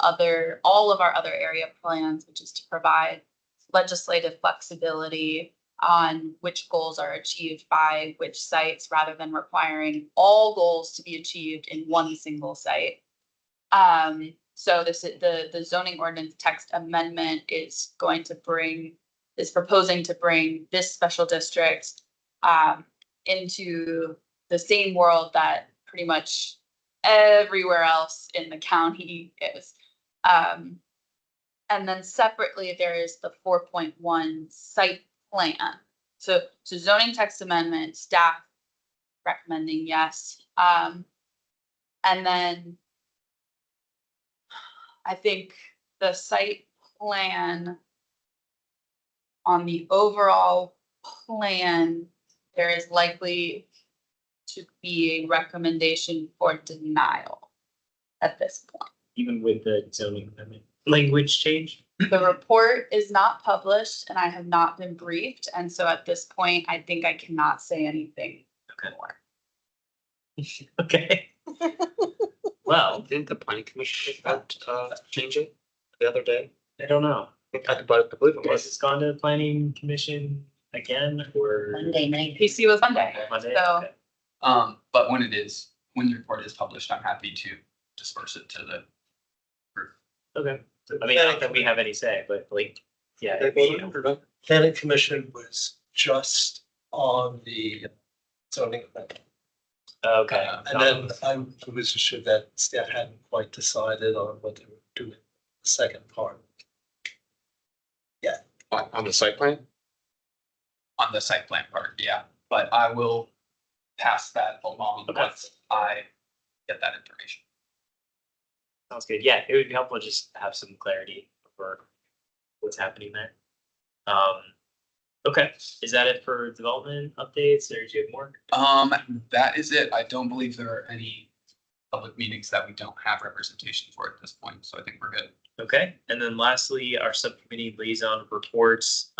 all of our other area plans, which is to provide legislative flexibility on which goals are achieved by which sites, rather than requiring all goals to be achieved in one single site. So this is the zoning ordinance text amendment is proposing to bring this special district into the same world that pretty much everywhere else in the county is. And then separately, there is the 4.1 site plan. So zoning text amendment, staff recommending yes. And then I think the site plan, on the overall plan, there is likely to be a recommendation for denial at this point. Even with the zoning amendment language change? The report is not published and I have not been briefed. And so at this point, I think I cannot say anything more. Okay. Well, Didn't the planning commission change it the other day? I don't know. I believe it Has was. this gone to the planning commission again or? Monday night. PC was Monday. Monday? So Okay. But when the report is published, I'm happy to disperse it to the group. Okay. I mean, not that we have any say, but like, yeah. Planning commission was just on the zoning amendment. Okay. And then I was sure that staff hadn't quite decided on what they were doing the second part. On the site plan? On the site plan part, yeah, but I will pass that along Okay. once I get that information. Sounds good. Yeah, it would be helpful just to have some clarity for what's happening there. Okay, is that it for development updates or do you have more? That is it. I don't believe there are any public meetings that we don't have representation for at this point, so I think we're good. Okay, and then lastly, our subcommittee liaison reports.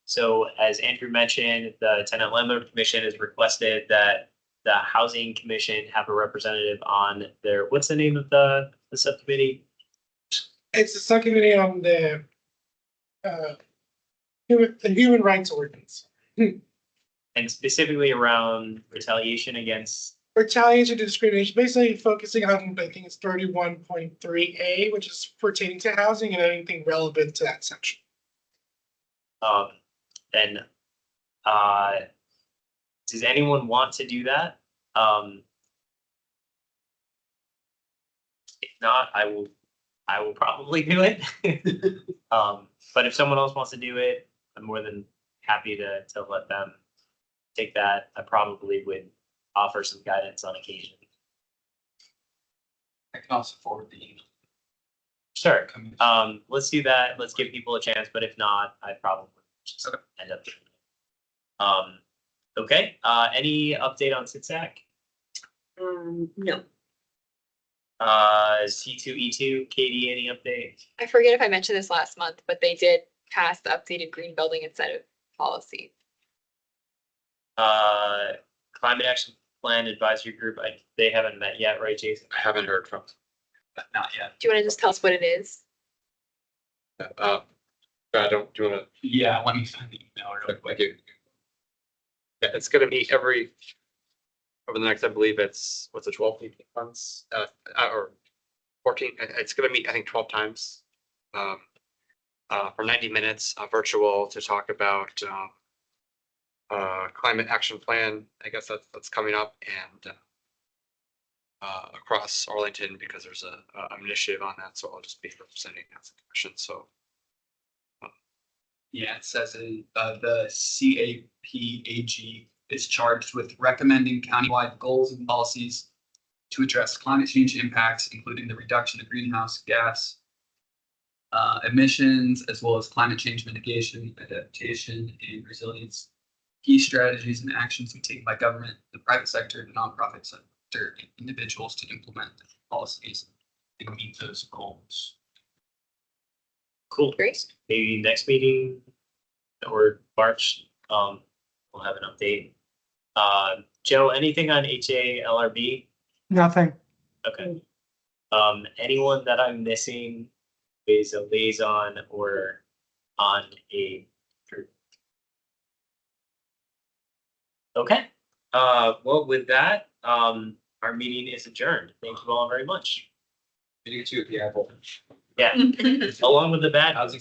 So as Andrew mentioned, the Tenant Landlord Commission has requested that the Housing Commission have a representative on their, what's the name of the subcommittee? It's the subcommittee on the human rights ordinance. And specifically around retaliation against, Retaliation and discrimination, basically focusing on, I think it's 31.3A, which is pertaining to housing and anything relevant to that section. and does anyone want to do that? If not, I will probably do it. But if someone else wants to do it, I'm more than happy to let them take that. I probably would offer some guidance on occasion. I can also forward the email. Sure. Let's do that. Let's give people a chance, but if not, I probably just end up doing it. Okay, any update on SITSAC? No. C2E2, Katie, any update? I forget if I mentioned this last month, but they did pass the updated green building incentive policy. Climate Action Plan Advisory Group, they haven't met yet, right, Jason? I haven't heard from. But not yet. Do you want to just tell us what it is? I don't, do you want to? Yeah, let me find the email real quick. Yeah, it's gonna meet over the next, I believe it's, what's it, 12 months, or 14, it's gonna meet, I think, 12 times. For 90 minutes, virtual, to talk about climate action plan. I guess that's coming up, and across Arlington, because there's an initiative on that, so I'll just be representing that commission. So Yeah, it says the CAPAG is charged with recommending countywide goals and policies to address climate change impacts, including the reduction of greenhouse gas emissions, as well as climate change mitigation, adaptation, and resilience. Key strategies and actions we take by government, the private sector, the nonprofit sector, and individuals to implement policies and meet those goals. Cool. Great. Maybe next meeting or March, we'll have an update. Joe, anything on HALRB? Nothing. Okay. Anyone that I'm missing is a liaison or on a group? Okay. Well, with that, our meeting is adjourned. Thank you all very much. Meeting 2 at the Apple. Yeah, along with the bad. Housing